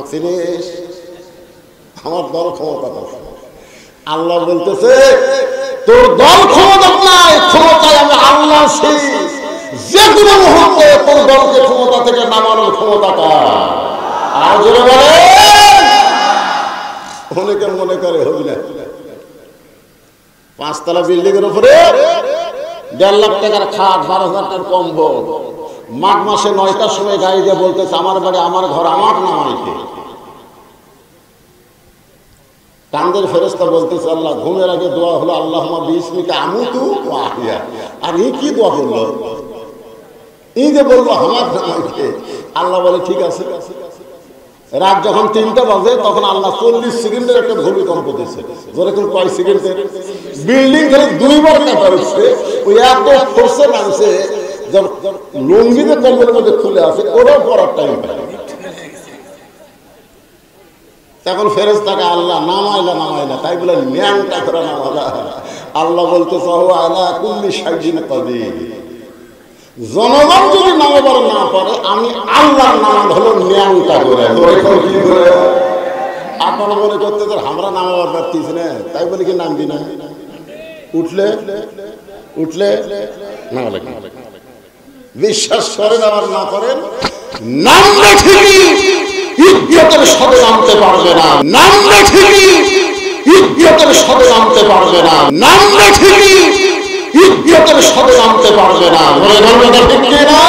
আমাকে চিনিস? আমার দল ক্ষমতা আছে। আল্লাহ বলতেছে তোর দল ক্ষমতা নাই, ক্ষমতায় আমি আল্লাহ আছি। যে কোনো মুহূর্তে তোর দলকে ক্ষমতা থেকে নামানোর ক্ষমতাটা আর জোরে বলে। অনেকে মনে করে হবি না, 5 তলা বিল্ডিং এর উপরে 1.5 লাখ টাকার খাট, 12,000 টাকার কম্বল, মাঘ মাসে 9টার সময় গাড়ি দিয়ে বলতেছে আমার বাড়ি আমার ঘর আমার নামাইতে। কান্দের ফেরেশতা বলতেছে আল্লাহ ঘুমের আগে দোয়া হলো আল্লাহুম্মা বিসমিকা আমুতু ওয়া আহইয়া। আর এই কি দোয়া করলো? এই যে বললো আমার নামাইতে। আল্লাহ বলে ঠিক আছে। রাত যখন 3টা বাজে তখন আল্লাহ 40 সেকেন্ডের একটা ভূমিকম্প দিয়েছে। যেরকম কয় সেকেন্ডের বিল্ডিং থেকে 2বার কাটা হচ্ছে, ওই এত ফোর্সে নামছে লুঙ্গিতে কম্বলের মধ্যে খুলে আছে, ওরাও পড়ার টাইম পায়। তখন ফেরেশতাকে আল্লাহ নামাইলা তাই বলে ন্যাংটা করে নামালা। আল্লাহ বলতে চাও আলা কুল্লি শাইইন কাদির। জনগণ যদি নামাবার না পারে আমি আল্লাহর নামাজ হলো ন্যাংটা করে। আপনারা মনে করতে আমরা নামাবার পারতেছি না, তাই বলে কি নামবি না? উঠলে নামালে বিশ্বাস করেন আবার না করেন, নামলে ঠিকই ইজ্জতের সাথে নামতে পারবে না, নামলে ঠিকই ইজ্জতের সাথে নামতে পারবে না, নামলে ঠিকই ইজ্জতের সাথে নামতে পারবে না। বলে বলবে না ঠিক কিনা?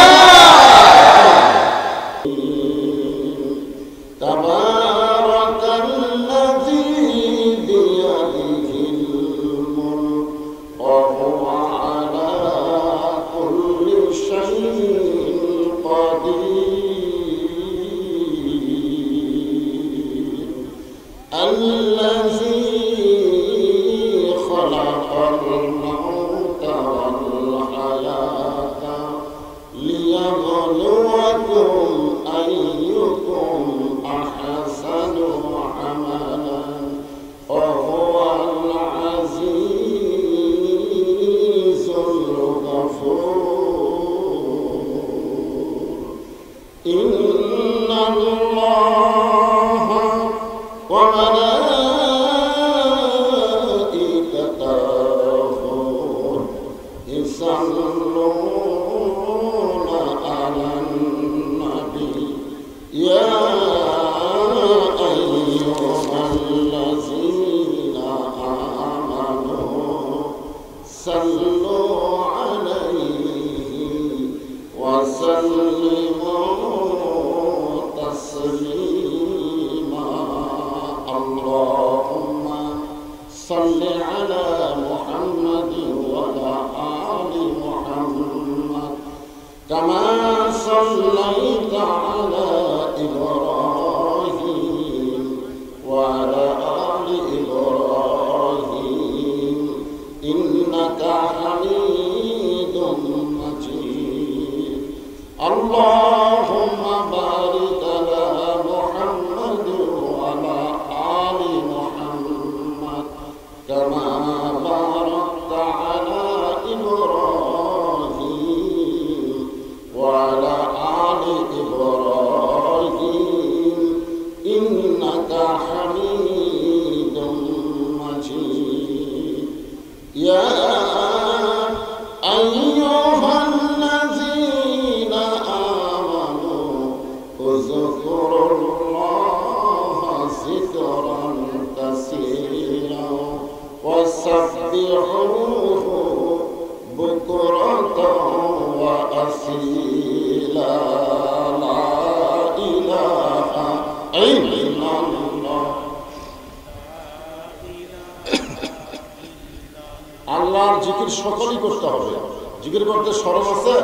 আল্লাহর জিকির সকলেই করতে হবে। জিকির করতে শরম আছে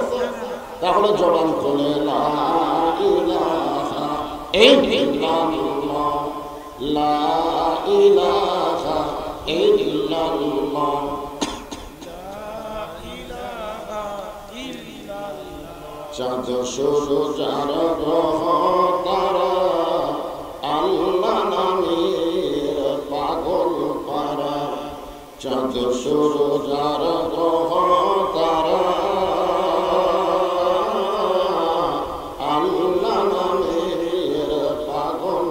তাহলে জবান খুলে লা ইলাহা ইল্লাল্লাহ, লা ইলাহা ইল্লাল্লাহ, চাঁদ সূরজ আর গ্রহ তারা আল্লাহ নামের পাগল পারা, চাঁদ সূরজ আর গ্রহ তারা আল্লাহ নামের পাগল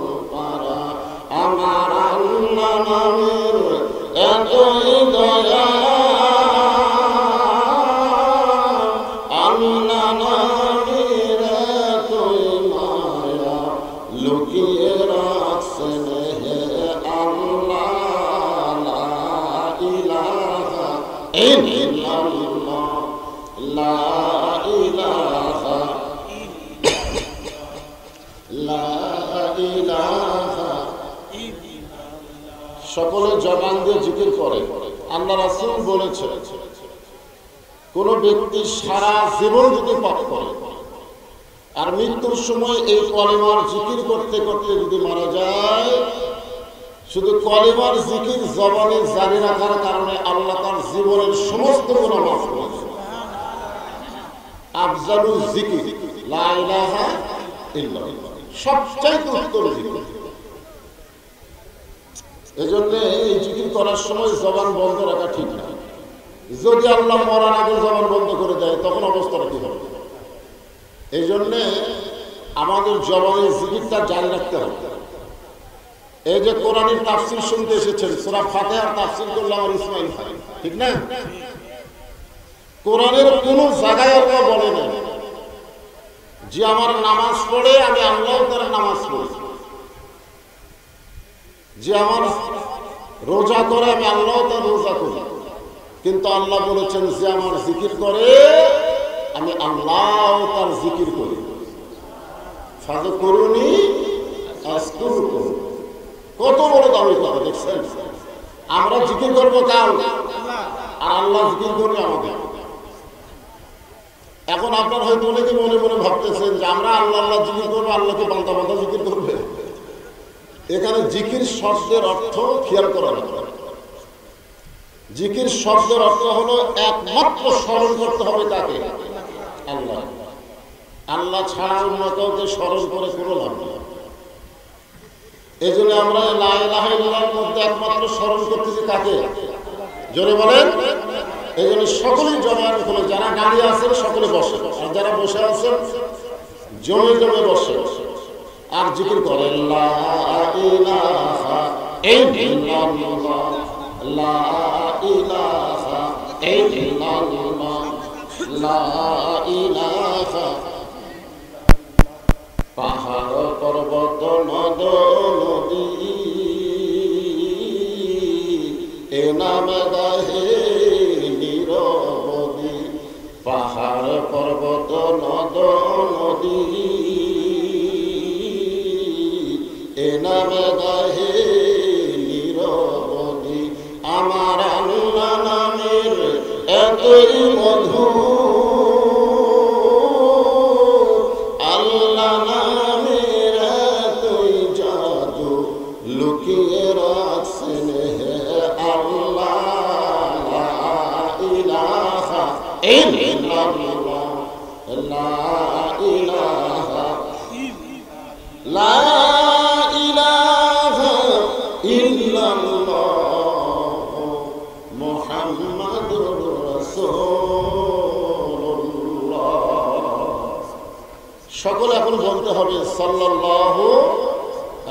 লা ইলাহা, সকলে জবান দিয়ে জিকির করে। আল্লাহ রাসূল বলেছেন কোন ব্যক্তি সারা জীবন যদি পাপ করে আর মৃত্যুর সময় এই কলেমার জিকির করতে করতে যদি মারা যায়, শুধু কলেমার জিকির জবানে জারি রাখার কারণে আল্লাহ তার জীবনের সমস্ত গুনাহ মাফ করে দেন। আফজালুল জিকির লা ইলাহা ইল্লাল্লাহ, সবচেয়ে উত্তম জিকির। এজন্য এই জিকির করার সময় জবান বন্ধ রাখা ঠিক না। যদি আল্লাহ মরার আগে জবান বন্ধ করে দেয় তখন অবস্থাটা কি হবে? এই জন্য আমাদের জবানের জিকিরটা জারি রাখতে হবে। এই যে কোরআনের তাফসীর শুনতে এসেছেন, সূরা ফাতিহার তাফসীর করল আমার ইসমাইল ভাই, ঠিক না? কোরআনের কোন জায়গায় আল্লাহ বলে না যে আমার নামাজ পড়ে আমি আল্লাহ তার নামাজ পড়ি, যে আমার রোজা করে আমি আল্লাহ তার রোজা করি। কিন্তু আল্লাহ বলেছেন যে আমার জিকির করে আমি আল্লাহ তার জিকির করি। ফাযকুরুনি আযকুরকুম, কত বড় দামি কথা দেখছেন? আমরা জিকির করবো কার? আর আল্লাহ জিকির করবে আমাদের। এখন আপনার হয়তো অনেকে মনে মনে ভাবতেছেন যে আমরা আল্লাহ আল্লাহ জিকির করবো, আল্লাহকে বান্দা বান্দা জিকির করবে। এখানে জিকির শব্দের অর্থ খেয়াল করা দরকার। জিকির শব্দের অর্থ হলো একমাত্র স্মরণ করতে হবে কাকে? আল্লাহ। আল্লাহ ছাড়া অন্য কাউকে স্মরণ করে কোনো লাভ নেই। এই জন্য আমরা লা ইলাহা ইল্লাল্লাহর মধ্যে একমাত্র স্মরণ করতেছি কাকে? জোরে বলেন। এই জন্য সকলেই জবান খুলে, যারা দাঁড়িয়ে আছেন সকলে বসে, আর যারা বসে আছেন জমে জমে বসে আর জিকির করেন লা ইলাহা ইল্লাল্লাহ, লা ইলাহা ইল্লাল্লাহ, লা ইলাহা। পাহাড় পর্বত নদ নদী এ নামে গাহে নিরবধি। পাহাড় পর্বত নদ নদী এ নামে গাহে নিরবধি। আমার আল্লাহ নামের এতই মধু, আল্লাহ নামের এতই জাদু, লুকিয়ে রাখছেন হে আল্লাহ। লা ইলাহা ইল্লাল্লাহ, লা ইলাহা, লা ইলাহা ইল্লাল্লাহ মুহাম্মাদুর রাসূলুল্লাহ। সকলে এখন বলতে হবে সাল্লাল্লাহু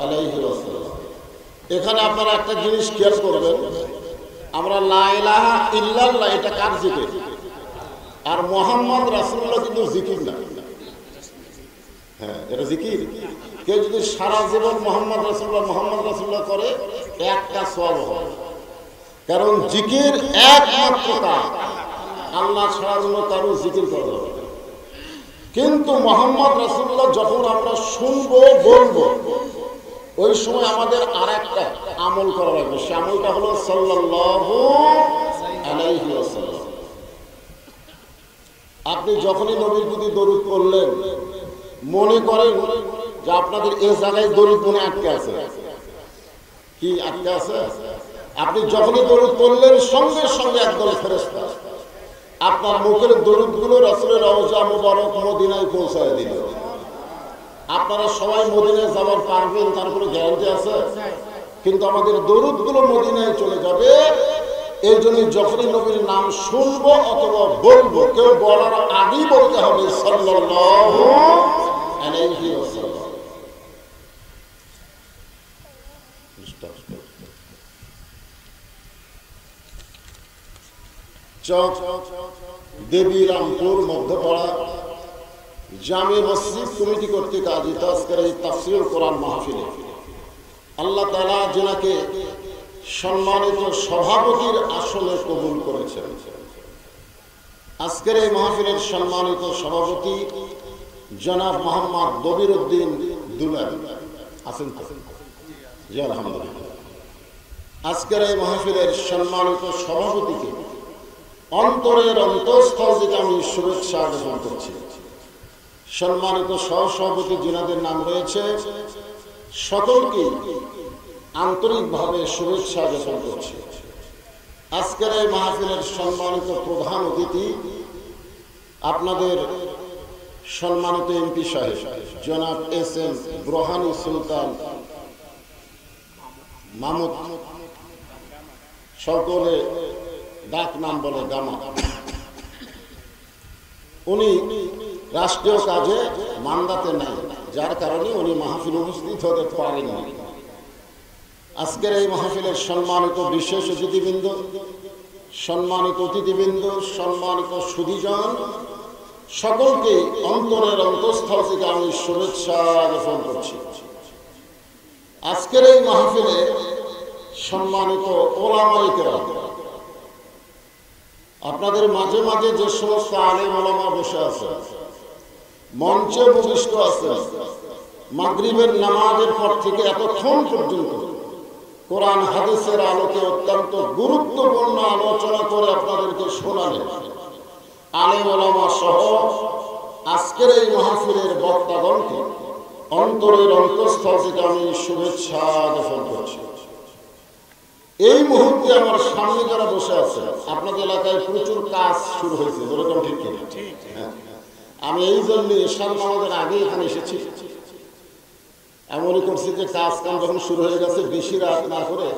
আলাইহি ওয়াসাল্লাম। এখানে আপনারা একটা জিনিস খেয়াল করবেন, আমরা লা ইলাহা ইল্লাল্লাহ এটা কার জিকির? আর মুহাম্মদ রাসূলুল্লাহ কিন্তু জিকির না। হ্যাঁ, এটা জিকির। কেউ যদি সারা জীবন মোহাম্মদ রাসূলুল্লাহ করে একটা সওয়াব হবে। কারণ জিকির একমাত্র কাজ, আল্লাহ ছাড়া অন্য কারো জিকির করা যাবে না। কিন্তু মুহাম্মদ রাসূলুল্লাহ যখন আমরা শুনবো বলবো, ওই সময় আমাদের আর একটা আমল করা লাগবে। সে আমলটা হলো সাল্লাল্লাহু আলাইহি ওয়াসাল্লাম। আপনি যখনই নবীর প্রতি দরুদ পড়লেন, মনে করেন যে আপনাদের এই জায়গায় দরুদ মনে আটকে আছে। কি আটকে আছে? আপনি যখনই দরুদ পড়লেন সঙ্গে সঙ্গে একদল ফেরেশতা আপনার মুখের দরুদগুলো রাসূলের রওজা মুবারক মদিনায় পৌঁছায় দিল। আপনারা সবাই মদিনায় যাওয়ার পারবেন তার কোনো গ্যারান্টি আছে? কিন্তু আমাদের দরুদগুলো মদিনায় চলে যাবে। এই জন্য যখনই নবীর নাম শুনবো অথবা বলবো, কেউ বলার আগেই বলতে হবে সাল্লাল্লাহু আলাইহি ওয়াসাল্লাম। চক দেবীরামপুর মধ্যপাড়া জামে মসজিদ কমিটি কর্তৃক আয়োজিত আজকের এই তাফসীরুল কোরআন মাহফিলে আল্লাহ তাআলা যিনাকে সম্মানিত সভাপতির আসনে কবুল করেছেন। আজকের এই মাহফিলের সম্মানিত সভাপতি জনাব মোহাম্মদ দবির উদ্দিন দুলাল আছেন তো? জি আলহামদুলিল্লাহ। আজকের এই মাহফিলের সম্মানিত সভাপতিকে অন্তরের অন্তঃস্থল থেকে আমি শুভেচ্ছা জ্ঞাপন করছি। সম্মানিত সহসভাপতি যিনাদের নাম রয়েছে সকলকে আন্তরিকভাবে শুভেচ্ছা জ্ঞাপন করছি। আজকের এই মাহফিলের সম্মানিত প্রধান অতিথি আপনাদের সম্মানিত এমপি সাহেব জনাব এস.এম. বুরহানি সুলতান মাহমুদ, সকলে ডাক নাম বলে গামা। উনি রাষ্ট্রীয় কাজে মান্দাতে নাই, যার কারণে উনি মাহফিল উপস্থিত হতে পারেননি। আজকের এই মাহফিলের সম্মানিত বিশেষ অতিথিবৃন্দ, সম্মানিত অতিথিবৃন্দ, সম্মানিত সুধীজন, সকলকে অন্তরের অন্তঃস্থল থেকে আমি শুভেচ্ছা জ্ঞাপন করছি। আজকের এই মাহফিলে সম্মানিত ওলামায়ে কেরাম, আপনাদের মাঝে মাঝে যে সমস্ত আলেম ওলামা বসে আছে, মঞ্চে উপবিষ্ট আছে, মাগরিবের নামাজের পর থেকে এতক্ষণ পর্যন্ত কোরআন হাদিসের আলোকে অত্যন্ত গুরুত্বপূর্ণ আলোচনা করে আপনাদেরকে শোনালেন আলেম ওলামা সহ আজকের এই মাহফিলের বক্তাগণকে অন্তরের অন্তঃস্থল থেকে আমি শুভেচ্ছা জ্ঞাপন করছি। এই মুহূর্তে আমার সামনে যারা বসে আছে, আপনাদের এলাকায় প্রচুর কাজ শুরু হয়েছে, এরকম ঠিক কিনা? আমি এই জন্য ঈশান নামাজের আগে এখানে এসেছি। আমি মনে করছি যে কাজ কাম যখন শুরু হয়ে গেছে, বেশি রাত না করে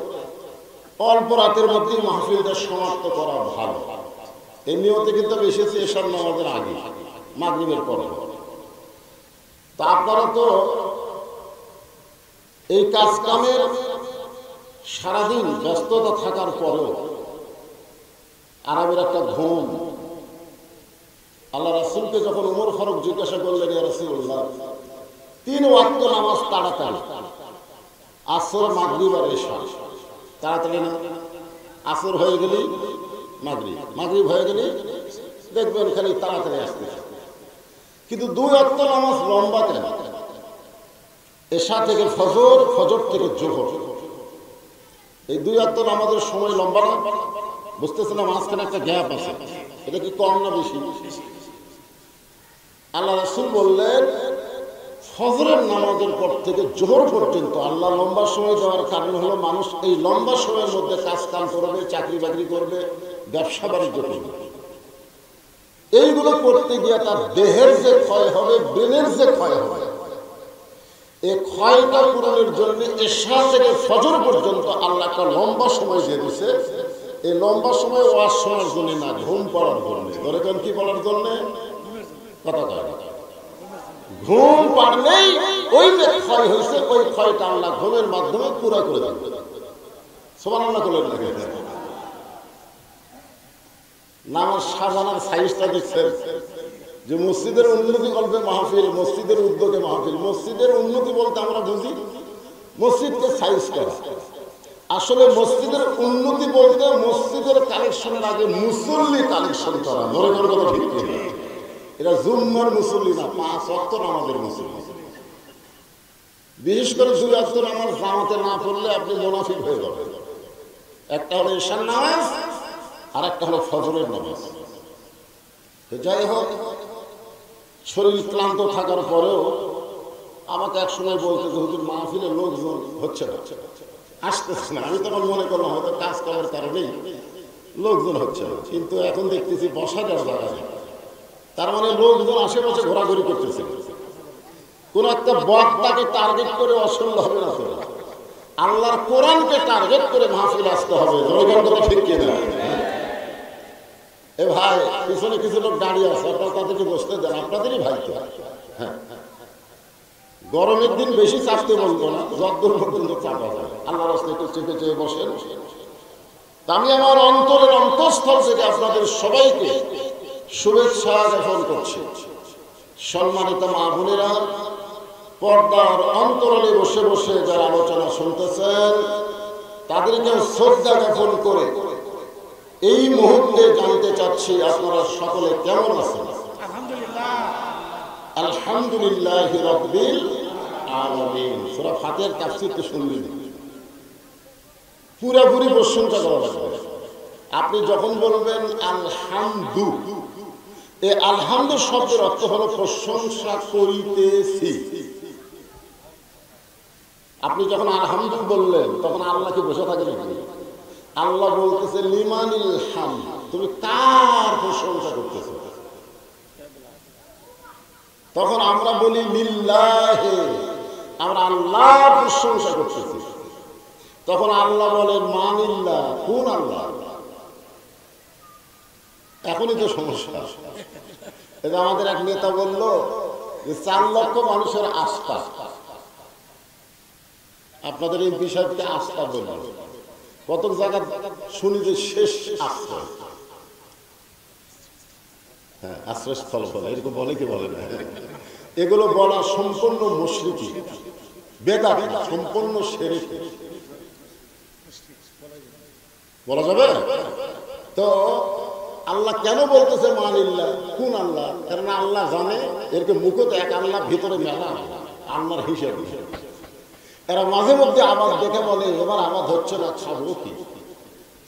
অল্প রাতের মধ্যেই মাহফিলটা সমাপ্ত করা ভালো। এই নিয়তে কিন্তু এসেছি ঈশান নামাজের আগে, মাগরিবের পরে। তা আপনারা তো এই কাজ কামের সারাদিন ব্যস্ততা থাকার পরেও আরামের একটা ঘুম। আল্লাহ রাসূলকে যখন ওমর ফারুক জিজ্ঞাসা করলেন, ইয়া রাসূলুল্লাহ, 3 ওয়াক্ত নামাজ তাড়াতাড়ি, আসর মাগরিব আর ইশা, তাড়াতাড়ি না? আসর হয়ে গেলেই মাগরিব, মাগরিব হয়ে গেলেই দেখবেন খালি তাড়াতাড়ি আসতেছে। কিন্তু 2 ওয়াক্ত নামাজ লম্বা কেন? এশা থেকে ফজর, ফজর থেকে জোহর, এই 2 ওয়াক্ত নামাজের সময় লম্বা না? বুঝতেছে না? মাঝখানে একটা গ্যাপ আছে, এটা কি কম না বেশি? আল্লাহ রাসূল বললেন ফজরের নামাজের পর থেকে জোহর পর্যন্ত আল্লাহ লম্বা সময় দেওয়ার কারণ হলো মানুষ এই লম্বা সময়ের মধ্যে কাজ কাম করবে, চাকরি বাকরি করবে, ব্যবসা বাণিজ্য করবে। এইগুলো করতে গিয়ে তার দেহের যে ক্ষয় হবে, ব্রেনের যে ক্ষয় হবে, এই ক্ষয়টা পূরণের জন্য এশা থেকে ফজর পর্যন্ত আল্লাহ একটা লম্বা সময় দিয়ে দিছে। এই লম্বা সময় ওয়াজ শোনার জন্য না, ঘুম পড়ার জন্য। ধরেন কি পড়ার জন্য? কথা কয় না। ঘুম পারলেই ওই যে ক্ষয় হয়েছে, ওই ক্ষয়টা আল্লাহ ঘুমের মাধ্যমে পুরা করে দেবে। সুবহানাল্লাহ বলেন না? নামাজ সাজানোর সাইজটা দেখছেন যে মসজিদের উন্নতি কল্পে মাহফিল, মসজিদের উদ্যোগে মাহফিল। মসজিদের উন্নতি বলতে আমরা বুঝি মসজিদকে সাইজ করা। আসলে মসজিদের উন্নতি বলতে মসজিদের কালেকশনের আগে মুসল্লি কালেকশন করা। ধরে কথা ঠিক কিনা? এটা জুম্মার মুসল্লি না, 5 ওয়াক্ত নামাজের মুসল্লি। বিশেষ করে 2 ওয়াক্ত নামাজ জামাতে না পড়লে আপনি মুনাফিক হয়ে যাবেন। একটা হলো ঈশার নামাজ, আর একটা হলো ফজরের নামাজ। যাই হোক, শরীর ক্লান্ত থাকার পরেও আমাকে এক সময় বলতে যে হুজুর মাহফিলে লোকজন হচ্ছে না, আসতেছে না। আমি তখন মনে করলাম হয়তো কাজ করার কারণেই লোকজন হচ্ছে না, কিন্তু এখন দেখতেছি বসা যাওয়া জায়গা নেই। তার মানে লোকজন আশেপাশে ঘোরাঘুরি করতেছে। কোন একটা বক্তাকে টার্গেট করে অসম্ভব হবে না। তো আল্লাহর কোরআনকে টার্গেট করে মাহফিল আসতে হবে। ঠিক কিনা? এ ভাই, পিছনে কিছু লোক দাঁড়িয়ে আছে, আপনারা তাদেরকে বসতে দেন, আপনাদেরই ভাই তো। হ্যাঁ, গরমের দিন বেশি চাপতে বলবো না, যতদূর পর্যন্ত চাপা যায়। আল্লাহ রাস্তায় একটু চেপে চেপে বসেন। আমি আমার অন্তরের অন্তঃস্থল থেকে আপনাদের সবাইকে শুভেচ্ছা জ্ঞাপন করছি। সম্মানিত মা বোনেরা, পর্দার অন্তরালে বসে বসে যারা আলোচনা শুনতেছেন, তাদেরকে শ্রদ্ধা জ্ঞাপন করে এই মুহূর্তে জানতে চাচ্ছি আপনারা সকলে কেমন আছেন? আলহামদুলিল্লাহ রাব্বিল আলামিন। সূরা ফাতিহার তাফসীরটা শুনলেন, পুরোপুরি প্রশংসা করা লাগবে। আপনি যখন বলবেন আলহামদু, এই আলহামদু শব্দের অর্থ হলো প্রশংসা করিতেছি। আপনি যখন আলহামদু বললেন তখন আল্লাহ কি বসে থাকে নাকি? আল্লাহ বলতেছে লিমানিল হামদ, তুমি কার প্রশংসা করতেছো? তখন আমরা বলি লিল্লাহি, আমরা আল্লাহর প্রশংসা করতেছি। তখন আল্লাহ বলেন মানিল্লাহ, কোন আল্লাহ? এখনই তো সমস্যা। এটা আমাদের এক নেতা বলল যে 4 লক্ষ মানুষের আস্থা, আপনাদের এই বিষয়কে আস্থা বলল। কত জায়গা শুনি যে শেষ আশ্রয়, হ্যাঁ আশ্রয়স্থল বলে, এরকম বলে কি বলে না? এগুলো বলা সম্পূর্ণ মুশরিকি, বেদাত, সম্পূর্ণ শিরকি। বলা যাবে? তো আল্লাহ কেন বলতেছে মানিল্লাহ, কোন আল্লাহ? কারণ আল্লাহ জানে এরকে মুখে তো এক আল্লাহ, ভিতরে মেলা আল্লাহর হিসেব। এরা মাঝে মধ্যে আবাদ দেখে বলে এবার আবাদ হচ্ছে না, খাবো কি?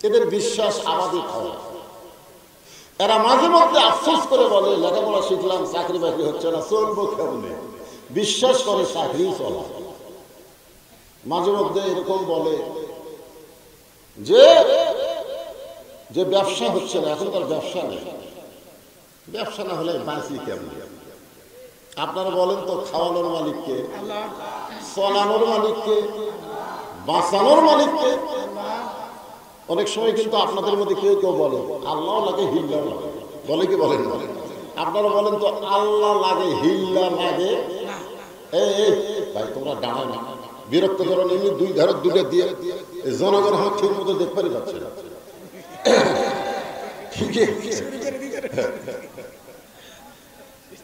এদের বিশ্বাস আবাদই খাওয়া। এরা মাঝে মধ্যে আফসোস করে বলে লেখাপড়া শিখলাম, চাকরি বাকরি হচ্ছে না, চলবো কেমনে? বিশ্বাস করে চাকরি চলা। মাঝে মধ্যে এরকম বলে যে যে ব্যবসা হচ্ছে না, এখন তার ব্যবসা নেই। ব্যবসা না হলে বাঁচি কেমন? আপনারা বলেন তো, খাওয়ানোর মালিককে, চলানোর মালিককে, বাঁচানোর মালিককে। অনেক সময় কিন্তু আপনাদের মধ্যে কেউ কেউ বলে আল্লাহ লাগে হিল্লা লাগে, বলে কি বলেন? আপনারা বলেন তো আল্লাহ লাগে হিল্লা লাগে। এই ভাই তোমরা ডানা না, বিরক্ত করেন। এমনি দুই ধারে দুটো দিয়ে জনগণ আমার ঠিক মতো দেখতে পাচ্ছে না।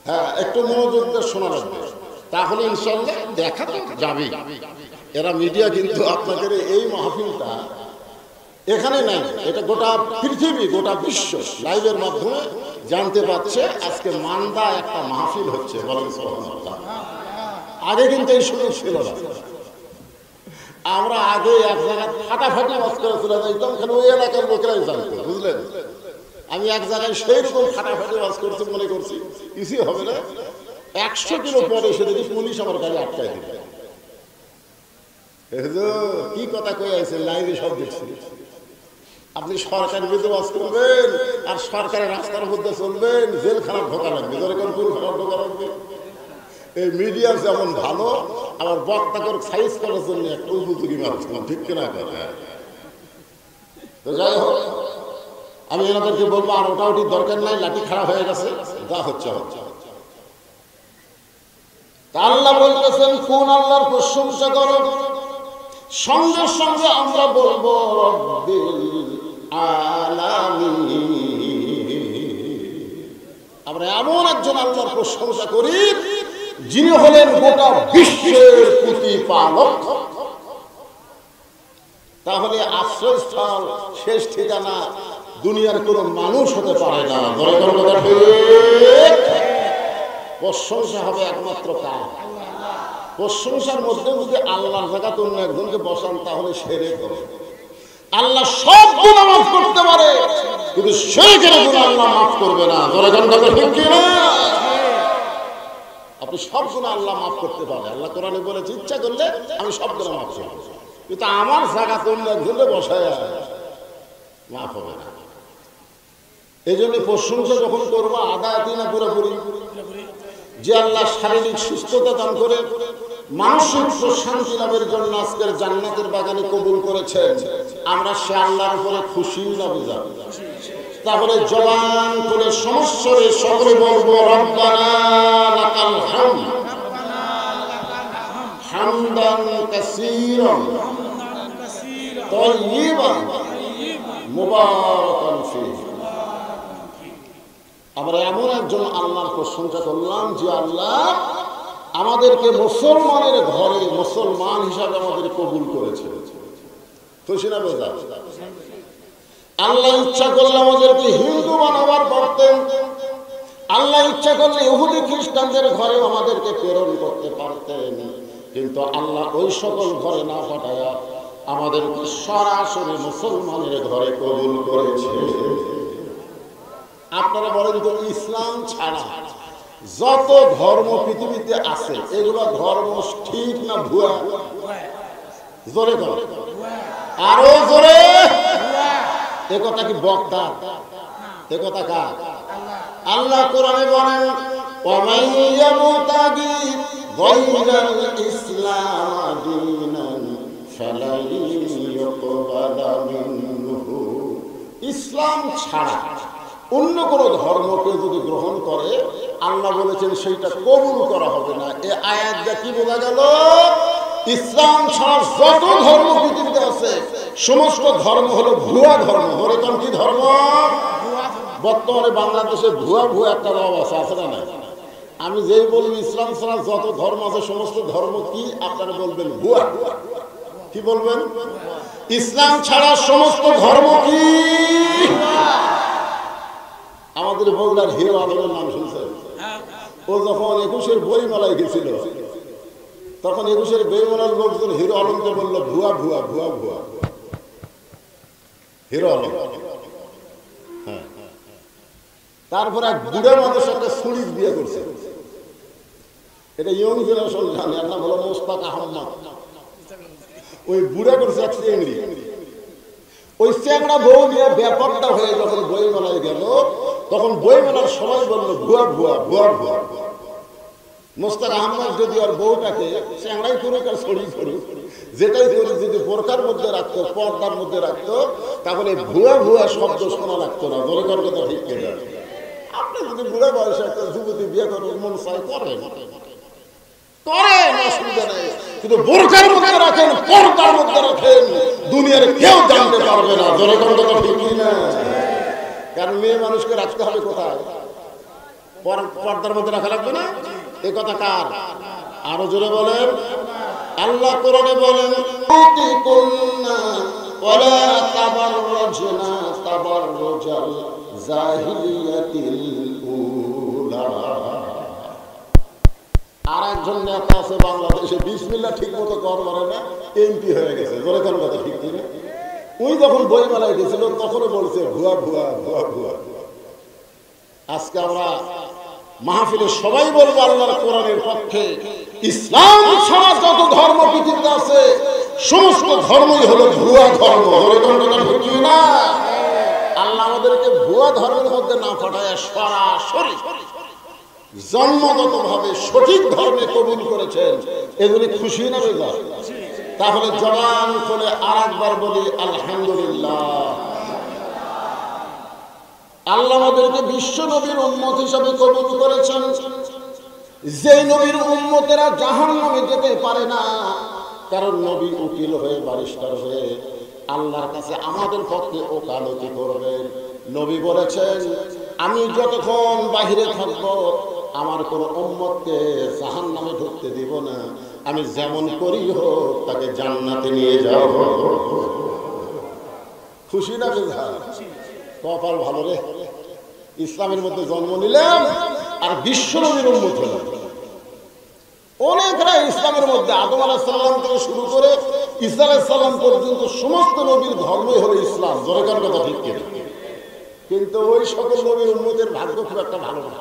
হ্যাঁ, একটু মনোযোগ দিয়ে শোনা লাগবে, তাহলে ইনশাল্লাহ দেখা তো যাবে। এরা মিডিয়া কিন্তু আপনাদের এই মাহফিলটা এখানে নাই, এটা গোটা পৃথিবী, গোটা বিশ্ব লাইভের মাধ্যমে জানতে পারছে আজকে মান্দা একটা মাহফিল হচ্ছে। বলেন সুবহানাল্লাহ। আগে কিন্তু এই সুযোগ ছিল না। আমরা আগে এক জায়গায় ফাটাফাটি বাস করে চলে যাইতাম, কেন ওই এলাকার লোকেরাই জানতো, বুঝলেন? আমি এক জায়গায় সেই রকম ফাটাফাটি বাস করছি, মনে করছি কিছুই হবে না। 100 কিলো পরে এসে দেখি পুলিশ আমার গাড়ি আটকায় দিল। কি কথা কয়ে আছে, লাইভে সব দেখছি। আপনি সরকারি বিরুদ্ধে বাস করবেন আর সরকারের রাস্তার মধ্যে চলবেন, জেলখানা ঢোকা লাগবে, যেরকম পুরখানা ঢোকা লাগবে। এই মিডিয়া যেমন ভালো, আবার বক্তা করে সাইজ করার জন্য একটা উপযোগী মানুষ, ঠিক কিনা করে। তো যাই হোক, আমি এনাদেরকে বলবো আর ওটাওটির দরকার নাই, লাঠি খারাপ হয়ে গেছে, যা হচ্ছে হচ্ছে। আল্লাহ বলতেছেন কোন আল্লাহর প্রশংসা করো, সঙ্গে সঙ্গে আমরা বলবো রব্বিল আলামিন। আমরা এমন একজন আল্লাহর প্রশংসা করি যিনি হলেন গোটা বিশ্বের প্রতিপালক। তাহলে আশ্রয়স্থল, শেষ ঠিকানা দুনিয়ার কোনো মানুষ হতে পারে না। প্রশংসা হবে একমাত্র কার? প্রশংসার মধ্যে যদি আল্লাহর জায়গা অন্য একজনকে বসান তাহলে শিরক হবে। আল্লাহ সব গুনাহ মাফ করতে পারে, কিন্তু শিরকের গুনাহ আল্লাহ মাফ করবে না। ঠিক কি না? আপনি সব গুনাহ আল্লাহ মাফ করতে পারে। আল্লাহ কোরআনে বলেছে ইচ্ছা করলে আমি সব গুনাহ মাফ করব, কিন্তু আমার জায়গা অন্য একজনকে বসায় মাফ হবে না। এই জন্য প্রশংসা যখন করবো আদায়াতি না পুরোপুরি। যে আল্লাহ শারীরিক সুস্থতা দান করে মানসিক প্রশান্তি লাভের জন্য আজকের জান্নাতের বাগানে কবুল করেছেন, আমরা সে আল্লাহর উপরে খুশি না বেজার? তাহলে জবান করে সমস্যরে সকলে বলবো রব্বানা লাকাল হামদ হামদান কাসীরান তাইয়িবান মুবারাকান ফীহি। আমরা এমন একজন আল্লাহর প্রশংসা করলাম যে আল্লাহ আমাদেরকে মুসলমানের ঘরে মুসলমান হিসাবে আমাদের কবুল করেছে। খুশি না বেজার? আল্লাহ ইচ্ছা করলে আমাদেরকে হিন্দু বানাবার পারতেন, আল্লাহ ইচ্ছা করলে ইহুদি খ্রিস্টানদের ঘরে আমাদেরকে প্রেরণ করতে পারতেন, কিন্তু আল্লাহ ওই সকল ঘরে না পাঠায়া আমাদেরকে সরাসরি মুসলমানের ঘরে কবুল করেছে। আপনারা বলেন তো, ইসলাম ছাড়া যত ধর্ম পৃথিবীতে আছে এগুলো ধর্ম ঠিক না ভুয়া? জোরে করে, আরো জোরে। এ কথা কি বক্তা? এ কথা কার? আল্লাহ কোরআনে বলেন, ওয়ামান ইয়াবতাগি গায়রাল ইসলাম দীনান ফালান ইউকবালা মিনহু। ইসলাম ছাড়া অন্য কোনো ধর্মকে যদি গ্রহণ করে আল্লাহ বলেছেন সেইটা কবুল করা হবে না। এই আয়াতটা কি বোঝা গেল? ইসলাম ছাড়া যত ধর্ম পৃথিবীতে আছে সমস্ত ধর্ম হলো ভুয়া ধর্ম। ধরে কোন কি ধর্ম? বর্তমানে বাংলাদেশে ভুয়া ভুয়া একটা রব আছে, আছে না নাই? আমি যেই বলবো ইসলাম ছাড়া যত ধর্ম আছে সমস্ত ধর্ম কি, আপনারা বলবেন ভুয়া। কি বলবেন? ইসলাম ছাড়া সমস্ত ধর্ম কি? আমাদের বগুড়ার হিরো আলমের নাম শুনছেন? ও যখন 21-এর বইমেলায় গেছিল তখন 21-এর বইমেলার লোকজন হিরো আলমকে বলল ভুয়া ভুয়া ভুয়া ভুয়া। হিরো আলম, হ্যাঁ। তারপর এক বুড়া মানুষ একটা ছুরি বিয়ে করছে। এটা ইয়ং জেনারেশন জানে, এর নাম হলো মোস্তাক আহমদ। ওই বুড়া করছে এক চেংড়ি। ওই চ্যাংড়া বউ নিয়ে ব্যাপারটা হয়ে যখন বইমেলায় গেল তখন বইমেলার সবাই বললো ভুয়া ভুয়া ভুয়া ভুয়া। মোস্তাক আহমদ যদি আর বউটাকে চ্যাংড়াই করুক আর ছড়ি করুক, যেটাই করুক, যদি বোরকার মধ্যে রাখতো, পর্দার মধ্যে রাখতো, তাহলে ভুয়া ভুয়া শব্দ শোনা লাগতো না। দরকার কথা ঠিক কিনা? আপনি যদি বুড়া বয়সে একটা যুবতী বিয়ে করেন, মন চাই করেন, করেন, অসুবিধা নেই, কিন্তু বোরকার মধ্যে রাখেন, পর্দার মধ্যে রাখেন, দুনিয়ার কেউ জানতে পারবে না। দরকার কথা ঠিক কিনা? কারণ মেয়ে মানুষকে রাখতে হবে কোথায়? পর্দার মধ্যে রাখা লাগবে না? এ কথা কার? আরো জোরে বলেন। আল্লাহ কোরআনে বলেন, ওয়ালা তাবাররাজনা তাবাররুজাল জাহিলিয়াতিল উলা। আর একজন নেতা আছে বাংলাদেশে, বিসমিল্লাহ ঠিক মতো কর করে না, এমপি হয়ে গেছে। জোরে কোন কথা ঠিক কিনা? ওই যখন বইমেলায় গেছিল তখনও বলছে ভুয়া ভুয়া ভুয়া ভুয়া। আজকে আমরা মাহফিলে সবাই বলবো আল্লাহর কোরআনের পক্ষে, ইসলাম ছাড়া যত ধর্ম পৃথিবীতে আছে সমস্ত ধর্মই হলো ভুয়া ধর্ম। না, আল্লাহ আমাদেরকে ভুয়া ধর্মের মধ্যে না পাঠায় সরাসরি জন্মগত ভাবে সঠিক ধর্মে কবুল করেছেন। এগুলি খুশি না বেজার? তাহলে জবান খুলে আর একবার বলি আলহামদুলিল্লাহ। আল্লাহ আমাদেরকে বিশ্ব নবীর উম্মত হিসাবে কবুল করেছেন। যেই নবীর উম্মতেরা জাহান্নামে যেতে পারে না, কারণ নবী উকিল হয়ে, ব্যারিস্টার হয়ে আল্লাহর কাছে আমাদের পক্ষে ওকালতি করবেন। নবী বলেছেন, আমি যতক্ষণ বাহিরে থাকব আমার কোন উম্মতকে জাহান্নামে ঢুকতে দিব না, আমি যেমন করি হোক তাকে জান্নাতে নিয়ে যাব। খুশি না বেজা? কপাল ভালো রে, ইসলামের মধ্যে জন্ম নিলাম আর বিশ্ব নবীর উম্মত হলাম। অনেকরা ইসলামের মধ্যে আদম আলাইহিস সালাম থেকে শুরু করে ঈসা আলাইহিস সালাম পর্যন্ত সমস্ত নবীর ধর্মই হলো ইসলাম। দরকার কথা ঠিক কিনা? কিন্তু ওই সকল নবীর উম্মতের ভাগ্য খুব একটা ভালো না।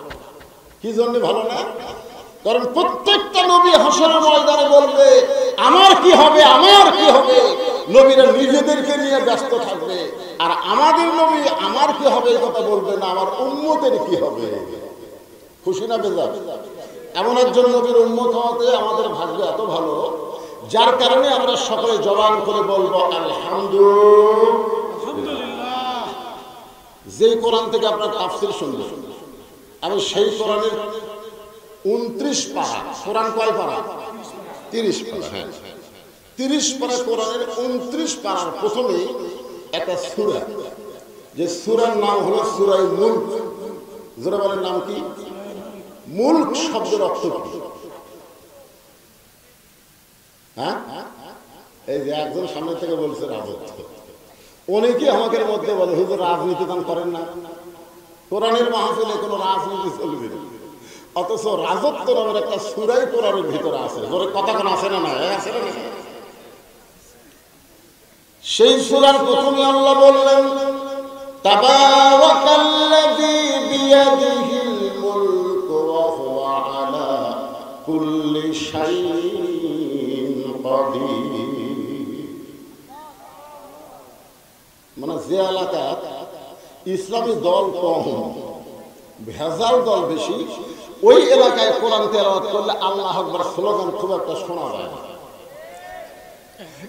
কি জন্য ভালো না? কারণ প্রত্যেকটা নবী হাসরের ময়দানে বলবে আমার কি হবে, আমার কি হবে। নবীরা নিজেদেরকে নিয়ে ব্যস্ত থাকবে, আর আমাদের নবী আমার কি হবে এই কথা বলবে না, আমার উম্মতের কি হবে। খুশি না বেজার? এমন একজন নবীর উম্মত হওয়াতে আমাদের ভাগ্য এত ভালো, যার কারণে আমরা সকলে জবান করে বলবো আলহামদুলিল্লাহ। যেই কোরআন থেকে আপনার তাফসীর শুনবেন, আমি সেই কোরআনের 29 পারা। কোরআন কয় পারা? 30 পারা। হ্যাঁ, 30 পারা কোরআনের 29 পারার প্রথমেই একটা সূরা, যে সূরার নাম হলো সূরা মুলক। যারা বলেন নাম কি? মুলক শব্দের অর্থ কি? হ্যাঁ, এই যে একজন সামনে থেকে বলছে রাজত্ব। অনেকে আমাদের মধ্যে বলে হুজুর রাজনীতি দান করেন না। কোরআনের মাহফিলে কোনো রাজনীতি চলবে না, অথচ রাজত্ব নামের একটা সূরাই কোরআনের ভিতরে আছে। জোরে কথা কোন আছে না? আছে না? সেই সূরার প্রথমে আল্লাহ বললেন, তাবারাকাল্লাযী বিয়াদিহিল মুলকু ওয়া হুয়া আলা কুল্লি শাইইন কাদির। মানে যে এলাকা ইসলামী দল কম, ভেজাল দল বেশি, ওই এলাকায় কোরআন তেলাওয়াত করলে আল্লাহু আকবার স্লোগান খুব একটা শোনা যায় না।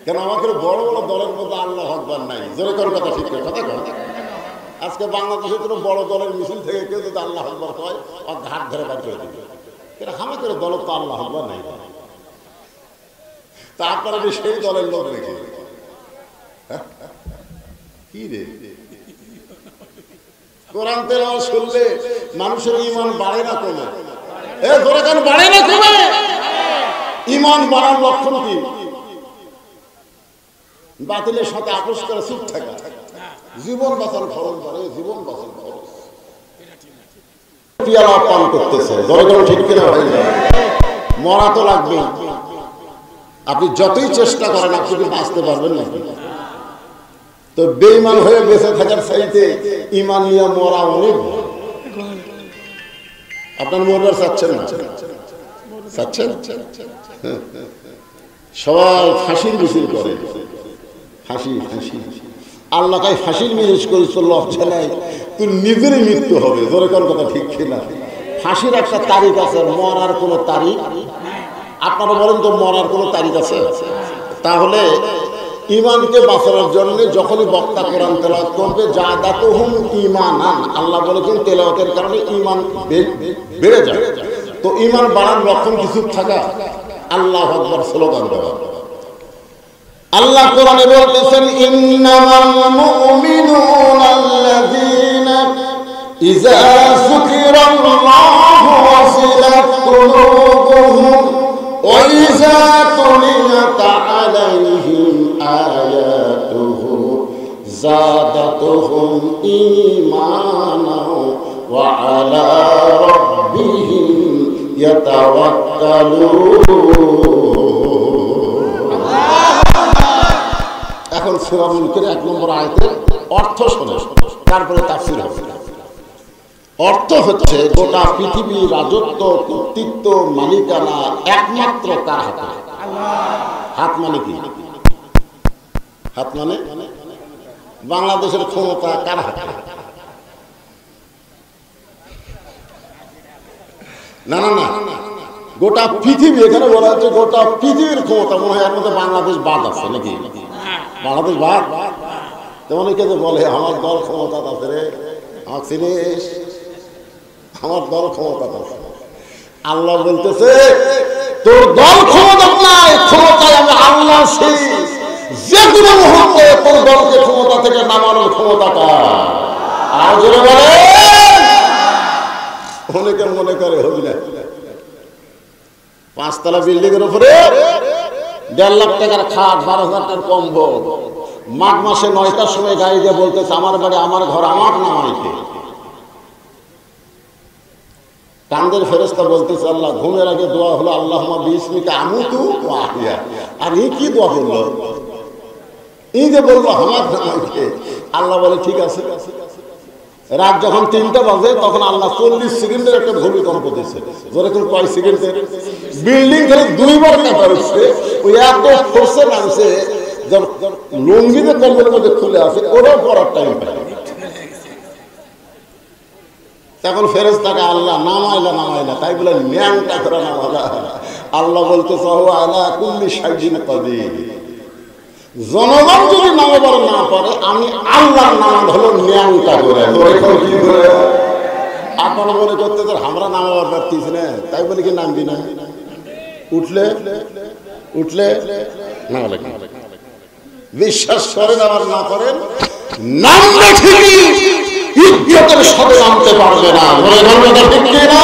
কেন আমাদের বড় বড় দলের মধ্যে আল্লাহু আকবার নাই। জোরে কোন কথা, ঠিক কথা কয়। আজকে বাংলাদেশের কোনো বড় দলের মিছিল থেকে কেউ যদি আল্লাহু আকবার কয়, ওর ঘাট ধরে বাদ করে দিবে। কিন্তু আমাদের দলের তো আল্লাহু আকবার নাই। তা আপনারা সেই দলের লোক রেখে কি রে? কোরআন তেলাওয়াত শুনলে মানুষের ঈমান বাড়ে না কমে? ধরে কেন বাড়ে না কমে? ঈমান বাড়ার লক্ষণ কি? বাতিলের সাথে আপোষ করে চুপ থাকা, জীবন বাঁচার খরচ বাড়ে, জীবন বাঁচার খরচ পিয়ালা পান করতেছে। ধরে কেন ঠিক কিনা ভাই? মরা তো লাগবে। আপনি যতই চেষ্টা করেন আপনি কি বাঁচতে পারবেন না? তো বেঈমান হয়ে বেঁচে থাকার চাইতে ঈমান নিয়ে মরা অনেক। আপনার মরবার চাচ্ছেন না? চাচ্ছেন? সবাই ফাঁসির মিছিল করে, ফাঁসি ফাঁসি। আল্লাহ কাই ফাঁসির মিছিল করিস, লজ্জা নাই? তুই নিজেরই মৃত্যু হবে। জোরে কোন কথা, ঠিক কিনা? ফাঁসির একটা তারিখ আছে, মরার কোনো তারিখ? আপনারা বলেন তো, মরার কোনো তারিখ আছে? তাহলে ঈমানকে বাঁচানোর জন্য যখনই বক্তা কোরআন তেলাওয়াত করবে, যাদাতুহুম ঈমানান, আল্লাহ বলেছেন তেলাওয়াতের কারণে ঈমান বেড়ে যায়। তো ঈমান বাড়ার লক্ষণ কিছু থাকা, আল্লাহু আকবার স্লোগান দেওয়া। আল্লাহ কোরআনে বলতেছেন, ইন্নামাল মুমিনুনা আল্লাযীনা ইযা যুকিরাল্লাহু ওয়াজিলাত কুলুবুহুম ওয়া ইযা তুলিয়াত আলাইহিম আয়াতুহু যাদাতুহুম ঈমানাও ওয়া আলা রাব্বিহিম ইয়াতাওয়াক্কালুন। এখন সূরা মুলকের 1 নম্বর আয়াতের অর্থ শুনে তারপরে তাফসীর হবে। অর্থ হচ্ছে, গোটা পৃথিবীর রাজত্ব, কর্তৃত্ব, মালিকানা একমাত্র কার হাতে? হাত মানে কি? হাত মানে বাংলাদেশের ক্ষমতা কার হাতে? না না না, গোটা পৃথিবী। এখানে বলা হচ্ছে গোটা পৃথিবীর ক্ষমতা। মনে হয় এর মধ্যে বাংলাদেশ বাদ আছে নাকি? বাংলাদেশ বাদ? তেমন কে বলে আমার দল ক্ষমতা আছে রে, আমার চিনিস, আমার দল ক্ষমতা আছে। আল্লাহ বলতেছে, তোর দল ক্ষমতা নাই, ক্ষমতায় আমি আল্লাহ। সেই যে কোনো মুহূর্তে তোর দলকে ক্ষমতা থেকে নামানোর ক্ষমতা কার? আর জোরে বলে। অনেকে মনে করে হবি না, 5 তলা বিল্ডিং এর উপরে 1.5 লাখ টাকার খাট, 12,000 টাকার কম্বল, মাঘ মাসে 9টার সময় গাড়ি দিয়ে বলতেছে আমার বাড়ি, আমার ঘর, আমার নামাইতে। কান্দের ফেরেশতা বলতেছে, আল্লাহ ঘুমের আগে দোয়া হলো আল্লাহুম্মা বিইসমিকা আমুতু ওয়া আহইয়া। আর এই কি দোয়া করলো? এই যে বললো আমার নামাইতে, আল্লাহ বলে ঠিক আছে। রাত যখন 3টা বাজে তখন আল্লাহ 40 সেকেন্ডের একটা ভূমিকম্প দিয়েছে। যেরকম কয় সেকেন্ডের? বিল্ডিং খালি 2 বার কাটা হচ্ছে। ওই এত ফোর্সে নামছে, লুঙ্গিতে কম্বলের মধ্যে খুলে আছে, ওরাও পড়ার টাইম পায়। তখন ফেরেশতাকে আল্লাহ নামাইলা, তাই বলে ন্যাংটা করে নামালা। আল্লাহ বলতেছে, ওয়া আলা কুল্লি শাইইন কাদির। জনগণ যদি নামাবার না পারে, আমি আল্লাহর নামাজ হলো ন্যাংটা করে। আপনারা মনে করতে আমরা নামাবার পারতেছি না, তাই বলে কি নামবি না? উঠলে নামালে বিশ্বাস করেন আবার না করেন, নামলে ঠিকই, ইজ্জতের সাথে নামতে পারবে না। ঠিক না?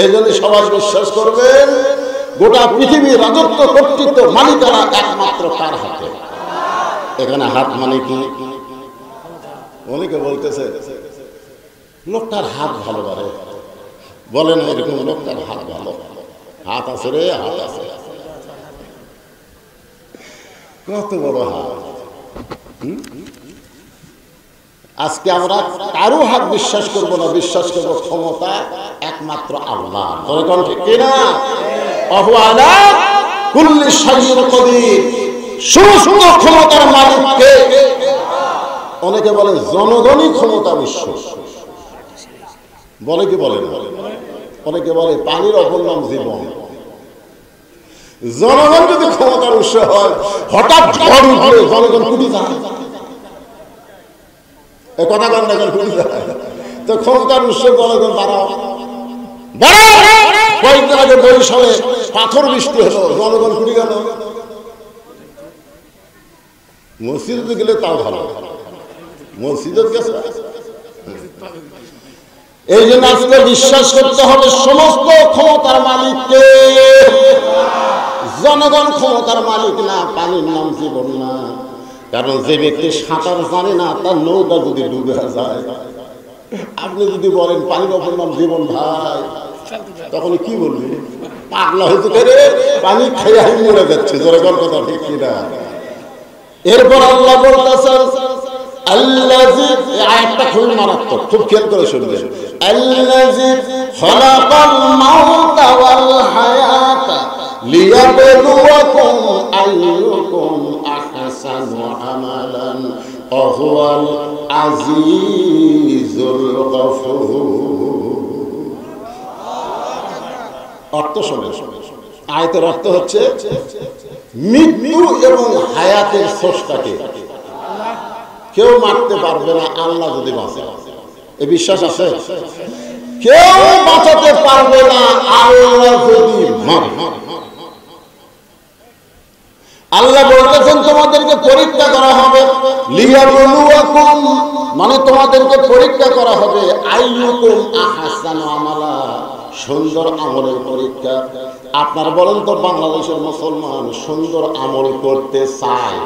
এই জন্য সবাই বিশ্বাস করবেন, গোটা পৃথিবীর রাজত্ব, কর্তৃত্ব, মালিকানা একমাত্র কার হাতে? এখানে হাত মানে কি? অনেকে বলতেছে লোকটার হাত ভালো পারে, বলে না এরকম লোকটার হাত ভালো, হাত আছে রে, হাত আছে, কত বড় হাত। আজকে আমরা কারো হাত বিশ্বাস করবো না, বিশ্বাস করবো ক্ষমতা একমাত্র আল্লাহ। ঠিক কিনা? সমস্ত ক্ষমতার মালিককে। অনেকে বলে জনগণই ক্ষমতা বিশ্ব, বলে কি বলে না? অনেকে বলে পানির অপর নাম জীবন। জনগণ যদি ক্ষমতার উৎস হয়, হঠাৎ ঝড় উঠলে জনগণ কুটি যায়, কথা বল না, কুটি যায়। তো ক্ষমতার উৎস জনগণ দাঁড়াও। কয়েকদিন আগে বরিশালে পাথর বৃষ্টি হলো, জনগণ কুটি গেল। মসজিদে গেলে তাও ভালো, মসজিদে গেছে। এই জন্য আজকে বিশ্বাস করতে হবে সমস্ত ক্ষমতার মালিককে। জনগণ ক্ষমতার মালিক না, পানির নাম জীবন না। কারণ যে ব্যক্তি সাঁতার জানে না, তার নৌকা যদি ডুবে যায়, আপনি যদি বলেন পানির অপর নাম জীবন ভাই, তখন কি বলবি? পাগলা হয়েছে, পানি খেয়ে মরে যাচ্ছে। জনগণ কথা ঠিক কিনা? এরপর আল্লাহ বলতেছেন আল্লাযী, এই আয়াতটা খুবই মারাত্মক, খুব খেয়াল করে শুনবেন। আল্লাযী খালাকাল মাউতা ওয়াল হায়াতা লিয়াবলুয়াকুম আইয়ুকুম আহসানু আমালান ওয়া হুয়াল আজিজুল গফুর। অর্থ শোনেন, আয়াতের অর্থ হচ্ছে মৃত্যু এবং হায়াতের স্রষ্টাকে কেউ মারতে পারবে না, আল্লাহ যদি বাঁচে। এই বিশ্বাস আছে? কেউ বাঁচাতে পারবে না, আল্লাহ যদি মারে। আল্লাহ বলতেছেন তোমাদেরকে পরীক্ষা করা হবে, লিয়াবলুয়াকুম, মানে তোমাদেরকে পরীক্ষা করা হবে, আইয়ুকুম আহসানু আমালা, সুন্দর আমলের পরীক্ষা। আপনারা বলেন তো, বাংলাদেশের মুসলমান সুন্দর আমল করতে চায়?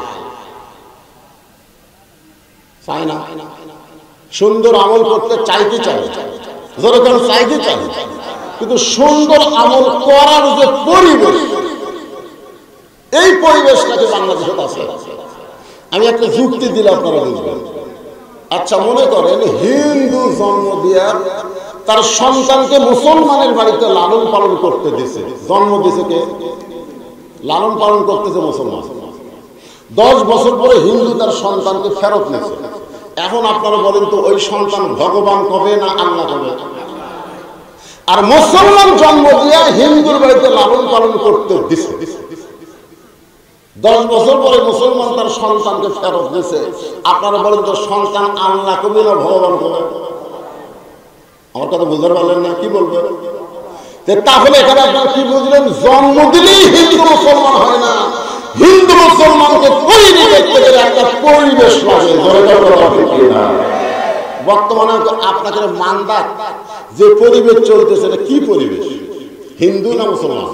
চায় না। সুন্দর আমল করতে চাইতে চায়, যেরকম চাইতে চায়, কিন্তু সুন্দর আমল করার যে পরিবেশ, এই পরিবেশটাকে বাংলাদেশে আছে। আমি একটা যুক্তি দিলে আপনারা বুঝবেন। আচ্ছা, মনে করেন হিন্দু জন্ম দিয়া তার সন্তানকে মুসলমানের বাড়িতে লালন পালন করতে দিছে, জন্ম দিছে কে? লালন পালন করতেছে মুসলমান। 10 বছর পরে হিন্দু তার সন্তানকে ফেরত নিচ্ছে। এখন আপনারা বলেন তো, ওই সন্তান ভগবান কবে না আল্লাহ কবে? আর মুসলমান জন্ম দিয়া হিন্দুর বাড়িতে লালন পালন করতে দিছে, 10 বছর পরে মুসলমান তার সন্তানকে ফেরত দিছে। আপনারা বলেন তো, সন্তান আল্লাহ কবে না ভগবান কবে? আমার কথা বুঝতে পারলেন না? কি বলবে? তাহলে এখানে আপনারা কি বুঝলেন? জন্ম দিলেই হিন্দু মুসলমান হয় না, হিন্দু মুসলমানকে তৈরি করতে গেলে একটা পরিবেশ লাগে। বর্তমানে আপনাকে মান্দার যে পরিবেশ চলতেছে, এটা কি পরিবেশ? হিন্দু না মুসলমান?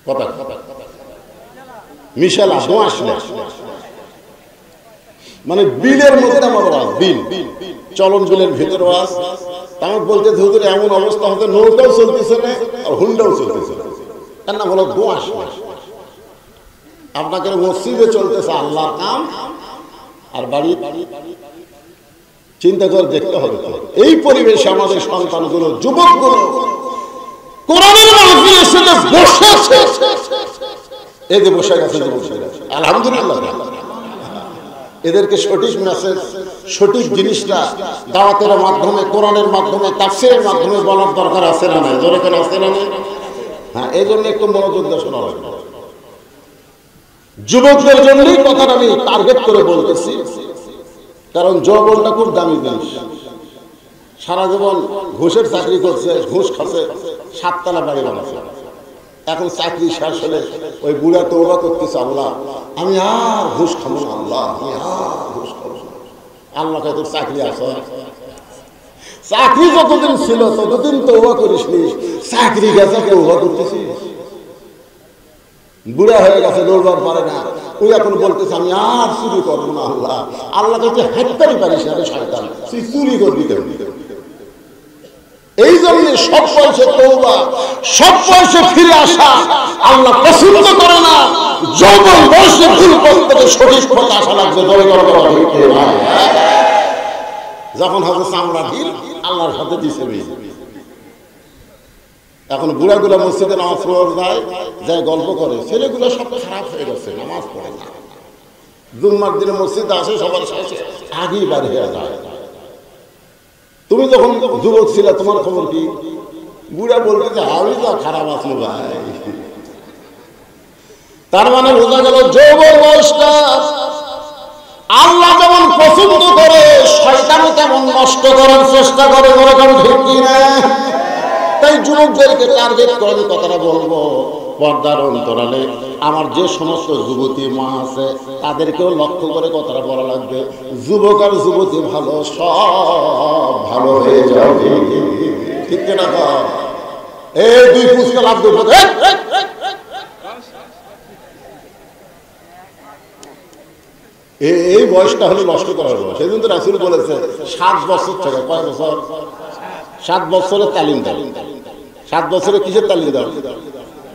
কথা মিশালা আসলে মানে বিলের মধ্যে আমার বিল, চলন বিলের ভিতরে আস। আমি বলতে হুজুর এমন অবস্থা হতে, নৌকাও চলতেছে না আর হুন্ডাও চলতেছে না, তার নাম হলো দোয়াশ। আপনাকে মসজিদে চলতেছে আল্লাহর কাম, আর বাড়ি চিন্তা করে দেখতে হবে তো। এই পরিবেশে আমাদের সন্তানগুলো, যুবকগুলো কোরআনের মাহফিলে এসে বসে আছে, এই যে বসে গেছে যুবকরা, আলহামদুলিল্লাহ। এদেরকে সঠিক মেসেজ, সঠিক জিনিসটা দাওয়াতের মাধ্যমে, কোরআনের মাধ্যমে, তাফসীরের মাধ্যমে বলার দরকার আছে না নাই? জোরে করে আছে না নাই? হ্যাঁ, এই জন্য একটু মনোযোগ দিয়ে শোনা লাগবে। যুবকদের জন্যই কথাটা আমি টার্গেট করে বলতেছি, কারণ যৌবনটা খুব দামি জিনিস। সারা জীবন ঘুষের চাকরি করছে, ঘুষ খাচ্ছে, 7 তলা বাড়ি বানাচ্ছে। এখন চাকরি শেষ হলে ওই বুড়া তওবা করতেছে, আল্লাহ আমি আর ঘুষ খাবো না, আল্লাহ আমি আর ঘুষ খাবো না। আল্লাহ কয় তোর চাকরি আছে, চাকরি যতদিন ছিল ততদিন তওবা করিসনি, চাকরি গেছে তওবা করতেছিস। বুড়া হয়ে গেছে, দৌড়বার পারে না। ওই এখন বলতেছে আমি আর চুরি করবো না। আল্লাহ আল্লাহ কাছে হাঁটতেই পারিস না রে শয়তান, তুই চুরি করবি কেন? এই জন্য সব বয়সে তওবা, সব বয়সে ফিরে আসা আল্লাহ পছন্দ করে না। যৌবন বয়সে ভুল করতে সঠিক পথে আসা লাগবে। যখন হবে চামড়া ঢিল আল্লাহর সাথে দিছে। এখন বুড়াগুলা মসজিদে নামাজ পড়তে যায় গল্প করে, ছেলেগুলো সব খারাপ হয়ে গেছে, নামাজ পড়ে না। জুম্মার দিনে মসজিদে আসে সবার সাথে আগেই বাড়ি হয়ে যায়। তুমি যখন যুবক ছিল তোমার খবর কি? বুড়া বলবে যে আমি তো খারাপ আছি ভাই। তার মানে বোঝা গেল যৌবন বয়সটা আল্লাহ যেমন পছন্দ করে, শয়তানও তেমন নষ্ট করার চেষ্টা করে। ঠিক কিনা? তাই যুবকদেরকে টার্গেট করে আমি কথাটা বলবো, পর্দার অন্তরালে আমার যে সমস্ত যুবতী মা আছে তাদেরকেও লক্ষ্য করে কথাটা বলা লাগবে। যুবক আর যুবতী ভালো, সব ভালো হয়ে যাবে। ঠিক কিনা? এই দুই পুষ্কা লাভ করবো। এই বয়সটা হলো নষ্ট করার বয়স। সেই জন্য তো রাসূল বলেছে 7 বছর থেকে, কয় বছর? 7 বছরের তালিম দাও। 7 বছরে কিসের তালিম দাও?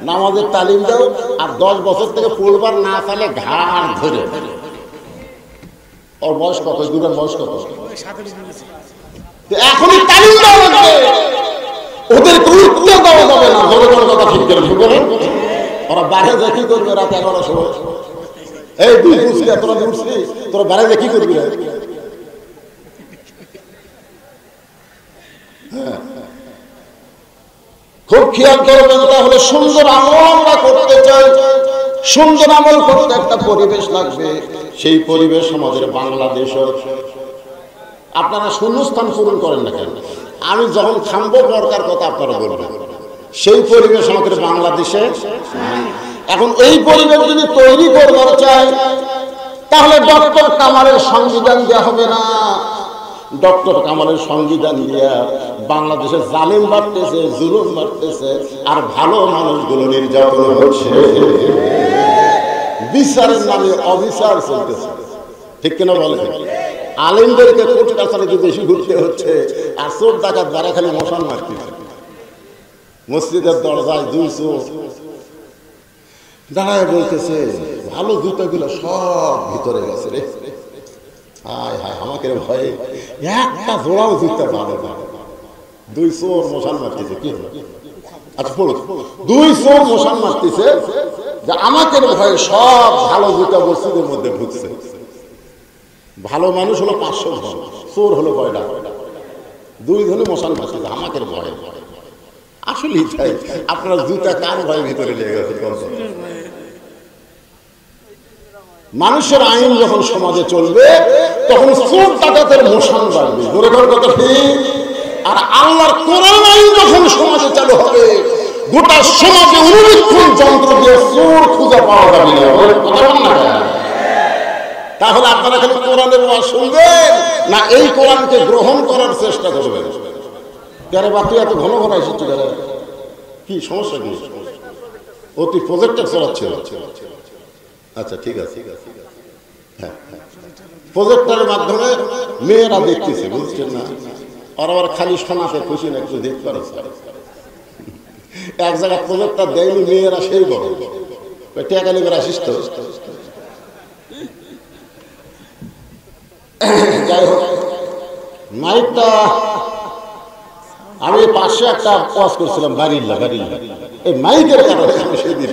নামাজের তালিম দাও। আর 10 বছর থেকে পড়বার না চালে ঘাড় ধরে। ওর বয়স কত? দুটার বয়স কত? এখনই তালিম দেওয়া লাগবে। ওদেরকে উঠতে দেওয়া যাবে না। বড় বড় কথা ঠিক করে ওরা বাইরে যা কি করবে রাত 11টার সময়? এই দুই পুষলে তোরা উঠছি, তোরা বাইরে যা কি করবি? খুব খেয়াল করবেন। তাহলে সুন্দর আমল আমরা করতে চাই, সুন্দর আমল করতে একটা পরিবেশ লাগবে। সেই পরিবেশ আমাদের বাংলাদেশের। আপনারা শূন্যস্থান পূরণ করেন না কেন? আমি যখন থামবো দরকার কথা আপনারা বলবেন। সেই পরিবেশ আমাদের বাংলাদেশে। এখন এই পরিবেশ যদি তৈরি করবার চাই তাহলে ডক্টর কামালের সংবিধান দেওয়া হবে না। ডক্টর কামালের সংবিধান দিয়া বাংলাদেশে জালিম বাড়তেছে, জুলুম বাড়তেছে, আর ভালো মানুষগুলো নির্যাতন হচ্ছে। বিচারের নামে অবিচার চলতেছে। ঠিক কিনা বলে? আলেমদেরকে কোর্ট কাছারিতে বেশি ঘুরতে হচ্ছে, আর চোর ডাকাত দ্বারা খালি মশান মারতেছে। মসজিদের দরজায় 2 চোর দাঁড়ায় বলতেছে ভালো জুতাগুলো সব ভিতরে গেছে রে। হায় হায়, আমাকে ভয়ে একটা জোড়াও জুতা ভালো না। 2 চোর মশান মারতেছে। কি হলো? আচ্ছা বলো, 2 চোর মশান মারতেছে যে আমাকে ভয়ে সব ভালো জুতা মসজিদের মধ্যে ঢুকছে। ভালো মানুষ হলো 500 জন, চোর হলো কয়টা? 2 জনে মশান মারতেছে আমাকে ভয়ে। আসলে তাই, আপনারা জুতা কার ভয়ে ভিতরে লেগে গেছে? মানুষের আইন যখন সমাজে চলবে তখন চোর ডাকাতের মশান বাড়বে। জোরে জোরে কথা ঠিক। আর আল্লাহর কোরআন আইন যখন সমাজে চালু হবে গোটা সমাজে অনুবীক্ষণ যন্ত্র দিয়ে চোর খুঁজে পাওয়া যাবে না। তাহলে আপনারা খালি কোরআনের ওয়াজ শুনবেন না এই কোরআনকে গ্রহণ করার চেষ্টা করবেন? কেরে বা তুই এত ঘন ঘন এসেছি কেন? কি সমস্যা? কি তুই প্রজেক্টর চালাচ্ছিল? আচ্ছা ঠিক আছে। হ্যাঁ, প্রজেক্টরের মাধ্যমে মেয়েরা দেখতেছে, বুঝছেন না? আর আবার খালি শোনাতে খুশি না, একটু দেখতে পারে। এক জায়গায় প্রজেক্টর দেয়নি, মেয়েরা সেই বড় টাকা নেবে আসিস তো। যাই হোক, মাইকটা আমি পাশে একটা ওয়াজ করছিলাম, বাড়িল্লা। এই মাইকের কারণে আমি সেদিন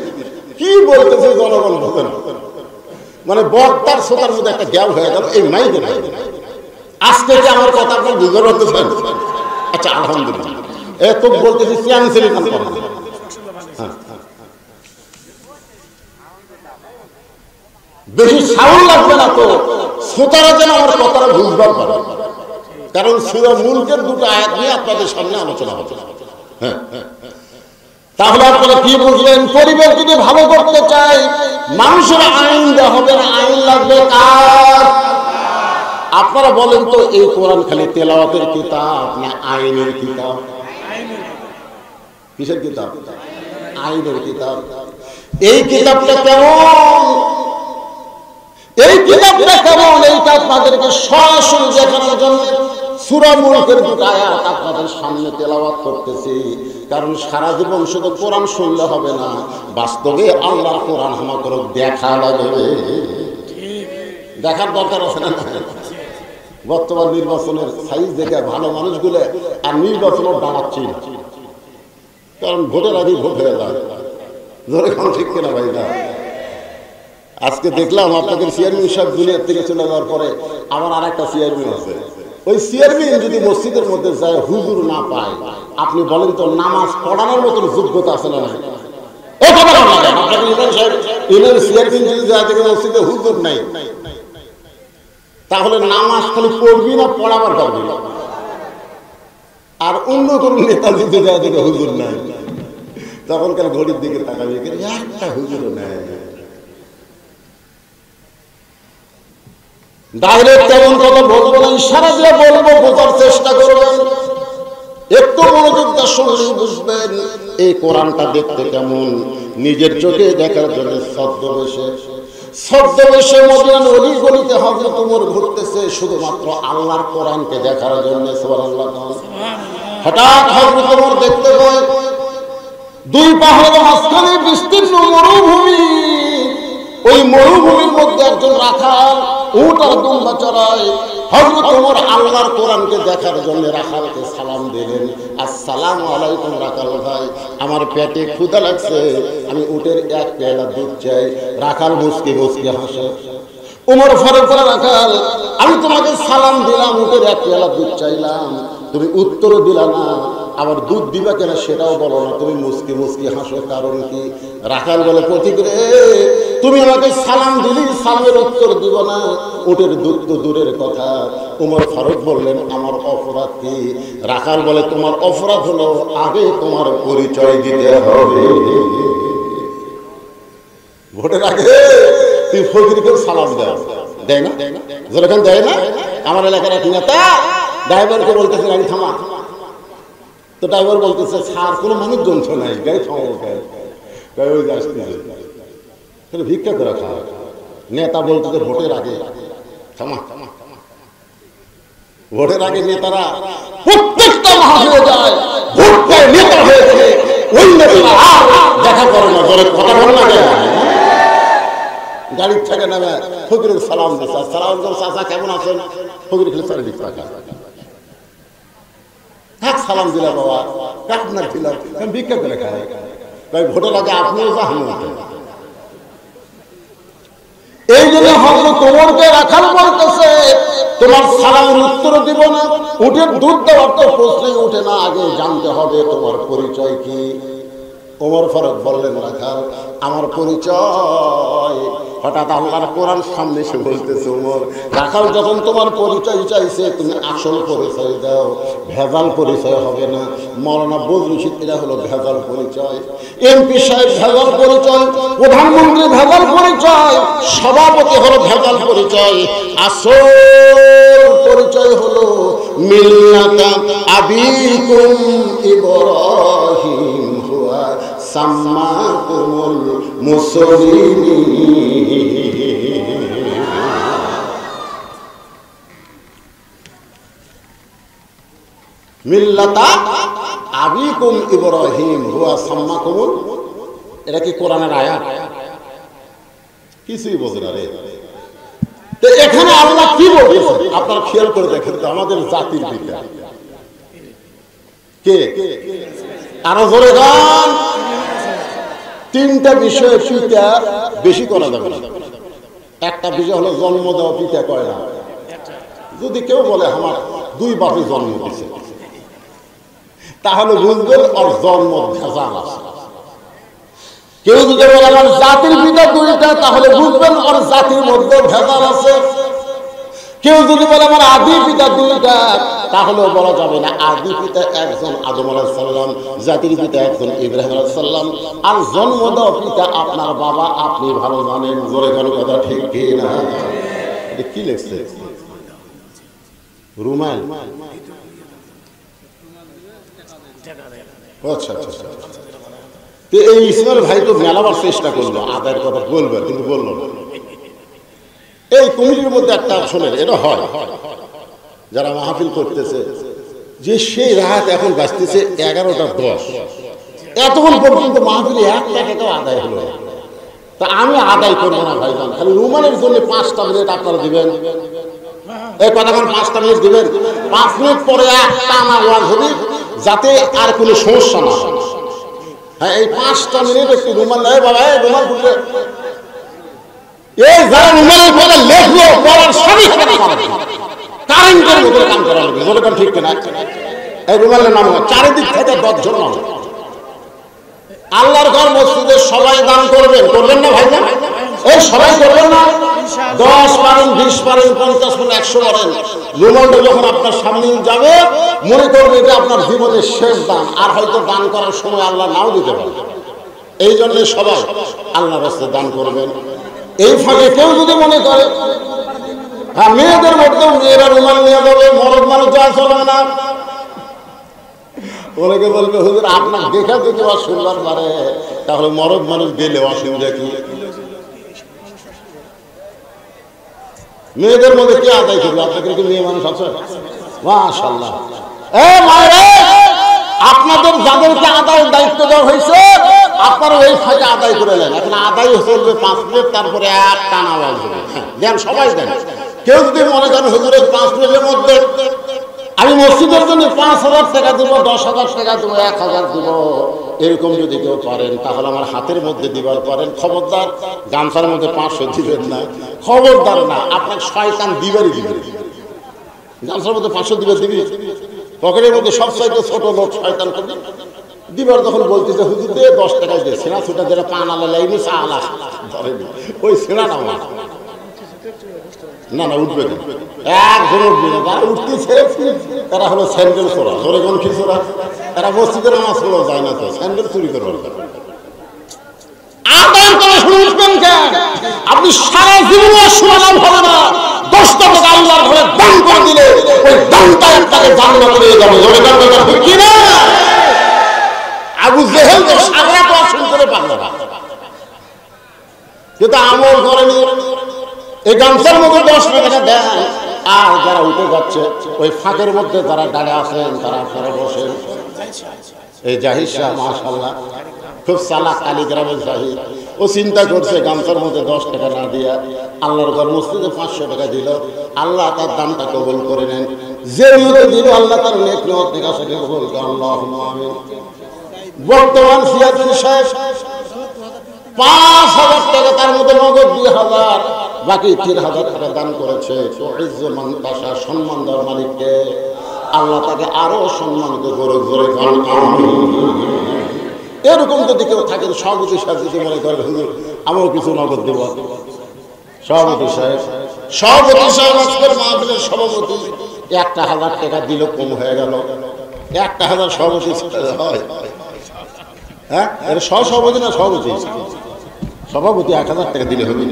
কি বলতেছে জনগণ বোঝে না। মানে বক্তার শ্রোতার মধ্যে একটা গ্যাপ হয়ে গেল এই মাইকের। আজকে কি আমার কথা আপনার বুঝতে পারতেছেন? আচ্ছা আলহামদুলিল্লাহ। তো বলতেছি বেশি সাউন্ড লাগবে না তো, শ্রোতারা যেন আমার কথাটা বুঝবার পারে। কারণ সূরা মুলকের 2টা আয়াত নিয়ে আপনাদের সামনে আলোচনা হবে। হ্যাঁ, তাহলে আপনারা কি বুঝলেন? পরিবেশ যদি ভালো করতে চাই মানুষের আইন দেওয়া হবে না, আইন লাগবে কার? আপনারা বলেন তো, এই কোরআন খালি তেলাওয়াতের কিতাব না আইনের কিতাব? কিসের কিতাব? আইনের কিতাব। এই কিতাবটা কেমন, এই কিতাবটা কেমন, এইটা আপনাদেরকে সরাসরি দেখানোর জন্য সূরা মুলকের দুটো আয়াত আপনাদের সামনে তেলাওয়াত করতেছি। কারণ সারা জীবন শুধু কোরআন শুনলে হবে না, বাস্তবে আল্লাহর কোরআন আমাকে দেখা লাগবে, দেখার দরকার আছে না? বর্তমান নির্বাচনের সাইজ দেখে ভালো মানুষগুলো আর নির্বাচনের দাঁড়াচ্ছি, কারণ ভোটের আগে ভোট হয়ে যায়। ধরে কোন ঠিক কিনা ভাই? না, আজকে দেখলাম আপনাদের চেয়ারম্যান সাহেব দুনিয়ার থেকে চলে যাওয়ার পরে আমার আর একটা চেয়ারম্যান আছে। ওই চেয়ারম্যান যদি মসজিদের মধ্যে যায় হুজুর না পায়, আপনি বলেন তো নামাজ পড়ানোর মতন যোগ্যতা আছে না? মসজিদে হুজুর নাই, তাহলে নামাজ খালি পড়বি না পড়াবার পারবি না। আর অন্য কোন নেতা যদি যায় দেখে হুজুর নাই, তখনকার ঘড়ির দিকে তাকাবি, একটা হুজুরও নাই। ডাইরেক্ট তেমন কথা বলবো না, ইশারা দিয়ে বলবো, বোঝার চেষ্টা করবেন। একটু মনোযোগ দিয়ে শুনলেই বুঝবেন এই কোরআনটা দেখতে কেমন। নিজের চোখে দেখার জন্য ছদ্মবেশে মদিনার অলি গলিতে হযরত ওমর ঘুরতেছে শুধুমাত্র আল্লাহর কোরআনকে দেখার জন্য। সুবহানাল্লাহ। হঠাৎ হযরত ওমর দেখতে পায় দুই পাহাড়ের মাঝখানে বিস্তীর্ণ মরুভূমি। ওই মরুভূমির মধ্যে একজন রাখাল উট আর দুম্বা চড়ায়। হযরত ওমর আল্লাহর কোরআনকে দেখার জন্য রাখালকে সালাম দিলেন, আসসালামু আলাইকুম রাখাল ভাই, আমার পেটে ক্ষুধা লাগছে, আমি উটের এক পেয়ালা দুধ চাই। রাখাল মুচকি মুচকি হাসে। ওমর ফারুক বলে, রাখাল আমি তোমাকে সালাম দিলাম, উটের এক পেয়ালা দুধ চাইলাম, তুমি উত্তরও দিলা না, আবার দুধ দিবা কেন সেটাও বলো না, তুমি মুচকি মুচকি হাসো, কারণ কি? রাখাল বলে, পথিক রে, তুমি আমাকে সালাম দিলি, সালামের উত্তর দিব না, উটের দুধ তো দূরের কথা। ওমর ফারুক বললেন, আমার অপরাধ কি? রাখাল বলে, তোমার অপরাধ হলো আগে তোমার পরিচয় দিতে হবে। ভোটের আগে তুই ফকিরকে সালাম দেয় না, যেরকম দেয় না। আমার এলাকার এক নেতা ড্রাইভারকে বলতেছে গাড়ি থামা, তো ড্রাইভার বলতেছে স্যার কোনো মানুষ জমছ নাই, গাড়ি থামাবো কেন? ওই আসতেছে, ভিক্ষা করে খাওয়া। নেতা বলতেছে ভোটের আগে থামা, ভোটের আগে নেতারা প্রত্যেকটা ভাগ হয়ে যায়, ভোটটা নেতা হয়েছে ওই নেতারা দেখা করে না, ধরে কথা বলে না, গাড়ির থেকে নেমে ফকিরের সালাম দিচ্ছে, সালাম চাচা কেমন আছেন? ফকির খেলে চারিদিক টাকা সালাম দিলাম, বাবা আপনার দিলাম, ভিক্ষা করে খাই। তাই ভোটের আগে আপনিও যা। এই জন্য হযরত ওমরকে রাখাল বলতেছে, তোমার সালামের উত্তর দিব না, উটের দুধ দেওয়ার তো প্রশ্নই উঠে না, আগে জানতে হবে তোমার পরিচয় কি। ওমর ফারুক বললেন, রাখাল আমার পরিচয়। হঠাৎ আল্লাহর কোরআন সামনে এসে বলতেছে, ওমর রাখাল যখন তোমার পরিচয় চাইছে, তুমি আসল পরিচয় দাও, ভেজাল পরিচয় হবে না। মাওলানা বজলুল রশিদ এরা হলো ভেজাল পরিচয়, এমপি সাহেব ভেজাল পরিচয়, প্রধানমন্ত্রী ভেজাল পরিচয়, সভাপতি হলো ভেজাল পরিচয়। আসল পরিচয় হলো মিল্লাতা আবিকুম ইব্রাহিম হুয়া সাম্মাকুমুল মুসলিমিন। মিল্লাতা আবিকুম ইব্রাহিম হুয়া সাম্মাকুমুল, এটা কি কোরআনের আয়াত? কিছুই বোঝে না রে। তো এখানে আল্লাহ কি বলতেছে আপনারা খেয়াল করে দেখেন তো, আমাদের জাতির পিতা কে? আরো জোরে গান। তিনটা বিষয় পিতা বেশি করা যাবে না। একটা বিষয় হলো জন্ম দেওয়া, পিতা কয় না। যদি কেউ বলে আমার দুই বাপে জন্ম দিয়েছে, তাহলে বুঝবেন ওর জন্ম ভেজাল আছে। কেউ যদি বলে আমার জাতির পিতা দুইটা, তাহলে বুঝবেন ওর জাতির মধ্যে ভেজাল আছে। কেউ যদি বলে আমার আদি পিতা দুইটা, তাহলেও বলা যাবে না। আদি পিতা একজন আদম আলাইহিস সালাম, জাতির পিতা একজন ইব্রাহিম আলাইহিস সালাম, আর জন্ম দেওয়া পিতা আপনার বাবা, আপনি ভালো জানেন। জোরে কোনো কথা ঠিক কি না? এটা কি লিখছে? রুমাল। আচ্ছা আচ্ছা, তো এই ইসমাইল ভাই তো মেলাবার চেষ্টা করলো, আদায়ের কথা বলবে কিন্তু বললো না। এই কমিটির মধ্যে একটা শোনেন, এটা হয় যারা মাহফিল করতেছে যে সেই রাত এখন বাজতেছে 11:10, এতক্ষণ পর্যন্ত মাহফিলে এক টাকাটাও আদায় হলো না। তা আমি আদায় করবো না ভাইজান, খালি রুমালের জন্য 5টা মিনিট আপনারা দিবেন। এই কথাক্ষণ 5টা মিনিট দিবেন, 5 মিনিট পরে একটা না ওয়াজ হবে, যাতে আর কোনো সমস্যা না হয়। হ্যাঁ, এই 5টা মিনিট একটু রুমাল নেয় বাবা, এই রুমাল খুলবে। এই যারা রুমালের পরে লেখলো পড়ার সাথে সাথে কারেন্টের মতো কাম করা লাগবে, বলে ঠিক কিনা? এই রুমালের নাম চারিদিক থেকে 10 জন নাম। আল্লাহর ঘর মসজিদে সবাই দান করবেন, করবেন না ভাইজান? এই সবাই করবেন না? 10 পারেন, 20 পারেন, 50 পারেন, 100 পারেন। রুমালটা যখন আপনার সামনে যাবে মনে করবে এটা আপনার জীবনের শেষ দান, আর হয়তো দান করার সময় আল্লাহ নাও দিতে পারে। এই জন্য সবাই আল্লাহর রাস্তায় দান করবেন। এই ফাঁকে কেউ যদি মনে করে হ্যাঁ মেয়েদের মধ্যেও মেয়েরা রুমাল নিয়ে যাবে, মরদ মানুষ যাওয়া চলবে না, অনেকে বলবে হুজুর আপনার দেখা যদি অসুবিধার পারে, তাহলে মরদ মানুষ গেলে অসুবিধা কি? মেয়েদের মধ্যে কে আদায় করবে? আপনাদের কি মেয়ে মানুষ আছে? মাশাআল্লাহ। আপনাদের যাদেরকে আদায়ের দায়িত্ব দেওয়া হয়েছে আপনারা ওই ফাঁকে আদায় করে নেন। এখন আদায় চলবে 5 মিনিট, তারপরে এক টানা আওয়াজ হবে। দেন, সবাই দেন। কেউ যদি মনে করেন হুজুরের 5 মিনিটের মধ্যে আমি মসজিদের জন্য 5,000 টাকা দিব, 10,000 টাকা দিব, 1,000 দিব, এরকম যদি কেউ পারেন তাহলে আমার হাতের মধ্যে দিবার পারেন। খবরদার গামছার মধ্যে 500 দিবেন না, খবরদার না, আপনার শয়তান দিবারই দিবেন। গামছার মধ্যে 500 দিবে, দিবি পকেটের মধ্যে সবচাইতে ছোট লোক শয়তান করবে দিবার। তখন বলতেছে হুজুর দিয়ে 10 টাকা দিয়ে সেনা ছুটা যেটা পান আলা লাইনি চা আলা ধরেনি, ওই সেনা না না না উঠবে না, একজন উঠবে না। যারা উঠতেছে তারা হলো স্যান্ডেল চোরা, ধরে কোন কি চোরা, তারা মসজিদের নামাজ পড়াও যায় না, তো স্যান্ডেল চুরি করবেন। আপনি সারা জীবন সুনাম হবে না, 10 টাকা আল্লাহর ঘরে দান করে দিলে ওই দানটা আপনাকে জান্নাতে নিয়ে যাবে। ধরে কোন কথা ঠিক কি না? আবু জেহেল তো সারা পড়াশোন করে পারলো না, কিন্তু আমল করেনি। এই গামছার মধ্যে 10 টাকা দেন, আর যারা উঠে যাচ্ছে ওই ফাঁকের মধ্যে যারা দাঁড়িয়ে আছেন তারা আপনারা বসেন। এই জাহিদ শাহ মাশাআল্লাহ খুব চালাক, কালীগ্রামের জাহিদ, ও চিন্তা করছে গামছার মধ্যে 10 টাকা না দিয়া আল্লাহর ঘর মসজিদে 500 টাকা দিল, আল্লাহ তার দানটা কবুল করে নেন। যে নিয়তে দিল আল্লাহ তার নেক নিয়ত থেকে সেটা কবুল করে, আল্লাহুম্মা আমিন। বর্তমান সিয়াদুল সাহেব 5,000 টাকা, তার মধ্যে নগদ 2,000, বাকি 3,000 টাকা দান করেছে। ইজ্জমান তাশা, সম্মান দেওয়ার মালিককে আল্লাহ তাকে আরো সম্মানিত করুক, জোরে বলুন আমিন। এরকম যদি কেউ থাকেন সভাপতি সাহেব যদি মনে করেন হুজুর আমিও কিছু নগদ দেব, সভাপতি সাহেব আজকের মাহফিলের সভাপতি 1,000 টাকা দিল, কম হয়ে গেল। 1,000 সভাপতি হয়? হ্যাঁ, এটা সভাপতি না সভাপতি? সভাপতি 1,000 টাকা দিলে হবে।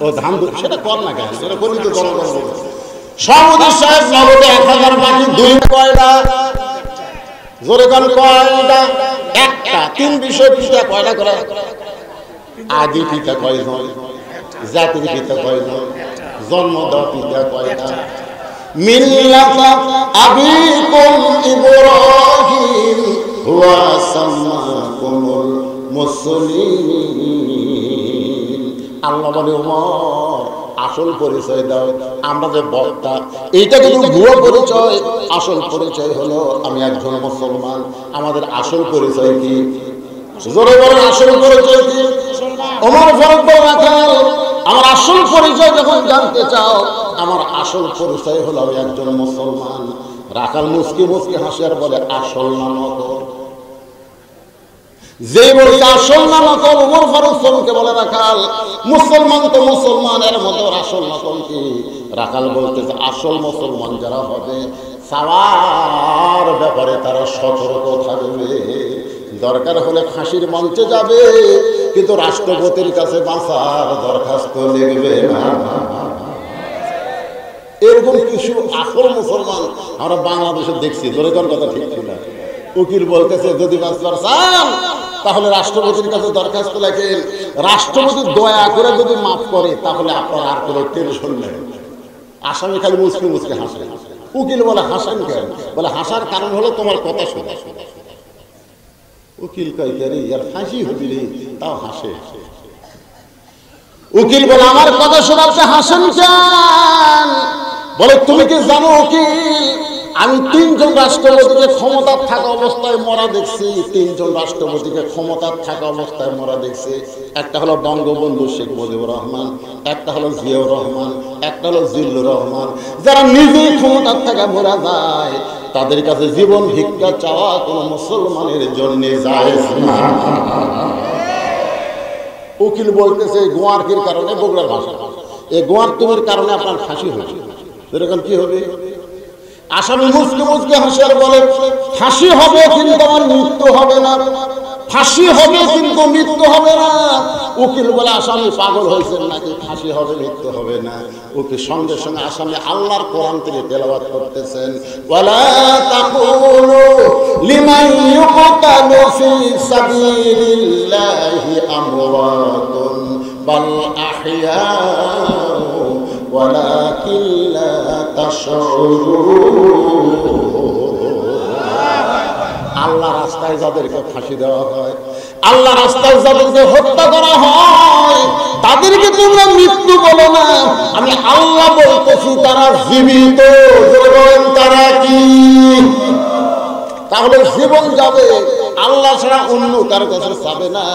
ও ধান সেটা কর না কেন, সেটা করবি তো জনগণ। সভাপতি সাহেব নগদে 1,000, বাকি 2 কয়টা? জোরে কোন কয়টা? একটা। 3 বিষয় পিতা কয়টা করে? আদি পিতা কয়জন? জাতির পিতা কয়জন? জন্ম দেওয়া পিতা কয়টা? মিল্লাতা আবিকুম ইব্রাহিম ওয়া সাম্মাকুমুল মুসলিমিন। আল্লাহ বলে ওমর আসল পরিচয় দাও। আমরা যে বক্তা, এইটা কিন্তু ভুয়ো পরিচয়, আসল পরিচয় হলো আমি একজন মুসলমান। আমাদের আসল পরিচয় কি? জোরে বলেন আসল পরিচয় কি? ওমর ফারুক বলে রাখাল, আমার আসল পরিচয় যখন জানতে চাও, আমার আসল পরিচয় হলো আমি একজন মুসলমান। রাখাল মুস্কি মুস্কি হাসি আর বলে আসল না নকল? যে বলছে আসল না নকল, ওমর ফারুক সবকে বলে রাখাল মুসলমান তো মুসলমানের মতো, আসল নকল কি? রাখাল বলতেছে আসল মুসলমান যারা হবে সাওয়ার ব্যাপারে তারা সতর্ক থাকবে, দরকার হলে ফাঁসির মঞ্চে যাবে, কিন্তু রাষ্ট্রপতির কাছে বাঁচার দরখাস্ত লিখবে না। এরকম কিছু আসল মুসলমান আমরা বাংলাদেশে দেখছি। দরকার কথা ঠিক ছিল, উকিল বলতেছে যদি বাঁচবার চান তাহলে রাষ্ট্রপতির কাছে দরখাস্ত লেখেন, রাষ্ট্রপতি দয়া করে যদি মাফ করে তাহলে আপনার আর কোনো টেনশন নেই। আসামি খালি মুচকি মুচকি হাসে। উকিল বলে হাসেন কেন? বলে হাসার কারণ হলো তোমার কথা শোনা। উকিল কয় কে রে, আর ফাঁসি হবি রে, তাও হাসে। উকিল বলে আমার কথা শোনাতে হাসেন কেন? বলে তুমি কি জানো উকিল, আমি 3 জন রাষ্ট্রপতিকে ক্ষমতার থাকা অবস্থায় মরা দেখছি। 3 জন রাষ্ট্রপতিকে ক্ষমতার থাকা অবস্থায় মরা দেখছি। একটা হলো বঙ্গবন্ধু শেখ মুজিবুর রহমান, একটা হলো জিয়াউর রহমান, একটা হলো জিল্লুর রহমান। যারা নিজেই ক্ষমতার থাকা মরা যায় তাদের কাছে জীবন ভিক্ষা চাওয়া কোনো মুসলমানের জন্য জায়েজ না। উকিল বলতেছে গোয়ারকির কারণে, বগুড়ার ভাষা, এই গোয়ার তুমির কারণে আপনার ফাঁসি হয়েছে। এরকম কি হবে? আসামি মুচকে মুচকে হাসে আর বলে ফাঁসি হবে কিন্তু আমার মৃত্যু হবে না, ফাঁসি হবে কিন্তু মৃত্যু হবে না। উকিল বলে আসামি পাগল হয়েছেন নাকি, ফাঁসি হবে মৃত্যু হবে না? উকিল সঙ্গে সঙ্গে আসামি আল্লাহর কোরআন থেকে তেলাওয়াত করতেছেন, ওয়ালা তাকুলু লিমান ইউকতালু ফি সাবিলিল্লাহি আমওয়াতুন বাল আহইয়াউ ওয়ালাকিন লা তাশউরুন। আল্লাহ রাস্তায় যাদেরকে ফাঁসি দেওয়া হয়, আল্লাহ রাস্তায় যাদেরকে হত্যা করা হয় তাদেরকে তোমরা মৃত্যু বলো না, আমি আল্লাহ বলতেছি তারা জীবিত। তারা কি? তাহলে জীবন যাবে, আল্লাহ ছাড়া অন্য কারো কাছে যাবে না।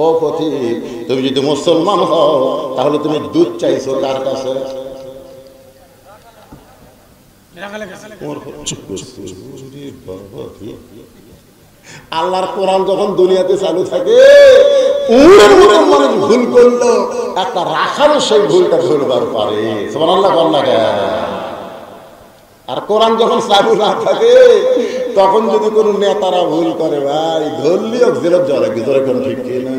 ও পথিক, তুমি যদি মুসলমান হও তাহলে তুমি দুধ চাইছো কার কাছে? আল্লাহর কোরআন যখন দুনিয়াতে চালু থাকে, উড়ের মতো মানুষ ভুল করলো, একটা রাখারও সেই ভুলটা ধরবার পারে। সুবহানাল্লাহ বল না। আর কোরআন যখন চালু না থাকে তখন যদি কোনো নেতারা ভুল করে, ভাই ধরলিও জেলত যাওয়া লাগবে। ধরে কোন ঠিক কিনা?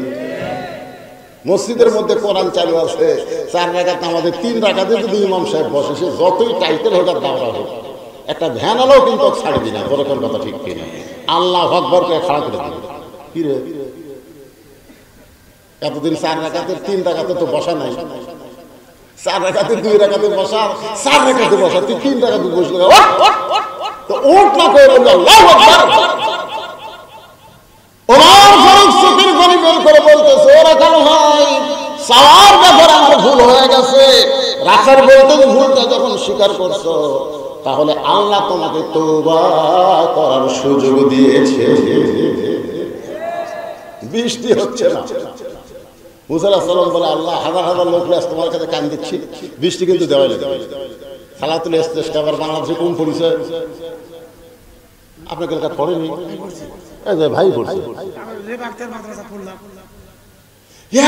মসজিদের মধ্যে কোরআন চালু আছে, 4 রাকাত আমাদের 3 রাকাতে যদি ইমাম সাহেব বসে, সে যতই টাইটেল হোক আর দাওরা হোক, একটা ভ্যান আলো কিন্তু ছাড়ে দিনা। বলে কোন কথা ঠিক কিনা? আল্লাহু আকবার করে খাড়া করে দিবে। কি রে, এতদিন 4 রাকাতের 3 রাকাতে তো বসা নাই, 4 রাকাতে 2 রাকাতে বসা, 4 রাকাতে বসা, তুই 3 রাকাতে বসলে তো ওঠ না করে বলল আল্লাহু আকবার। ওমর ফারুক চোখের পানি বের করে বলতেছে, ওরা কেন ভাই সাওয়ার ব্যাপারে আমার ভুল হয়ে গেছে। রাখার বলতে ভুলটা যখন স্বীকার করছো তাহলে আল্লাহ তোমাকে তওবা করার সুযোগ দিয়েছে। বৃষ্টি হচ্ছে না। মুসা আলাইহিস সালাম বলে, আল্লাহ হাজার হাজার লোক তোমার কাছে কান দিচ্ছি, বৃষ্টি কিন্তু দেওয়াই লাগে। সালাতুল ইস্তিসকার বাংলাদেশে কোন পরিচয় আপনাকে কাছে পড়েনি? এই যে ভাই বলছে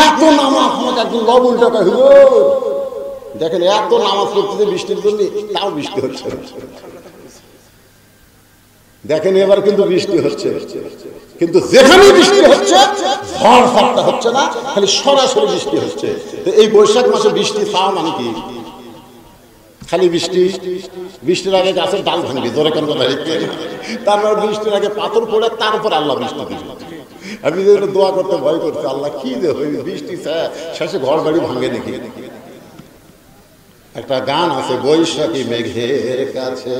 এত নামাজ আমাকে একদিন লবণ টাকা হইল। দেখেন এত নামাজ পড়তেছে বৃষ্টির জন্য, তাও বৃষ্টি হচ্ছে। দেখেন এবার কিন্তু বৃষ্টি হচ্ছে, কিন্তু যেখানে বৃষ্টি হচ্ছে ঝড় ঝাপটা হচ্ছে না, খালি সরাসরি বৃষ্টি হচ্ছে। তো এই বৈশাখ মাসে বৃষ্টি চাও মানে কি? খালি বৃষ্টি। বৃষ্টির আগে গাছের ডাল ভাঙবে, জোরে কেন কথা? তারপর বৃষ্টির আগে পাথর পড়ে, তারপর আল্লাহ বৃষ্টি দিবে। আমি দোয়া করতে ভয় করছি, আল্লাহ কি যে বৃষ্টি শেষে ঘর বাড়ি ভাঙে নাকি? একটা গান আছে, বৈশাখী মেঘের কাছে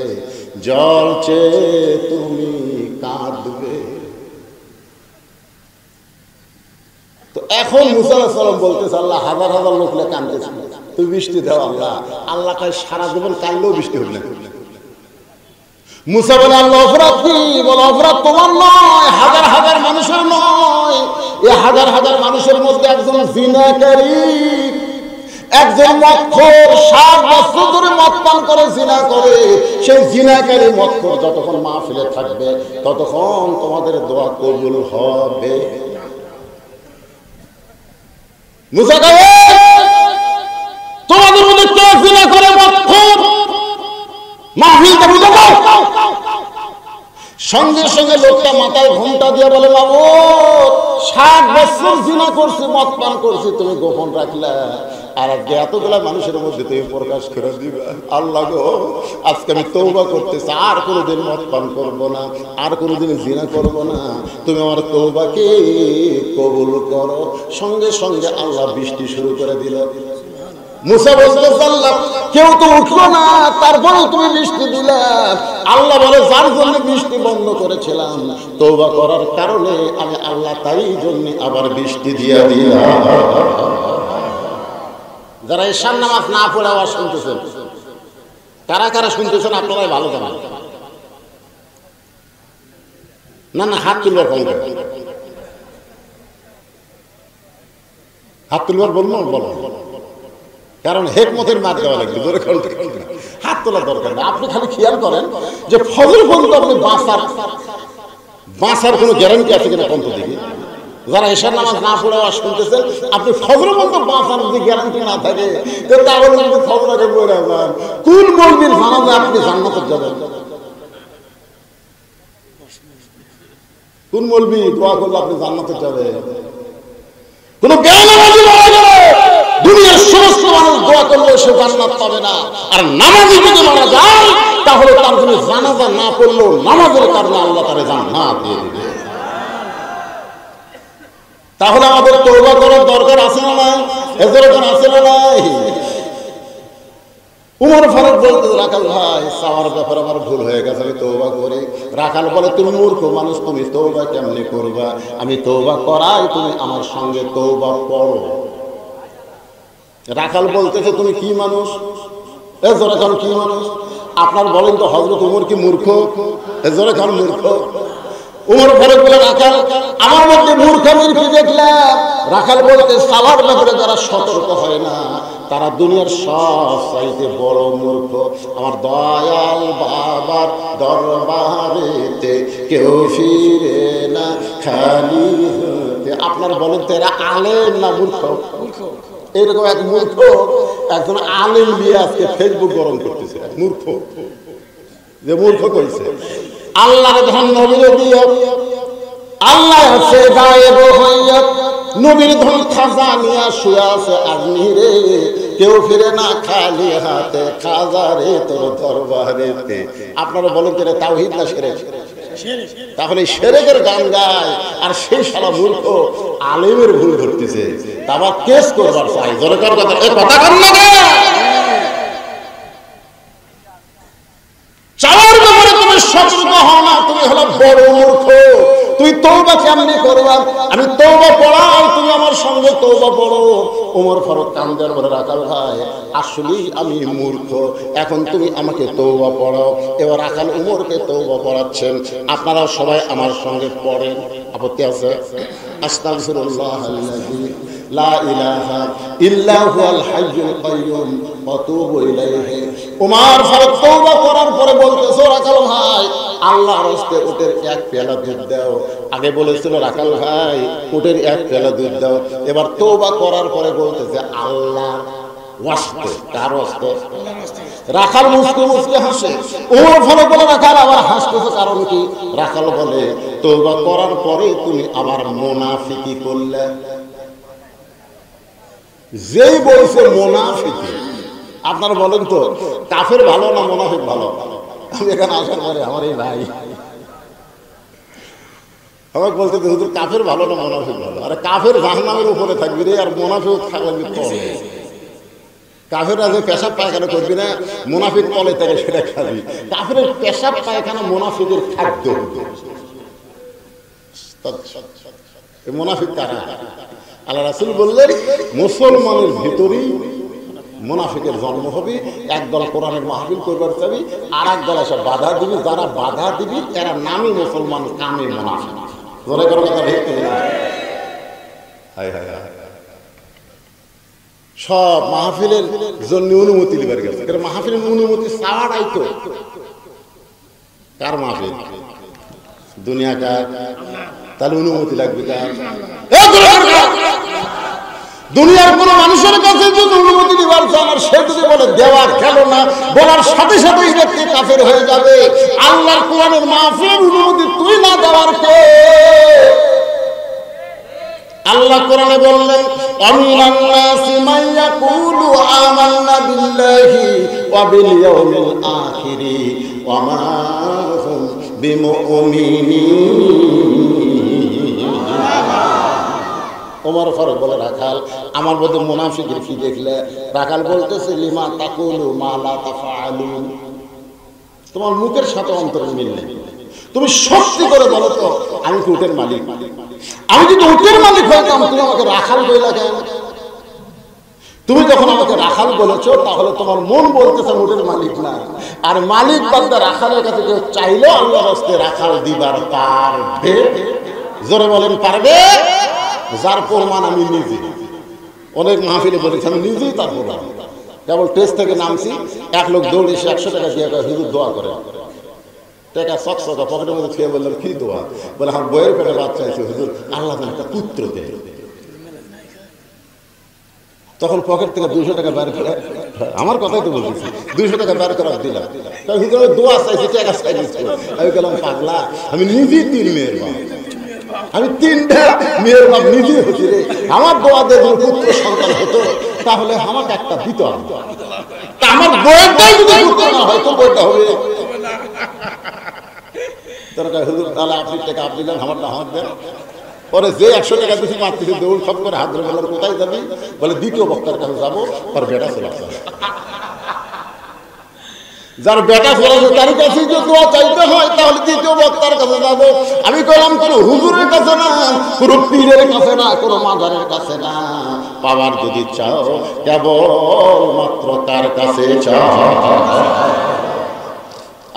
জল চেয়ে তুমি কাঁদবে। তো এখন মুসা আলাইহিস সালাম বলতেছে, আল্লাহ হাজার হাজার লোক কাঁদতেছে, তুই বৃষ্টি দাও আল্লাহ। আল্লাহ কয় সারা জীবন কাঁদলেও বৃষ্টি হবে না। মুসা বলে, আল্লাহ অপরাধ কি? বলে অপরাধ তোমার নয়, হাজার হাজার মানুষের নয়। এই হাজার হাজার মানুষের মধ্যে একজন জিনাকারী, একজন মদখোর, 7 বছর ধরে মদ পান করে জিনা করে। সেই জিনাকারী মদখোর যতক্ষণ মাহফিলে থাকবে ততক্ষণ তোমাদের দোয়া কবুল হবে। মুসা কয়, তোমাদের মধ্যে কে জিনা করে মদখোর? মাহফিলটা বুঝে দাও। সঙ্গে সঙ্গে লোকটা মাথায় ঘোমটা দিয়ে বলে, বাবু 60 বছর জিনা করছি, মদ পান করছি, তুমি গোপন রাখলা, আর আজকে এতগুলা মানুষের মধ্যে তুমি প্রকাশ করে দিবা। আল্লাহ গো, আজকে আমি তওবা করতেছি, আর কোনোদিন মদ পান করবো না, আর কোনোদিন জিনা করবো না, তুমি আমার তওবাকে কবুল করো। সঙ্গে সঙ্গে আল্লাহ বৃষ্টি শুরু করে দিল। মুসা বলতেছে, আল্লাহ কেউ তো উঠলো না, তারপরেও তুমি বৃষ্টি দিলে। আল্লাহ বলে, যার জন্য বৃষ্টি বন্ধ করেছিলাম তওবা করার কারণে আমি আল্লাহ তাই জন্য আবার বৃষ্টি দিয়ে দিলাম। যারা ঈশার নামাজ না পড়ে আওয়াজ শুনতেছেন, কারা কারা শুনতেছেন আপনারাই ভালো জানেন। না না, হাত তুলবার কম, হাত তুলবার বলবো বলো, কারণ হেকমতের মার দেওয়া লাগবে, জোরে হাত তোলার দরকার না। আপনি খালি খেয়াল করেন যে ফজর পর্যন্ত আপনি বাঁচার কোনো গ্যারান্টি আছে কিনা কন্ত দিকে। যারা ঈশার নামাজ না পড়ে আওয়াজ শুনতেছেন, আপনি ফজর পর্যন্ত বাঁচার যদি গ্যারান্টি না থাকে তাহলে যদি ফজর আগে পড়ে যান, কোন মৌলবীর জানাজা আপনি জান্নাতে যাবেন? কোন মৌলবী দোয়া করলে আপনি জান্নাতে যাবেন? কোন বেনামাজি মারা গেলে দুনিয়ার সমস্ত মানুষ দোয়া করলে সে জান্নাত পাবে না। আর নামাজি যদি মারা যায় তাহলে তার জন্য জানাজা না পড়লেও নামাজের কারণে আল্লাহ তারে জান্নাত দিয়ে দিবে। তাহলে আমাদের তওবা করার দরকার আছে না নাই? এর দরকার আছে না নাই? উমর ফারুক বলতে, রাখাল ভাই সাওয়ার ব্যাপারে আমার ভুল হয়ে গেছে, আমি তওবা করি। রাখাল বলে, তুমি মূর্খ মানুষ, তুমি তওবা কেমনে করবা? আমি তওবা করাই, তুমি আমার সঙ্গে তওবা পড়ো। রাখাল বলতেছে, তুমি কি মানুষ? এ জোরে খান, কি মানুষ? আপনার বলেন তো হযরত উমর কি মূর্খ? এ জোরে খান, মূর্খ। উমর ফারুক বলে, রাখাল আমার মধ্যে মূর্খামির কি দেখলাম? রাখাল বলতে, সালার ব্যাপারে যারা সতর্ক হয় না তারা দুনিয়ার সব চাইতে বড় মূর্খ। আমার দয়াল বাবার দরবারেতে কেউ ফিরে না খালি হতে। আপনার বলেন তো এরা আলেম না মূর্খ? এরকম এক মূর্খ একজন আলেম নিয়ে আজকে ফেসবুক গরম করতেছে। মূর্খ, যে মূর্খ কইছে আল্লাহর ধন নবীর দিয়ে, আল্লাহ আছে গায়েব হইয়া, নবীর ধন খাজা নিয়া শুয়ে আছে আজমিরে, কেউ ফিরে না খালি হাতে, খাজা রে তোর দরবারেতে। আপনারা বলেন তো তাওহীদ না শিরক? তাহলে শিরকের গান গায় আর সেই শালা মূর্খ আলেমের ভুল ধরতেছে, তা আবার কেস করবার চাই। দরকার কথা এ কথা কর না, চাওয়ার ব্যাপারে তুমি সচেতন হও না, তুমি হলো বড় মূর্খ। তুই তওবা কেমনে করবা? আমি তওবা পড়াই, তুমি আমার সঙ্গে তওবা পড়ো। ওমর ফারুক কান্দার বলে, রাখাল ভাই আসলেই আমি মূর্খ, এখন তুমি আমাকে তওবা পড়াও। এবার রাখাল উমরকে তওবা পড়াচ্ছেন, আপনারা সবাই আমার সঙ্গে পড়েন। আপত্তি আছে? আস্তাগফিরুল্লাহাল্লাযী লা ইলাহা ইল্লা হুয়াল হাইয়ুল কাইয়্যুম ওয়া তুবু ইলাইহি। ওমর ফারুক তওবা করার পরে বলতেছে, রাখাল ভাই আল্লাহর রাস্তে উটের এক পেয়ালা দুধ দাও। আগে বলেছিল রাখাল ভাই উটের এক পেয়ালা দুধ দাও, এবার তওবা করার পরে বলতেছে আল্লাহর ওয়াস্তে। কার ওয়াস্তে? রাখাল মুস্কি মুস্কি হাসে। ওমর ফারুক বলে, রাখাল আবার হাসতেছে কারণ কি? রাখাল বলে, তওবা করার পরে তুমি আবার মুনাফিকি করলে। যেই বলছে মুনাফিকি, আপনারা বলেন তো কাফের ভালো না মুনাফিক ভালো? আমি এখানে আসার পরে আমার এই ভাই আমাকে বলতে, হুজুর কাফের ভালো না মুনাফিক ভালো? আরে কাফের জাহান্নামের উপরে থাকবি রে, আর মুনাফিক থাকবে কমে। কাফেররা যে পেশাব পায়খানা করবি না, মুনাফিক পলে তাকে সেটা খাবি। কাফের পেশাব পায়খানা মুনাফিকের খাদ্য। মুনাফিক কারা? আল্লাহ রাসূল বললেন, মুসলমানের ভিতরেই মুনাফিকের জন্ম হবে। একদল কোরআনের মাহফিল করবার চাবি, আর এক দল এসে বাধা দিবি। যারা বাধা দিবি এরা নামে মুসলমান, কামে মুনাফিক। জোরে করে কথা দেখতে সব মাহফিলের জন্য অনুমতি দিবার গেছে। মাহফিলের অনুমতি চাওয়াটাই তো কার মাহফিল? দুনিয়া কার? তাহলে অনুমতি লাগবে কার? দুনিয়ার কোন মানুষের কাছে যদি অনুমতি দিবার চান, আর সে যদি বলে দেওয়ার খেলো না, বলার সাথে সাথে এই ব্যক্তি কাফের হয়ে যাবে। আল্লাহর কোরআনের মাহফিলের অনুমতি তুই না দেওয়ার কে? আল্লাহ কোরআনে বললেন আমিনান নাসি মান ইয়াকুলু আমান্না বিল্লাহি ওয়া বিল ইয়াউমিল আখির ওয়া মা হুম বিমুমিনিন। ওমর ফারুক বলে রাখাল আমার মধ্যে মুনাফিকের কি দেখলে? রাখাল বলতেছে লিমা তাকুলু মা লা তাফআলুন, তোমার মুখের সাথে অন্তরের মিল নেই। তুমি সত্যি করে বলো তো আমি কি উটের মালিক? আমি যদি উটের মালিক হইতাম তুমি আমাকে রাখাল বইলা কেন? তুমি যখন আমাকে রাখাল বলেছো তাহলে তোমার মন বলতেছে উটের মালিক না। আর মালিক বান্দা রাখালের কাছে কেউ চাইলেও আল্লাহর রাস্তে রাখাল দিবার পারবে? জোরে বলেন পারবে? যার প্রমাণ আমি নিজে অনেক মাহফিলে বলেছি, আমি নিজেই তার প্রমাণ। কেবল টেস্ট থেকে নামছি, এক লোক দৌড়ে এসে 100 টাকা দিয়ে হুজুর দোয়া করে, টাকা চকচকা পকেটের মধ্যে খেয়ে বললাম কি দোয়া? বলে আমার বইয়ের পেটে বাচ্চা আছে হুজুর, আল্লাহ একটা পুত্র দেয়। তখন পকেট থেকে 200 টাকা বের করে, আমার কথাই তো বলতেছি, 200 টাকা বের করে দিলাম। হুজুর দোয়া চাইছি, টাকা চাইছি। আমি গেলাম পাগলা, আমি নিজেই 3 মেয়ের বাপ, আমি 3টা মেয়ের বাপ নিজেই হচ্ছি রে। আমার দোয়া দিয়ে যদি পুত্র সন্তান হতো তাহলে আমাকে একটা দিত। আমার বইটাই যদি পুত্র না হয় তো বইটা হবে। হুজুর তাহলে আপনি টাকা আপনি দেন, আমারটা আমার দেন। পরে যে 100 টাকা দিচ্ছি মাতৃ দৌড় সব করে হাত ধরে বললাম কোথায় যাবি? বলে দ্বিতীয় বক্তার কাছে যাবো, তার বেটা চলে আসবে। যার বেটা চলে আসবে তার কাছে যদি দোয়া চাইতে হয় তাহলে দ্বিতীয় বক্তার কাছে যাবো। আমি কইলাম কোনো হুজুরের কাছে না, কোনো পীরের কাছে না, কোনো মাজারের কাছে না, পাওয়ার যদি চাও কেবল মাত্র তার কাছে চাও।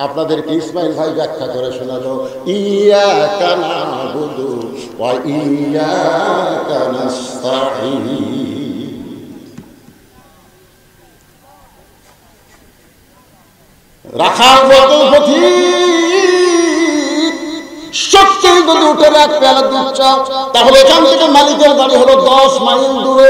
আপনাদেরকে ইসমাইল ভাই ব্যাখ্যা করে শোনালো ইয়াকা নাবুদু ওয়া ইয়াকা নাস্তাঈন। রাখাল বলতে সত্যি যদি উঠে এক পেয়ালা দুধ চাও তাহলে এখান থেকে মালিকের বাড়ি হলো 10 মাইল দূরে।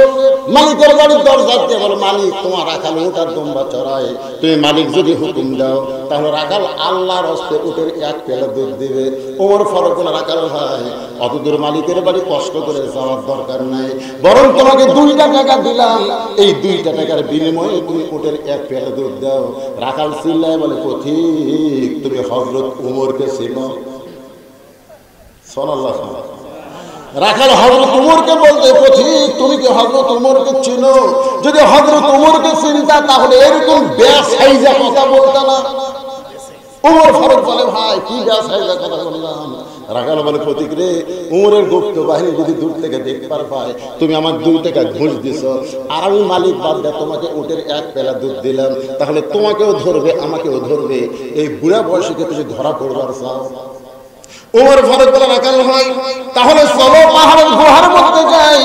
মালিকের বাড়ির দরজা দিয়ে বলো মালিক তোমার রাখাল উঠার দম্বা চড়ায়, তুমি মালিক যদি হুকুম দাও তাহলে রাখাল আল্লাহর হস্তে উঠের 1 পেয়ালা দুধ দিবে। ওমর ফারুক বলে রাখাল ভাই অত দূর মালিকের বাড়ি কষ্ট করে যাওয়ার দরকার নাই, বরং তোমাকে 2টা টাকা দিলাম, এই 2টা টাকার বিনিময়ে তুমি উঠের 1 পেয়ালা দুধ দাও। রাখাল চিল্লায় বলে পথিক তুমি হযরত ওমরকে চিনো? সাল্লাল্লাহু আলাইহি রাখাল হযরত ওমরকে বলতে পথিক তুমি কি হযরত ওমরকে চিনো? যদি হযরত ওমরকে চিনতা তাহলে এরকম বেসাইজা কথা বলতা না। ওমর ফারুক বলে ভাই কি বেসাইজা কথা বললাম? রাখাল বলে পথিক রে ওমরের গুপ্ত বাহিনী যদি দূর থেকে দেখবার পায় তুমি আমার 2 টাকা ঘুষ দিছো আর আমি মালিক বাদ দিয়ে তোমাকে উটের 1 পেলা দুধ দিলাম, তাহলে তোমাকেও ধরবে আমাকেও ধরবে। এই বুড়া বয়সে তুমি ধরা পড়বার চাও? ওমর ফারুক বলে রাখাল ভাই তাহলে চলো পাহাড়ের গুহার মধ্যে যাই,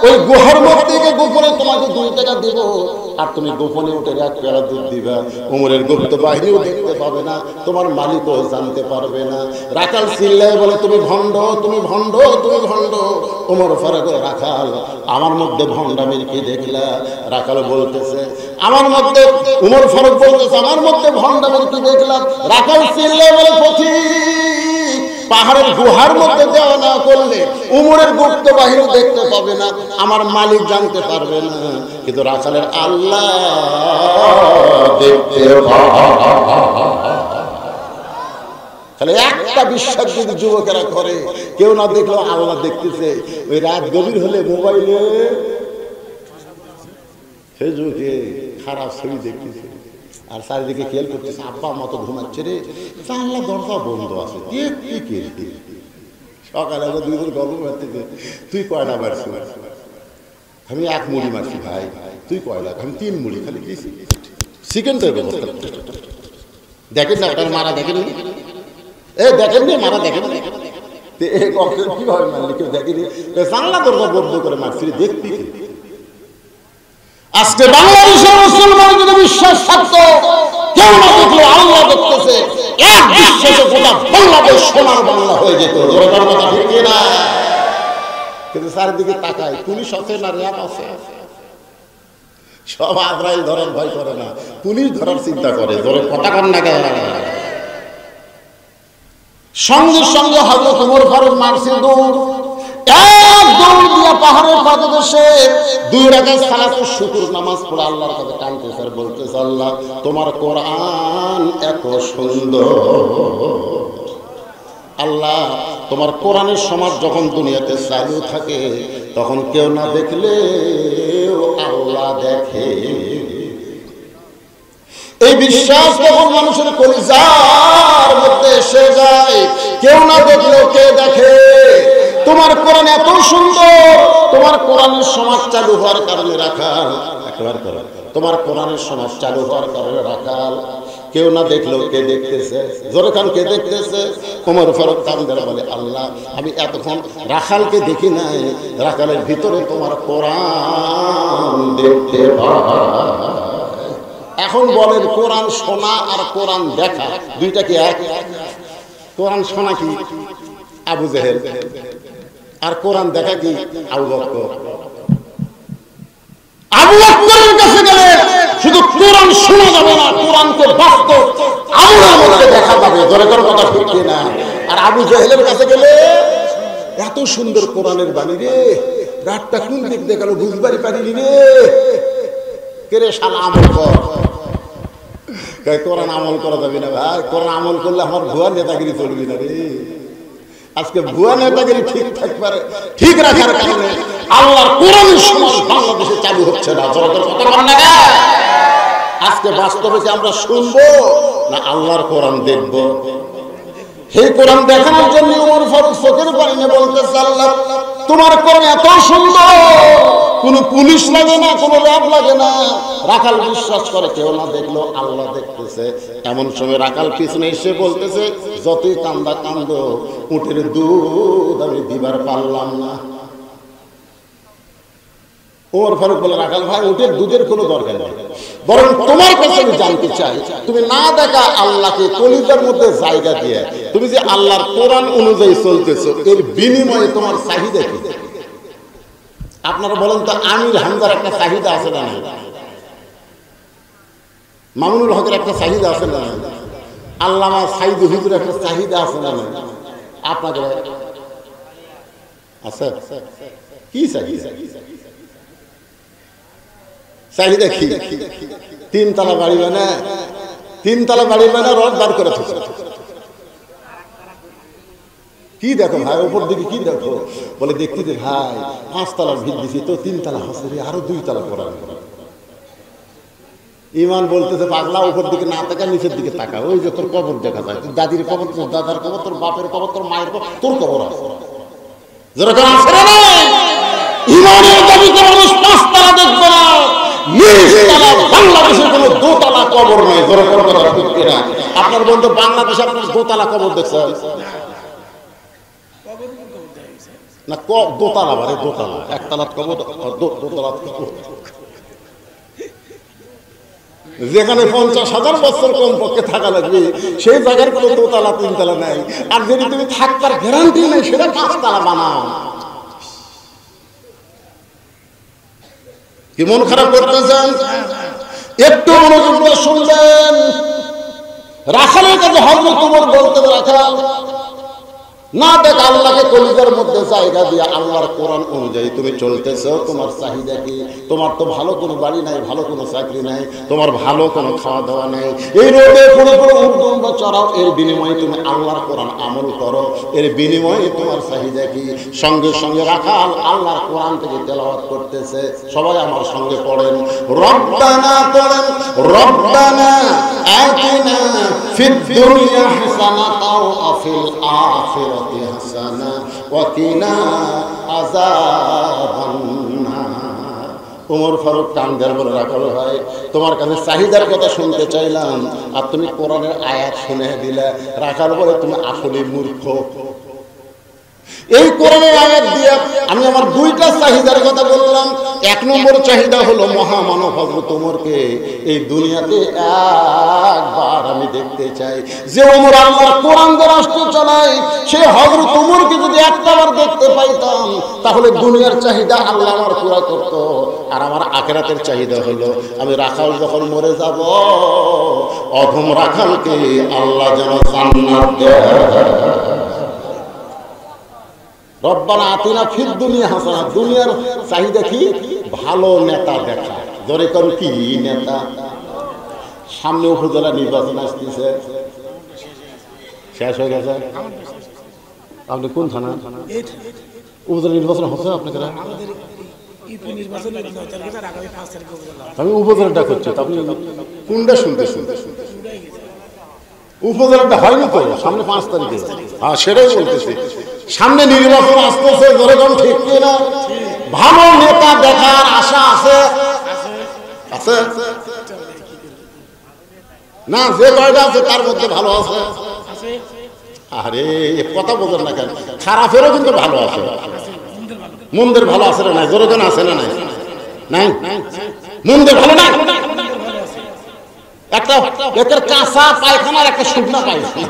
ওই গুহার মধ্যে গিয়ে গোপনে তোমাকে 2 টাকা দিব আর তুমি গোপনে উঠে 1 পেয়ালা দুধ দিবা। ওমরের গুপ্ত বাহিনীও দেখতে পাবে না, তোমার মালিকও জানতে পারবে না। রাখাল চিল্লায় বলে তুমি ভণ্ড, তুমি ভণ্ড, তুমি ভণ্ড। ওমর ফারুক রাখাল আমার মধ্যে ভণ্ডামির কি দেখলা? রাখাল বলতেছে আমার মধ্যে, ওমর ফারুক বলতেছে আমার মধ্যে ভণ্ডামির কি দেখলাম? রাখাল চিল্লায় বলে পথিক পাহাড়ের গুহার মধ্যে দেওয়া না করলে উমরের গুপ্ত বাহিনী দেখতে পাবে না, আমার মালিক জানতে পারবে না, কিন্তু রাখালের আল্লাহ দেখতে তাহলে একটা বিশ্বাস যদি যুবকেরা করে কেউ না দেখলেও আল্লাহ দেখতেছে। ওই রাত গভীর হলে মোবাইলে ফেসবুকে খারাপ ছবি দেখতেছে আর চারিদিকে খেয়াল করতেছে আব্বা মতো ঘুমাচ্ছে রে, জানলা দরজা বন্ধ আছে, সকালে 2 দিন গল্প মারতেছে তুই কয়টা মারছি? আমি 1 মুড়ি মারছি ভাই। তুই কয়লা? আমি 3 মুড়ি খালি দিয়েছি। চিকেনটার ব্যবস্থা দেখেন না, ওটার মারা দেখেন দেখেন নি মারা দেখেন কিভাবে মারলি কেউ দেখেনি, জানলা দরজা বন্ধ করে মারছি দেখবি। আজকে বাংলাদেশের মুসলমান যদি বিশ্বাস থাকতো কেউ না দেখলে আল্লাহ দেখতেছে, এক বিশ্বাসে গোটা বাংলাদেশ সোনার বাংলা হয়ে যেত। ঠিক না? কিন্তু চারিদিকে তাকায় পুলিশ আছে না র্যাব আছে, সব আজরাইল ধরার ভয় করে না, পুলিশ ধরার চিন্তা করে। ধরে কথা কন না কেন? সঙ্গে সঙ্গে হযরত ওমর ফারুক মারছে দৌড়, এক দৌড় দিয়ে পাহাড়ের পাদদেশে 2 রাকাত সালাতুল শুকর নামাজ পড়ে আল্লাহর কাছে কাঁদতেছে আর বলতেছে, আল্লাহ তোমার কোরআন এত সুন্দর, আল্লাহ তোমার কোরআনের সমাজ যখন দুনিয়াতে চালু থাকে তখন কেউ না দেখলেও আল্লাহ দেখে। এই বিশ্বাস যখন মানুষের কলিজার মধ্যে এসে যায়, কেউ না দেখলেও কে দেখে। তোমার কোরআন এত সুন্দর, তোমার কোরআনের সমাজ চালু হওয়ার কারণে রাখাল, একবার করো, তোমার কোরআনের সমাজ চালু হওয়ার কারণে রাখাল কেউ না দেখলেও কে দেখতেছে, জোরে খান কে দেখতেছে? ওমর ফারুক কান্দার বলে, আল্লাহ আমি এতক্ষণ রাখালকে দেখি নাই, রাখালের ভিতরে তোমার কোরআন দেখতে পাই। এখন বলেন কোরআন শোনা আর কোরআন দেখা দুইটা কি এক? কোরআন শোনা কি আবু জেহেল, আর কোরআন দেখা কি আবু বকর। আবু বকরের কাছে গেলে শুধু কোরআন শোনা যাবে না, কোরআনকে বাস্তব আমলের মধ্যে দেখা যাবে, ধরে কোন কথা ঠিক না। আর আবু জেহেলের কাছে গেলে এত সুন্দর কোরআনের বাণী রে, রাতটা কোন দিক দিয়ে গেল বুঝবারই পারিনি রে, কেরে শালা আমল কর। কোরআন আমল করা যাবে না ভাই, কোরআন আমল করলে আমার ভুয়া নেতাগিরি চলবি না রে। আজকে ভুয়া নেতাগিরি ঠিক থাকবে, ঠিক রাখার কারণে আল্লাহর কোরআনের সমাজ বাংলাদেশে চালু হচ্ছে না। আজকে বাস্তবে কি আমরা শুনবো না আল্লাহর কোরআন দেখবো? সেই কোরআন দেখানোর জন্য ওমর ফারুক চোখের পানি নিয়ে বলতেছে, আল্লাহ তোমার কোরআন এত সুন্দর, কোনো পুলিশ লাগে না, কোনো ল্যাব লাগে না, রাখাল বিশ্বাস করে কেউ না দেখলো আল্লাহ দেখতেছে। এমন সময় রাখাল পিছনে এসে বলতেছে, যতই কান্দা কান্দো উটের দুধ আমি দিবার পারলাম না। ওমর ফারুক বলে, রাখাল ভাই উটের দুধের কোনো দরকার নেই, বরং তোমার কাছে আমি জানতে চাই, তুমি না দেখা আল্লাহকে কলিজার মধ্যে জায়গা দিয়ে তুমি যে আল্লাহর কোরআন অনুযায়ী চলতেছো, এর বিনিময়ে তোমার চাহিদা কি? আপনারা বলেন তো, আমির হামজার একটা চাহিদা আছে না? মামুনুল হকের একটা চাহিদা আছে না? আল্লামা সাইদ হুজুর একটা চাহিদা আছে না? আপনাদের আছে? কি চাহিদা? চাহিদা কি? 3 তলা বাড়ি বানা, 3 তলা বাড়ি বানা রড বার করে থাকে। কি দেখো ভাই উপর দিকে, কি দেখো? বলে দেখতে যে ভাই 5 তলার ভিত দিছি তো 3 তলা হচ্ছে, আরো 2 তলা করার। ইমান বলতেছে, পাগলা উপর দিকে না তাকা, নিচের দিকে তাকা, ওই যে তোর কবর দেখা যায়, তোর দাদির কবর, তোর দাদার কবর, তোর বাপের কবর, তোর মায়ের কবর, তোর কবর আছে। যেরকম আছে না ইমানের দাবিতে মানুষ 5 তলা দেখবে না, বাংলাদেশে কোনো 2 তলা কবর নাই। যেরকম কথা ঠিক কিনা? আপনার বলতে বাংলাদেশে আপনার 2 তলা কবর দেখছেন না? 2 তলা বারে 2 তলা, 1 তলা কবর, 2 তলা কবর। যেখানে 50,000 বছর কমপক্ষে থাকা লাগবে সেই জায়গার কোনো 2 তলা 3 তলা নাই। আর যদি তুমি থাকবার গ্যারান্টি নাই, সেটা 5 তলা বানাও। কি মন খারাপ করতেছেন? একটু মনোযোগ দিয়ে শুনবেন। রাখালের কাছে হযরত ওমর বলতে, রাখাল না দেখ আল্লাহকে কলিজার মধ্যে জায়গা দিয়ে আল্লাহর কোরআন অনুযায়ী তুমি চলতেছো, তোমার চাহিদা কি? তোমার তো ভালো কোনো বাড়ি নাই, ভালো কোনো চাকরি নাই, তোমার ভালো কোনো খাওয়া দাওয়া নাই, এই রোদে পড়ে পড়ে উর্দণ্ড চড়াও, এর বিনিময়ে তুমি আল্লাহর কোরআন আমল করো, এর বিনিময়ে তোমার চাহিদা কি? সঙ্গে সঙ্গে রাখাল আল্লাহর কোরআন থেকে তেলাওয়াত করতেছে। সবাই আমার সঙ্গে পড়েন, রব্বানা পড়েন, রব্বানা আতিনা ফিদ দুনিয়া হাসানাতাও ওয়া ফিল আখিরাতি হাসানা ওয়া কিনা আযাবান নার। ওমর ফারুক কান্দার বলে, রাখাল ভাই তোমার কাছে চাহিদার কথা শুনতে চাইলাম আর তুমি কোরআনের আয়াত শুনে দিলে। রাখাল বলে, তুমি আসলে মূর্খ। এই কোরআনের আয়াত দিয়ে আমি আমার 2টা চাহিদার কথা বললাম। 1 নম্বর চাহিদা হলো মহামানব হযরত ওমরকে এই দুনিয়াতে একবার আমি দেখতে চাই। যে ওমর আল্লাহর কোরআন দিয়ে রাষ্ট্র চালায়, সেই হযরত ওমরকে যদি একটাবার দেখতে পাইতাম তাহলে দুনিয়ার চাহিদা আল্লাহ আমার পুরা করত। আর আমার আখিরাতের চাহিদা হলো আমি রাখাল যখন মরে যাব, অধম রাখালকে আল্লাহ যেন জান্নাত দেয়। রব্বানা আতিনা ফিদ দুনিয়া হাসানা, দুনিয়ার চাহিদা কি? ভালো নেতা দেখা। ধরে কোন কি নেতা? সামনে উপজেলা নির্বাচন আসতেছে, শেষ হয়ে গেছে। আপনি কোন থানা? উপজেলা নির্বাচন হচ্ছে আপনাদের? আমি উপজেলাটা করছি, আপনি কোনটা শুনতে শুনতে উপজেলাটা হয়নি তো, সামনে 5 তারিখে। হ্যাঁ, সেটাই বলতেছি, সামনে নির্বাচন আসতেছে, যেরকম ঠিক কিনা? ভালো নেতা দেখার আশা আছে আছে না? যে কয়টা আছে তার মধ্যে ভালো আছে। আরে কথা বোঝেন না কেন? খারাপেরও কিন্তু ভালো আছে, মন্দের ভালো আছে না নাই? যেরকম আছে না নাই? নাই মন্দের ভালো নাই। একটা একের কাঁচা পায়খানার একটা শুকনা পায়খানা।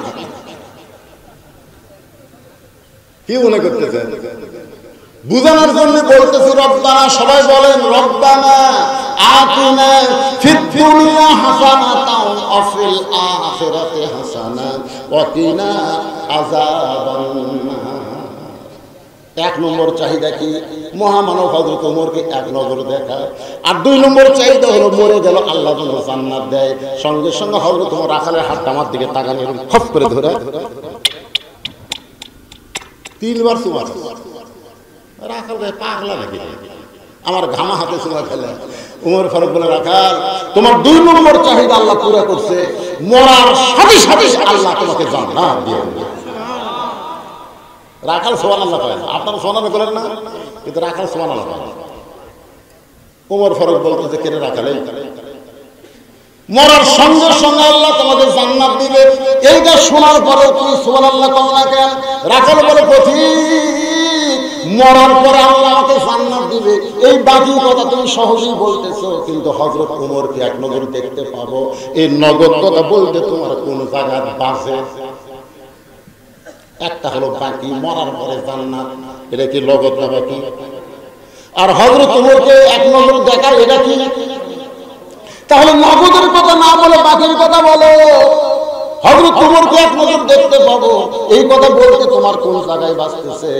কি মনে করতেছেন? বুঝানোর জন্য বলতেছি রব্বানা। সবাই বলেন রব্বানা আতিনা ফিদ দুনিয়া হাসানাতাও ওয়া ফিল আখিরাতি হাসানা ওয়া কিনা আযাবান নার। 1 নম্বর চাহিদা কি? মহামানব হযরত ওমরকে 1 নজর দেখা। আর 2 নম্বর চাহিদা হলো মরে গেল আল্লাহ যেন জান্নাত দেয়। সঙ্গে সঙ্গে হযরত ওমর রাখালের হাতটা আমার দিকে তাকানি এরকম খপ করে ধরে 3 বার চুমা রাখাল ভাই পাগলা নাকি? আমার ঘামা হাতে চুমা খেলে। উমর ফারুক বলে রাখাল, তোমার 2 নম্বর চাহিদা আল্লাহ পুরা করছে, মরার সাথে সাথে আল্লাহ তোমাকে জান্নাত দিয়ে দেবে। রাখাল সুবহানাল্লাহ কয়, আপনারা সুবহানাল্লাহ বলেন না, কিন্তু রাখাল সুবহানাল্লাহ কয়। উমর ফারুক বলতেছে কেন রাখালে মরার সঙ্গে সঙ্গে আল্লাহ তোমাকে জান্নাত দিবে, এইটা শোনার পরে তুমি সুবহানাল্লাহ কও না কেন? রাখাল বলে পথিক, মরার পরে আল্লাহ আমাকে জান্নাত দিবে, এই বাকি কথা তুমি সহজেই বলতেছো, কিন্তু হযরত ওমরকে 1 নজর দেখতে পাবো, এই নগদ কথা বলতে তোমার কোন জায়গা বাজে? একটা হলো বাকি, মরার পরে জান্নাত, এটা কি নগদ না বাকি? আর হযরত ওমরকে 1 নজর দেখা, এটা কি? তাহলে নগদের কথা না বলে বাকির কথা বলো। হযরত ওমরকে 1 নজর দেখতে পাবো, এই কথা বলতে তোমার কোন জায়গায় বাঁচতেছে?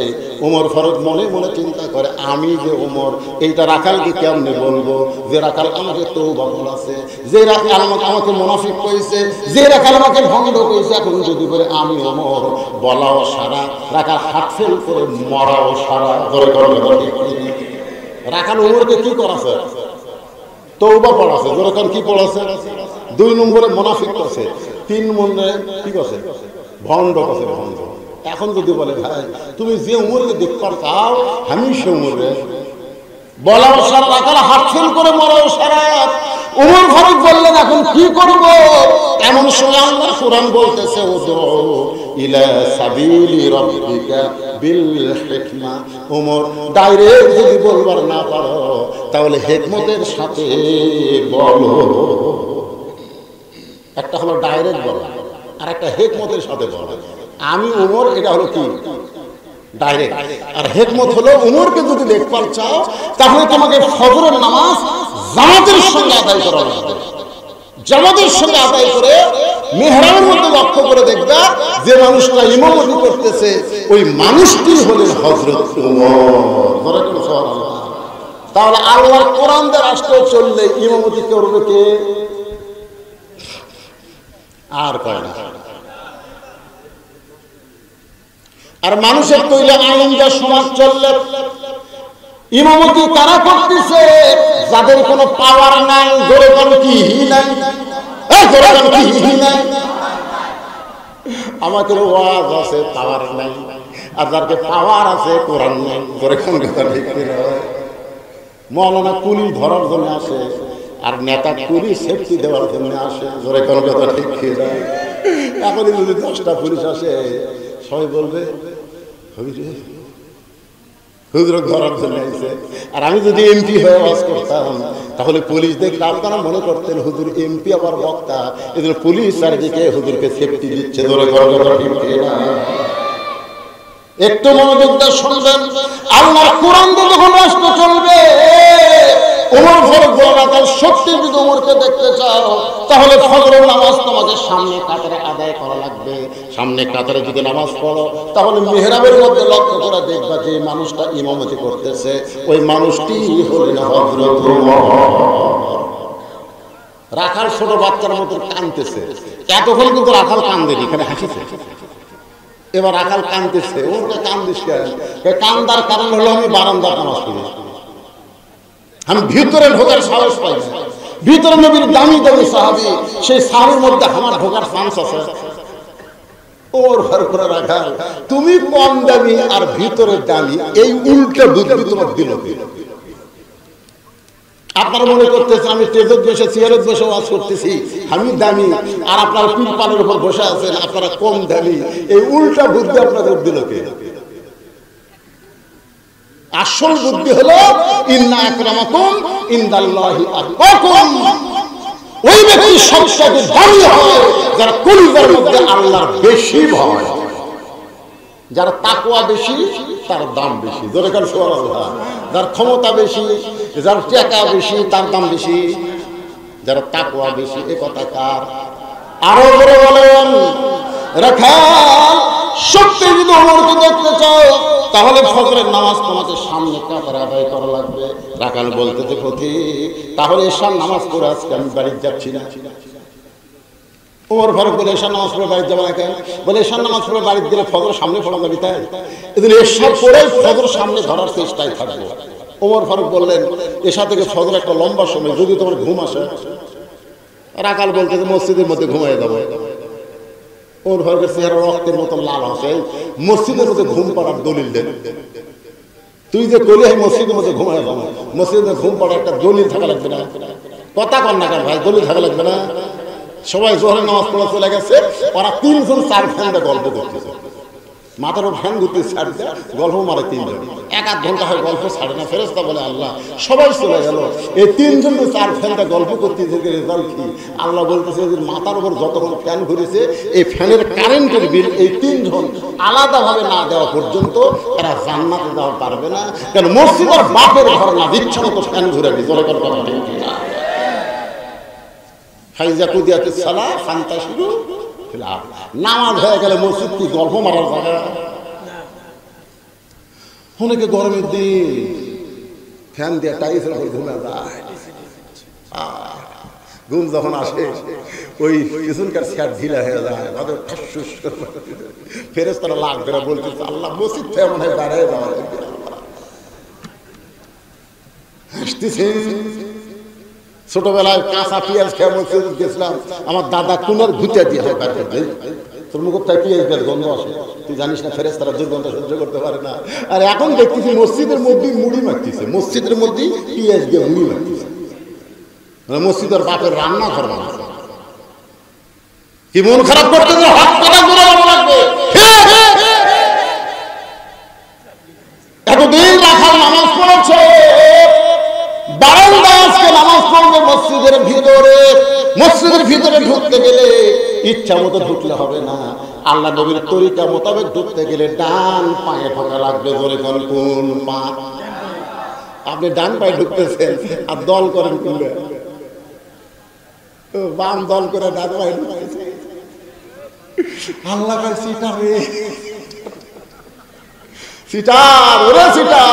ওমর ফারুক মনে মনে চিন্তা করে, আমি যে ওমর, এইটা রাখালকে কেমনে বলবো? যে রাখাল আমাকে তওবা বলেছে, যে রাখাল আমাকে মুনাফিক কইছে, যে রাখাল আমাকে ভণ্ড কইছে, এখন যদি বলে আমি ওমর, বলাও সারা, রাখাল হাত ফেল করে মরাও সারা। ধরে রাখাল ওমরকে কি করাছে? তওবা পড়াছে। যেরকম কি পড়াছে? 2 নম্বরে মুনাফিক করছে, 3 নম্বরে কি করছে? ভণ্ড করছে, ভণ্ড। এখন যদি বলে ভাই তুমি যে উমরকে দেখতে চাও, আমি সে উমরে বলাও সারা, রাখাল হাত ফেল করে মরাও সারা। উমর ফারুক বললেন এখন কি করব? এমন সময় আল্লাহ কুরআন বলতেছে, উদউ ইলা সাবিলি রাব্বিকা বিল হিকমা। ওমর ডাইরেক্ট যদি বলবার না পারো, তাহলে হিকমতের সাথে বলো। একটা হলো ডাইরেক্ট বলা, আর একটা হিকমতের সাথে বলা। আমি ওমর, এটা হলো কি? ডাইরেক্ট। আর হিকমত হলো ওমরকে যদি দেখবার চাও, তাহলে তোমাকে ফজরের নামাজ জামাতের সঙ্গে আদায় করা লাগবে। জামাতের সঙ্গে আদায় করে মেহরাবের মধ্যে লক্ষ্য করে দেখবা, যে মানুষটা ইমামতি করতেছে ওই মানুষটি হলেন হযরত ওমর। তাহলে আল্লাহর কোরআন দিয়ে রাষ্ট্র চললে ইমামতি করবে কে? আর কয় না। আর মানুষের তৈরি আইন যা সমাজ চললে ইমামতি কারা করতেছে? যাদের কোনো পাওয়ার নাই। জোরে কোন কি নাই? জোরে কোন কি নাই? আমাদের ওয়াজ আছে, পাওয়ার নাই। আর যাদের পাওয়ার আছে, কোরআন নাই। জোরে কোন কথা ঠিক কিনা? মৌলানা কুলি ধরার জন্য আসে, আর নেতা কুলি সেফটি দেওয়ার জন্য আসে। জোরে কোন কথা ঠিক কিনা? এখন যদি 10টা পুলিশ আসে, সবাই বলবে হুজুর ধরার জন্য আইছে। আর আমি যদি এমপি হয়ে ওয়াজ করতাম, তাহলে পুলিশ দেখলে আপনারা মনে করতেন হুজুর এমপি আবার বক্তা, এজন্য পুলিশ চারিদিকে হুজুরকে সেফটি দিচ্ছে। ধরে একটু মনোযোগ দিয়ে শুনবেন। আল্লাহর কোরআন দিয়ে যখন রাষ্ট্র চলবে, ওমর ফারুক বলা তার শক্তি যদি ওমরকে ওমরকে দেখতে চাও তাহলে ফজরের নামাজ তোমাকে সামনে কাতারে আদায় করা লাগবে। সামনে কাতারে যদি নামাজ পড়ো তাহলে মিহরাবের মধ্যে লক্ষ্য করে দেখবা যে মানুষটা ইমামতি করতেছে ওই মানুষটি হলেন হযরত ওমর। রাখাল ছোট বাচ্চার মতো কাঁদতেছে, এতক্ষণ কিন্তু রাখাল কান্দেনি, এখানে হাসিছে। এবার রাখাল কাঁদতেছে, ওকে কান্দিস কেন? কান্দার কারণ হলো আমি বারান্দার নামাজ পড়ি, আমি ভিতরে ঢোকার সাহস পাই না। ভিতরে নবীর দামি দামি সাহাবী, সেই সাহাবীর মধ্যে আমার ঢোকার চান্স আছে। ওর ঘর করে রাখাল, তুমি কম দামি আর ভিতরে দামি, এই উল্টা বুদ্ধি তোমার দিল। আপনারা মনে করতেছেন আমি টেজত বসে চেয়ারত বসে ওয়াজ করতেছি, আমি দামি, আর আপনারা পিলপালের উপর বসে আছেন, আপনারা কম দামি। এই উল্টা বুদ্ধি আপনাদের দিল কে? আসল বুদ্ধি হলো ইন্না আকরামাকুম ইনদাল্লাহি আতকাকুম। ওই ব্যক্তি সবচেয়ে দামি হয় যার কলিজার মধ্যে আল্লাহর বেশি ভয়। যার তাকওয়া বেশি তার দাম বেশি। জোরে কার সুবহানাল্লাহ। যার ক্ষমতা বেশি, যার টাকা বেশি তার দাম বেশি। যার তাকওয়া বেশি, এ কথা কার? আরো বড় বলেন রাখাল, সত্যি যদি ওমরকে দেখতে চাও তাহলে ফজরের নামাজ তোমাকে সামনে কাতারে আদায় করা লাগবে। রাখাল বলতেছে পথিক, তাহলে এশার নামাজ পড়ে আজকে আমি বাড়ি যাচ্ছি না। ওমর ফারুক বলে এশার নামাজ পড়ে বাড়ি যাবো না কেন? বলে এশার নামাজ পড়ে বাড়ি গেলে ফজর সামনে পড়া যাবে, তাই এদিন এশার পরে ফজর সামনে ধরার চেষ্টায় থাকবো। ওমর ফারুক বললেন এশা থেকে ফজর একটা লম্বা সময়, যদি তোমার ঘুম আসে। রাখাল বলতেছে মসজিদের মধ্যে ঘুমাই যাবো। ওর ফারুকের চেহারা রক্তের মতো লাল আসে, মসজিদের মধ্যে ঘুম পাড়ার দলিল দেন। তুই যে কলি হয় মসজিদের মধ্যে ঘুমায় যাবো, মসজিদের ঘুম পাড়ার একটা দলিল থাকা লাগবে না? কথা কর না কেন ভাই, দলিল থাকা লাগবে না? সবাই জোহরের নামাজ পড়া চলে গেছে, ওরা তিনজন চার ফ্যানটা গল্প করতেছে, মাথার ফ্যান ঘুরতে ছাড় দেয়, গল্প মারে তিনজন, এক আধ ঘন্টা হয় গল্প ছাড়ে না। ফেরেশতা বলে আল্লাহ সবাই চলে গেল, এই তিনজন চার ফ্যানটা গল্প করতে রেজাল্ট কি? আল্লাহ বলতেছে যে মাথার উপর যতক্ষণ ফ্যান ঘুরেছে এই ফ্যানের কারেন্টের বিল এই তিনজন আলাদাভাবে না দেওয়া পর্যন্ত এরা জান্নাতে যাওয়া পারবে না। কেন? মসজিদের বাপের ঘর না, ইচ্ছা মতো ফ্যান ঘুরে জোরে করে কথা ঠিক না। ফাইজা কুদিয়াতিস সালাহ ফান্তাশিরু ফিল আরদ। নামাজ হয়ে গেলে মসজিদ কি গল্প মারার জায়গা? অনেকে গরমের দিন ফ্যান দিয়ে টাইসের উপর ঘুমে যায়, ঘুম যখন আসে ওই পিছনকার স্যার ঢিলা হয়ে যায়, ফেরেশতারা লাখ করে বলতেছে আল্লাহ মসজিদ থেকে মনে হয় দাঁড়িয়ে যাওয়া হাসতেছে। ছোটবেলায় কাঁচা পেঁয়াজ খেয়ে মসজিদ গেছিলাম, আমার দাদা কোনার ভুতে দিয়ে হয় তোর মুখ তাই পেঁয়াজ দেওয়ার গন্ধ আসে, তুই জানিস না ফেরেশতারা দুর্গন্ধ সহ্য করতে পারে না। আর এখন দেখতেছি মসজিদের মধ্যে মুড়ি মারতেছে, মসজিদের মধ্যে পেঁয়াজ দিয়ে মুড়ি মারতেছে, মসজিদের বাপের রান্না ঘর বানাচ্ছে। কি মন খারাপ করতে এতদিন রাখাল নামাজ পড়েছে, বারান্দায় আজকে নামাজ পড়বে মসজিদের ভিতরে। মসজিদের ভিতরে ঢুকতে গেলে ইচ্ছা মতো ঢুকলে হবে না, আল্লাহ নবীর তরিকা মোতাবেক ঢুকতে গেলে ডান পায়ে ঢোকা লাগবে। বলে কোন পা? আপনি ডান পায়ে ঢুকতেছেন আর দল করেন কিনবে, বাম দল করে ডান পায়ে ঢুকতেছে। আল্লাহ কাছে সিটার রে, সিটার ওরে সিটার,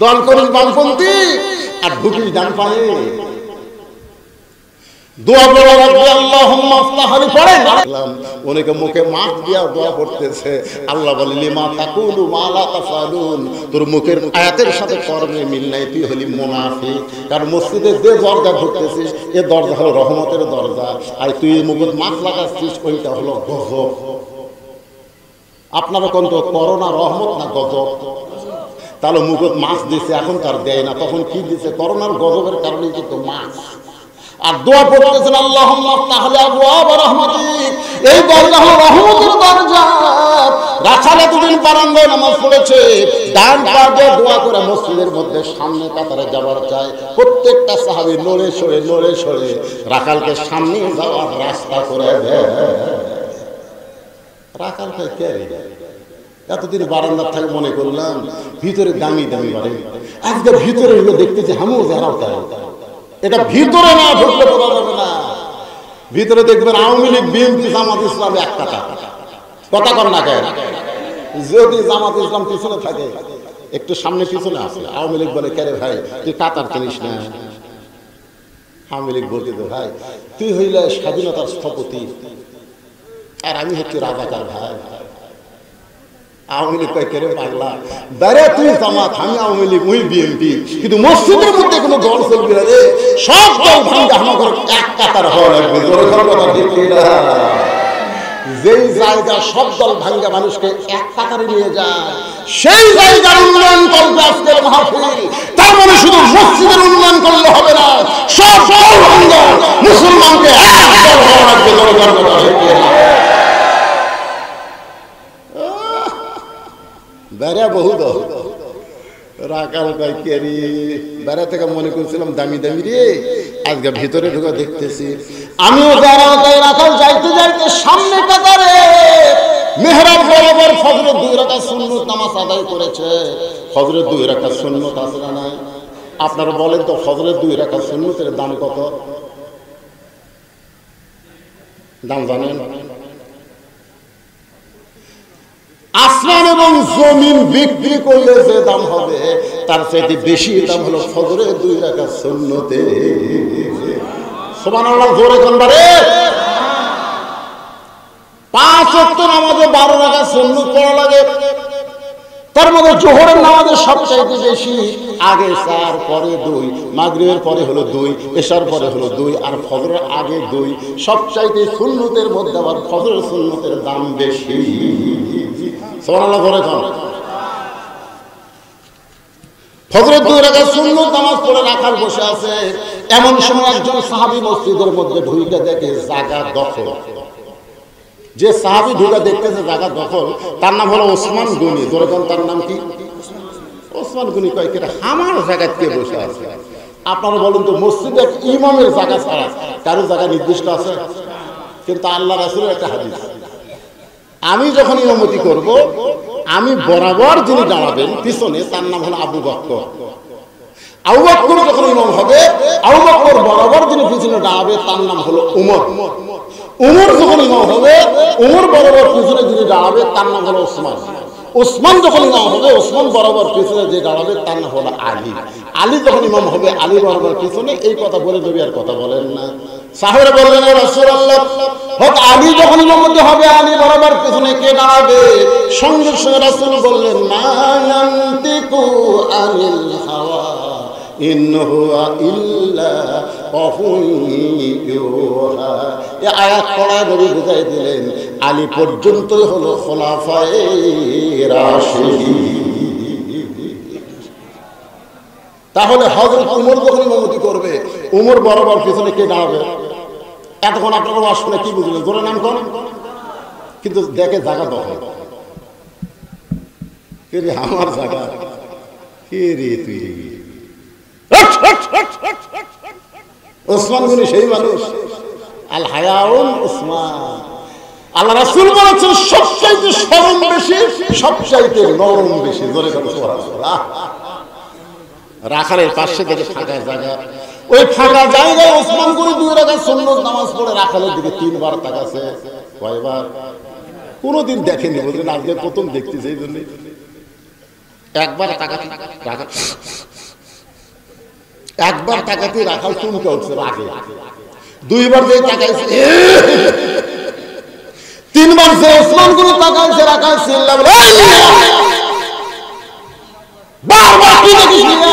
দল করিস বামপন্থী আর ঢুকিস ডান পায়ে। দোয়া পড়ে রাখবে আল্লাহুম্মা আফতাহলি পড়ে অনেকে মুখে মাছ দিয়া দোয়া পড়তেছে। আল্লাহ বলে লিমা তাকুলু মা লা তাফালুন, তোর মুখের আয়াতের সাথে কর্মে মিল নাই, তুই হলি মুনাফিক। কারণ মসজিদে যে দরজা ঢুকতেছিস এ দরজা হলো রহমতের দরজা, আর তুই মুখে মাছ লাগাচ্ছিস ওইটা হলো গজব। আপনারা কোন তো করোনা রহমত না গজব? তাহলে মুখত মাছ দিছে, এখন তার দেয় না, তখন কি দিছে? করোনার গজবের কারণে কিন্তু মাছ। আর দোয়া পড়তেছেন আল্লাহুম্মা আফতাহলি আবওয়াব রাহমাতিক, এই দরজা হলো রহমতের দরজা। রাখাল এতদিন বারান্দায় নামাজ পড়েছে, ডান পা দিয়ে দোয়া করে মসজিদের মধ্যে সামনে কাতারে যাবার চায়। প্রত্যেকটা সাহাবী নড়ে সরে রাখালকে সামনে যাওয়ার রাস্তা করে দেয়। রাখাল ভাই কে রে? এতদিন বারান্দার থেকে মনে করলাম ভিতরে দামি দামি বাড়ি, আজকে ভিতরে এগুলো দেখতেছি হামু যারাও তাই। এটা ভিতরে না ঢুকলে বোঝা যাবে না। ভিতরে দেখবেন আওয়ামী লীগ, বিএনপি, জামাত ইসলাম এক কথা কথা কর না কেন? যদি জামাত ইসলাম পিছনে থাকে, একটু সামনে পিছনে আছে, আওয়ামী লীগ বলে কেরে ভাই তুই কাতার কিনিস না। আওয়ামী লীগ বলতে ভাই তুই হইলে স্বাধীনতার স্থপতি আর আমি হচ্ছি রাজাকার ভাই। আওয়ামী লীগ কয় কেরে পাগলা, বেরে তুই জামাত, আমি আওয়ামী লীগ, ওই বিএনপি, কিন্তু মসজিদের মধ্যে কোনো দল চলবে না রে, সব দল ভাঙ্গা আমাদের এক কাতার হওয়া লাগবে। যেই জায়গা সব দল ভাঙ্গা মানুষকে এক কাতারে নিয়ে যায়, সেই জায়গার উন্নয়ন করবে আজকের মাহফিল। তার মানে শুধু মসজিদের উন্নয়ন করলে হবে না, সব দল ভাঙ্গা মুসলমানকে এক দল হওয়া লাগবে। বেড়া বহু দল রাখাল কেরি বেড়া থেকে মনে করছিলাম দামি দামি রে, আজকে ভিতরে ঢুকে দেখতেছি আমিও রাখাল যাইতে যাইতে সামনে কাতারে মেহরাব বরাবর ফজরের 2 রাকাত সুন্নত নামাজ আদায় করেছে। ফজরের 2 রাকাত সুন্নত আছে না নাই? আপনারা বলেন তো ফজরের 2 রাকাত সুন্নতের দাম কত? দাম জানেন? আসমান এবং জমিন বিক্রি করলে যে দাম হবে তার চাইতে বেশি দাম হলো ফজরের 2 রাকাত সুন্নতে। সুবহানাল্লাহ, জোরে কোন বারে? 5 ওয়াক্ত নামাজে 12 রাকাত সুন্নত পড়া লাগে। তার মধ্যে জোহরের নামাজে সবচাইতে বেশি আগে 4, পরে 2, মাগরিবের পরে হলো 2, এশার পরে হলো 2, আর ফজরের আগে 2। সবচাইতে সুন্নতের মধ্যে আবার ফজরের সুন্নতের দাম বেশি। সুবহানাল্লাহ, করে কোন? ফজরের 2 রাকাত সুন্নত নামাজ পড়ে রাখাল বসে আছে। এমন সময় একজন সাহাবী মসজিদের মধ্যে ঢুকে দেখে জায়গা দখল। যে সাহাবী ঢুকে দেখতেছে জায়গা দখল, তার নাম হলো ওসমান গনি। ধরে কোন? তার নাম কি? ওসমান গনি। কয় কেটে আমার জায়গায় কে বসে আছে? আপনারা বলুন তো, মসজিদে ইমামের জায়গা ছাড়া কারো জায়গা নির্দিষ্ট আছে? কিন্তু আল্লাহ রাসূলের একটা হাদিস, আমি যখন ইমামতি করব, আমি বরাবর যিনি দাঁড়াবেন পিছনে তার নাম হলো আবু বকর। আবু বকর যখন ইমাম হবে, আবু বকর বরাবর যিনি পিছনে দাঁড়াবে তার নাম হলো উমর। উমর যখন ইমাম হবে, উমর বরাবর পিছনে যিনি দাঁড়াবে তার নাম হলো ওসমান। ওসমান যখন ইমাম হবে, ওসমান বরাবর পিছনে যে দাঁড়াবে তার নাম হলো আলী। আলী যখন ইমাম হবে, আলী বরাবর পিছনে। এই কথা বলে নবী আর কথা বলেন না। সাহাবারা বললেন, হে রাসূলুল্লাহ, হক আলী যখন ইমামতি হবে, আলী বরাবর পিছনে কে দাঁড়াবে? সঙ্গে সঙ্গে রাসূল বললেন, মা ইয়ানতিকু আনিল হাওয়া ইন হুয়া ইল্লা ওয়াহুন ইউহা। এই আয়াত পড়া নবী বুঝাই দিলেন আলী পর্যন্তই হলো খোলাফায়ে রাশিদিন। তাহলে হযরত উমর যখন ইমামতি করবে, উমর বরাবর পিছনে কে দাঁড়াবে? এতক্ষণ আপনারা ওয়াজ শুনে কি বুঝলেন? জোরে নাম কোন? কিন্তু দেখে জায়গা দখল। কে রে আমার জায়গা? কে রে তুই? ওসমান গনি সেই মানুষ। আল হায়াউন ওসমান। আল্লাহ রাসূল বলেছেন সবচাইতে শরম বেশি, সবচাইতে নরম বেশি। জোরে বলো সুবহানাল্লাহ। রাখালের পাশে দেখে ফাঁকা জায়গা, ওই ফাঁকা জায়গায় ওসমান গনি 2 রাকাত সুন্নত নামাজ পড়ে রাখালের দিকে 3 বার তাকাছে। কয়বার? কোনোদিন দেখেনি, বলছেন আজকে প্রথম দেখতেছে, এই জন্য একবার তাকাতে একবার তাকাতে রাখাল চুমকে উঠছে আগে, 2 বার যে তাকাইছে, 3 বার যে ওসমান গনি তাকাইছে, রাখাল চিল্লা বলে বারবার কি দেখিস না?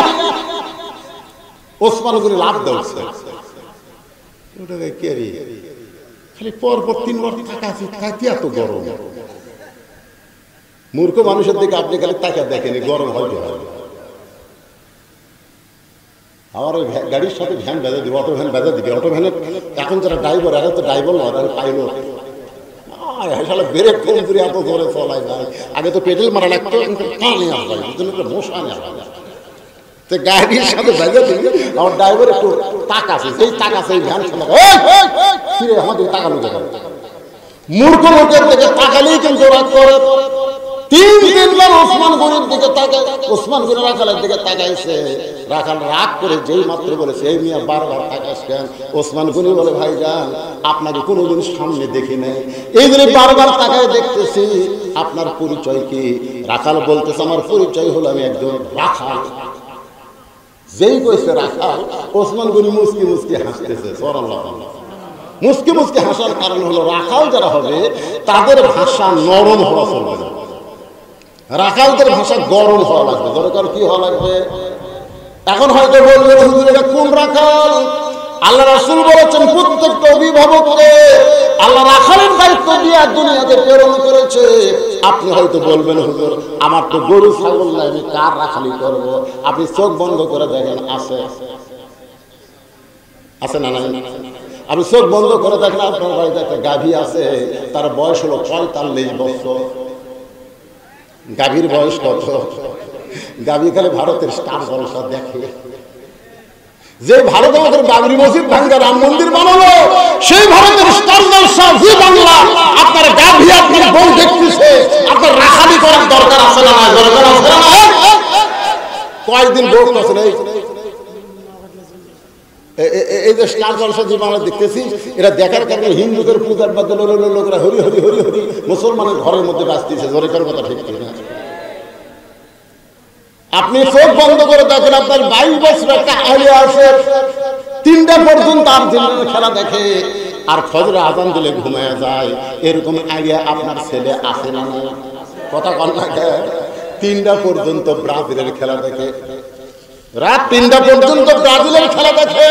ওসমান গনি লাভ দাওছে। ওটা কে রে? খালি পরপর 3 বার তাকাইছে, তাকাতে এত গরম। মূর্খ মানুষের দিকে আপনি খালি তাকা দেখেনি, গরম হয়তো হয়। আমার ওই গাড়ির সাথে ভ্যান বেঁধে দিবে, অটো ভ্যান বেঁধে দিবে। অটো ভ্যানের এখন যারা ড্রাইভার, এরা তো ড্রাইভার নয়, এরা পাইলট। ব্রেক কম করে এত জোরে চলায় যায়। আগে তো পেডেল মারা লাগতো, টানে আসবে, মশা নেওয়া যায়। তো গাড়ির সাথে বেঁধে দিবে, আমার ড্রাইভার একটু তাকাছে, সেই তাকাছে ভ্যান ফিরে আমাদের তাকানো যাবে। মূর্খ লোকের দিকে তাকালেই কিন্তু রাগ করে। তিনবার ওসমান গনির দিকে তাকায়, ওসমান গনি রাখালের দিকে তাকাইছে। রাখাল রাগ করে যেই মাত্র বলেছে এই মিয়া বারবার তাকাস কেন? ওসমান গনি বলে ভাইজান আপনাকে কোনোদিন সামনে দেখি নাই, এই জন্য বারবার তাকায় দেখতেছি। আপনার পরিচয় কি? রাখাল বলতেছে আমার পরিচয় হলো আমি একজন রাখাল। যেই কইছে রাখাল, ওসমান গনি মুস্কি মুস্কি হাসতেছে। সুবহানাল্লাহ। মুস্কি মুস্কি হাসার কারণ হলো রাখাল যারা হবে তাদের ভাষা নরম হওয়া চলবে না, রাখালদের ভাষা গরম হওয়া লাগবে। দরকার কি হওয়া লাগবে? এখন হয়তো বলবেন হুজুর এটা কোন রাখাল? আল্লাহ রাসূল বলেছেন প্রত্যেকটা অভিভাবককে আল্লাহ রাখালের দায়িত্ব দিয়ে দুনিয়াতে প্রেরণ করেছে। আপনি হয়তো বলবেন হুজুর আমার তো গরু ছাগল নাই, আমি কার রাখালি করব? আপনি চোখ বন্ধ করে দেখেন আছে আছে না নাই? আপনি চোখ বন্ধ করে দেখেন আপনার বাড়িতে একটা গাভী আছে, তার বয়স হলো 45 বছর। গাভীর বয়স কত? গাভী খালি ভারতের স্টার জলসা দেখে। যে ভারত আমাদের বাবরি মসজিদ ভাঙ্গা রাম মন্দির বানালো, সেই ভারতের স্টার জলসা জি বাংলা আপনার গাভী আপনার বউ দেখতেছে। আপনার রাখালি করার দরকার আছে না? দরকার আছে না? কয়েকদিন বউ আছে না? এই যে স্টার জলসা জি বাংলা দেখতেছি, এটা দেখার কারণে হিন্দুদের পূজার বাদে লোকেরা হরি হরি হরি হরি মুসলমানের ঘরের মধ্যে বাঁচতেছে। জোরেকার কথা ঠিক না? আপনি চোখ বন্ধ করে দেখেন আপনার 22 বছর একটা আলিয়া আছে, 3টা পর্যন্ত আর্জেন্টিনার খেলা দেখে আর ফজরে আজান দিলে ঘুমায় যায়। এরকম আলিয়া আপনার ছেলে আছে না? কথা কন না? 3টা পর্যন্ত ব্রাজিলের খেলা দেখে, রাত 3টা পর্যন্ত ব্রাজিলের খেলা দেখে।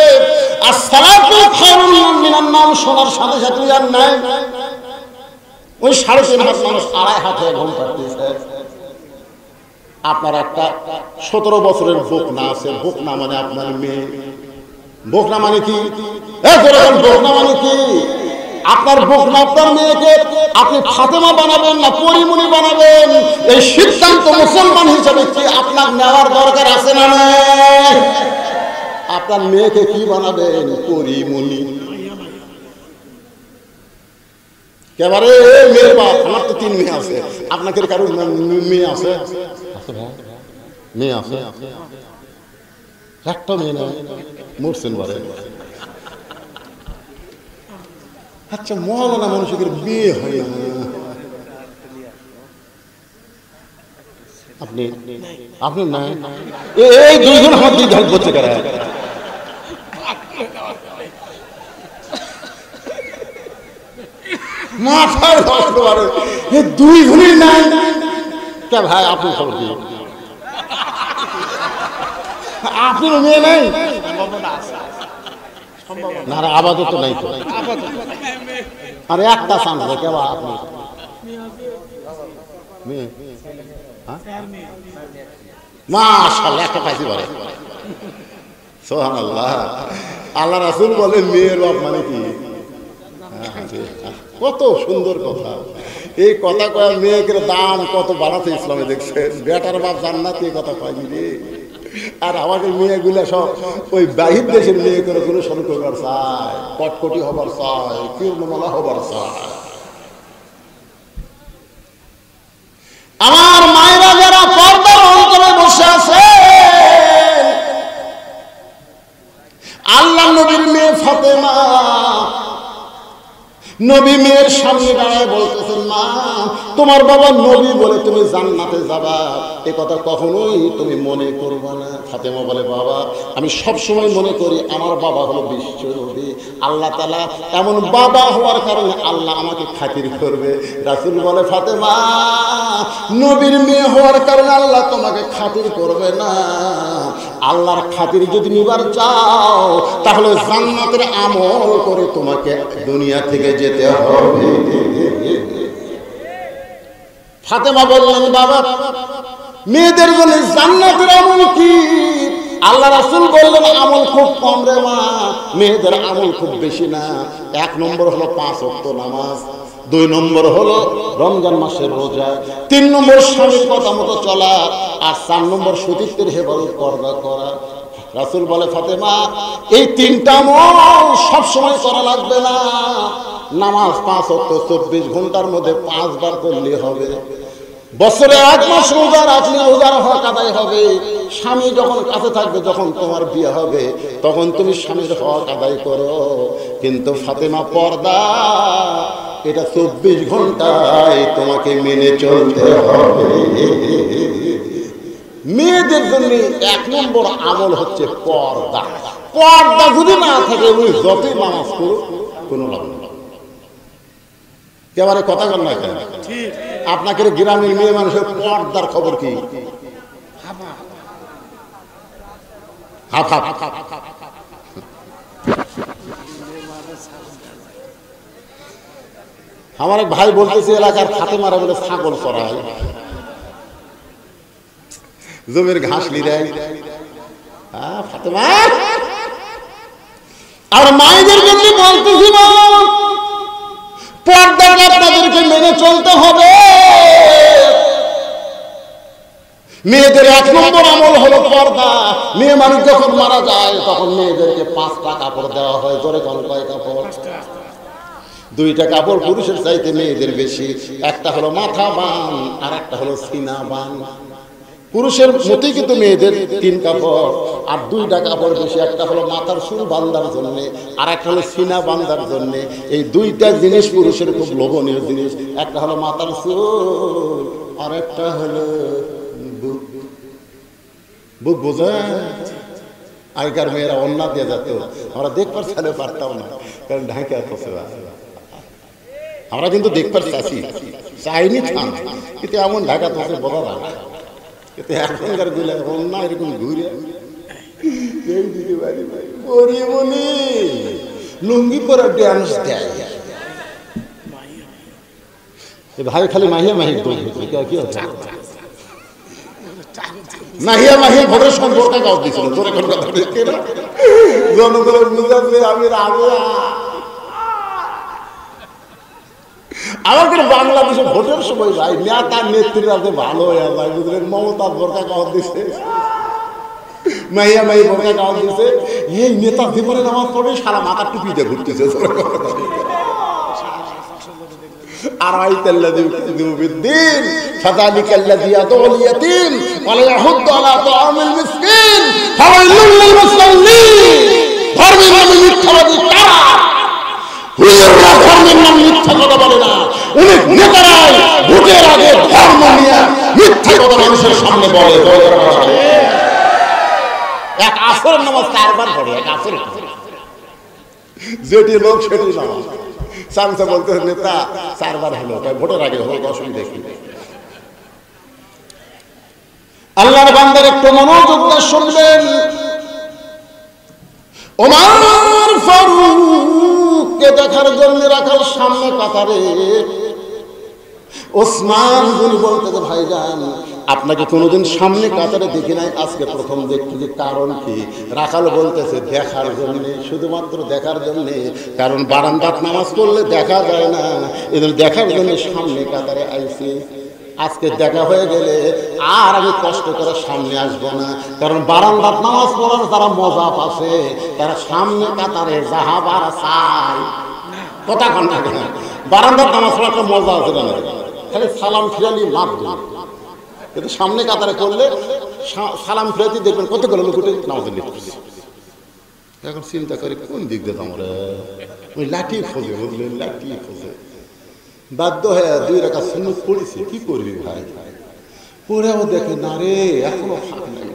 আর সালাতুল খায়রুম মিনান নাম শোনার সাথে সাথে আর নাই ওই 3.5 হাত মানুষ 2.5 হাতে ঘুম পাড়তেছে। আপনার একটা 17 বছরের বোকনা আছে, বোকনা মানে আপনার মেয়ে। বোকনা মানে কি? বোকনা মানে কি? আপনার বোকনা আপনার মেয়েকে আপনি ফাতেমা বানাবেন না পরিমণি বানাবেন, এই সিদ্ধান্ত মুসলমান হিসেবে কি আপনার নেওয়ার দরকার আছে না? আপনার মেয়েকে কি বানাবেন? পরিমণি। এবারে মেয়ের বাপ, আমার তো 3 মেয়ে আছে, আপনাকে কারো মেয়ে আছে? মেয়ে আছে? একটা মেয়ে নাই, মরছেন বলে। আচ্ছা মৌলানা মানুষের বিয়ে হয় না, আপনি আপনি না? এই 2 জন আমার 2 ধাপ করছে কারা? মাথায় ধরতে পারে 2 জনই নাই। কে ভাই আপনি খবর কি? আপনার মেয়ে নেই না? আপাতত নাই তো। আরে একটা চান্স কে বা আপনি মেয়ে? মাশাআল্লাহ একটা পাইছি বলে। সুবহানাল্লাহ। আল্লাহ রাসূল বলে মেয়ের বাপ মানে কি? কত সুন্দর কথা। এই কথা কয় মেয়ের দাম কত বাড়াতে ইসলামে দেখছেন। বেটার বাপ জান্নাতি কথা পাইনি রে। আর আমাদের মেয়েগুলা সব ওই বাহির দেশের মেয়ে করে কোনো শুরু করবার চায়, কটকটি হবার চায়, কীর্ণমালা হবার চায়। আমার মায়েরা যারা পর্দার অন্তরে বসে আছে, আল্লাহ নবীর মেয়ে ফাতেমা নবী মেয়ের সামনে দাঁড়ায় বলতেছেন মা তোমার বাবা নবী বলে তুমি জান্নাতে যাবা, এ কথা কখনোই তুমি মনে করবা না। ফাতেমা বলে বাবা আমি সব সময় মনে করি আমার বাবা হলো বিশ্ব নবী, আল্লাহ তাআলা এমন বাবা হওয়ার কারণে আল্লাহ আমাকে খাতির করবে। রাসূল বলে ফাতেমা নবীর মেয়ে হওয়ার কারণে আল্লাহ তোমাকে খাতির করবে না, আল্লাহর খাতির যদি নিবার চাও তাহলে জান্নাতের আমল করে তোমাকে দুনিয়া থেকে যেতে হবে। ফাতেমা বললেন বাবা মেয়েদের জন্য জান্নাতের আমল কি? আল্লাহ রাসূল বললেন আমল খুব কম রে মা, মেয়েদের আমল খুব বেশি না। 1 নম্বর হলো 5 ওয়াক্ত নামাজ, 2 নম্বর হলো রমজান মাসের রোজা, 3 নম্বর স্বামীর কথা মতো চলা, আর 4 নম্বর সতীত্বের হেফাজত পর্দা করা। রাসূল বলে ফাতেমা এই 3টা আমল সব সময় করা লাগবে না, নামাজ 5 ওয়াক্ত 24 ঘন্টার মধ্যে 5 বার পড়লে হবে। বছরে 1 মাস রোজা রাখলে রোজার হক আদায় হবে। স্বামী যখন কাছে থাকবে, যখন তোমার বিয়ে হবে, তখন তুমি স্বামীর হক আদায় করো। কিন্তু ফাতেমা পর্দা এটা 24 ঘন্টায় তোমাকে মেনে চলতে হবে। মেয়েদের জন্য 1 নম্বর আমল হচ্ছে পর্দা। পর্দা যদি না থাকে ওই যতই নামাজ করো কোনো লাভ নেই। একেবারে কথা বল না কেন? আপনাকে গ্রামের মেয়ে মানুষের পর্দার খবর কি? আমার এক ভাই বলতেছে এলাকার ফাতেমারা বলে ছাগল চড়ায়, জমির ঘাস লিরায়। ফাতেমা আর মায়েদের জন্য বলতেছি পর্দা আপনাদেরকে মেনে চলতে হবে। মেয়েদের 1 নম্বর আমল হলো পর্দা। মেয়ে মানুষ যখন মারা যায় তখন মেয়েদেরকে 5টা কাপড় দেওয়া হয়। জোরে কোন কয় কাপড়? 2টা কাপড় পুরুষের চাইতে মেয়েদের বেশি। একটা হলো মাথা বান আর একটা হলো সিনা বান। পুরুষের মতোই কিন্তু মেয়েদের 3 কাপড় আর 2টা কাপড় বেশি। একটা হলো মাথার চুল বাঁধার জন্য আর একটা হলো সিনা বাঁধার জন্য। এই 2টা জিনিস পুরুষের খুব লোভনীয় জিনিস। একটা হলো মাথার চুল আর একটা হলো বুক। বোঝা? আগেকার মেয়েরা অন্না দিয়ে যেত, আমরা দেখবার চাইলে পারতাম না, কারণ ঢাকা আমরা কিন্তু দেখবার চাচ্ছি, চাইনি কিন্তু এমন ঢাকা তোকে বোঝা যায় না। কিন্তু এখনকার দিলে অন্যা এরকম ঘুরে লুঙ্গি পরে ড্যান্স দেয়। ভাই খালি মাহিয়া মাহি কি হচ্ছে? মাহিয়া মাহি ভোটের সম্পর্কে গাও দিছিল জনগণের বুঝাতে আমি আমাদের বাংলাদেশে ভোটের সময় ভাই নেতা নেত্রীরা ভালো হয়ে যায় বুঝলেন। মমতা বোরকা গাওয়া দিছে, মাহিয়া মাহি বোরকা গাওয়া দিছে। এই নেতা জীবনে নামাজ পড়ে সারা মাথা টুপিতে ঘুরতেছে। أرأيت الذي يكذب بالدين فذلك الذي يدعو اليتيم ولا يحض على طعام المسكين فويل للمصلين। ধর্মের নামে মিথ্যাবাদী কারা? হুজুররা ধর্মের নামে মিথ্যা কথা বলে না। অনেক নেতারাই ভোটের আগে ধর্ম নিয়ে মিথ্যা কথা মানুষের সামনে বলে। এক আসরের নামাজ 4 বার পড়ে, এক আসর যেটি লোক সেটি নামাজ। সামসা বলতে নেতা 4 বার হলো, ভোটের আগে হলো, অসুবিধা কি? আল্লাহর বান্দার একটু মনোযোগ দিয়ে শুনবেন। ওমর ফারুককে দেখার জন্য রাখার সামনে কাতারে ওসমান গনি বলতে ভাইজান আপনাকে কোনোদিন সামনে কাতারে দেখি নাই, আজকে প্রথম দেখতেছি। কারণ কি? রাখাল বলতেছে দেখার জন্য, শুধুমাত্র দেখার জন্য। কারণ বারান্দাত নামাজ পড়লে দেখা যায় না, এদের দেখার জন্য সামনে কাতারে আইছি। আজকে দেখা হয়ে গেলে আর আমি কষ্ট করে সামনে আসবো না, কারণ বারান্দাত নামাজ পড়ার যারা মজা পাচ্ছে তারা সামনে কাতারে যাহাবার চাই। কথা কন না, বারান্দাত নামাজ পড়ার একটা মজা আছে না, খালি সালাম ফিরালি মাপ দিন। কিন্তু সামনে কাতারে করলে সালাম ফিরাতে দেখবেন কতগুলো লোক উঠে নামাজ নিচ্ছে। এখন চিন্তা করি কোন দিক দিয়ে আমরা ওই লাঠি খোঁজে, বুঝলেন, লাঠি খোঁজে। বাধ্য হয়ে 2 রাকাত সুন্নাত পড়েছি, কি করবি ভাই? পড়েও দেখে না রে এখনো ফাঁক নাই,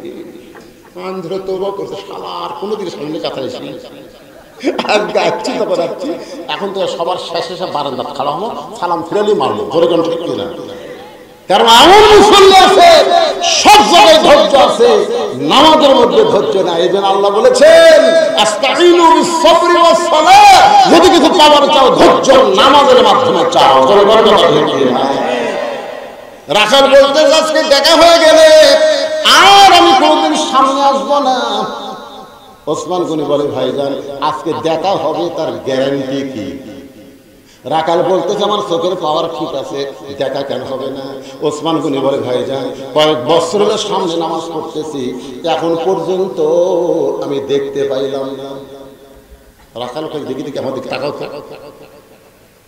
কান ধরে তওবা করছে, শালার কোনোদিকে সামনে কাতারে এসে আর গাচ্ছি তারপর যাচ্ছি। এখন তো সবার শেষে বারান্দাত খাড়া হলো, সালাম ফিরালি মারলো, ধরে কোন ঠিক কিনা? কারণ এমন মুসল্লি আছে সব জায়গায় ধৈর্য আছে, নামাজের মধ্যে ধৈর্য নাই। এই জন্য আল্লাহ বলেছেন আস্তাঈনু বিস-সাবরি ওয়াস-সালাহ, যদি কিছু পাওয়ার চাও ধৈর্য নামাজের মাধ্যমে চাও। রাখাল বলতে আজকে দেখা হয়ে গেলে আর আমি কোনোদিন সামনে আসবো না। ওসমান গনি বলে ভাইজান আজকে দেখা হবে, তার গ্যারান্টি কি? রাখাল বলতেছে আমার চোখের পাওয়ার ঠিক আছে, দেখা কেন হবে না? ওসমান গনি বলে ভাইজান কয়েক বছর হলো সামনে নামাজ পড়তেছি, এখন পর্যন্ত আমি দেখতে পাইলাম না। রাখাল কয়েক দেখি দেখি আমার দিকে তাকাও,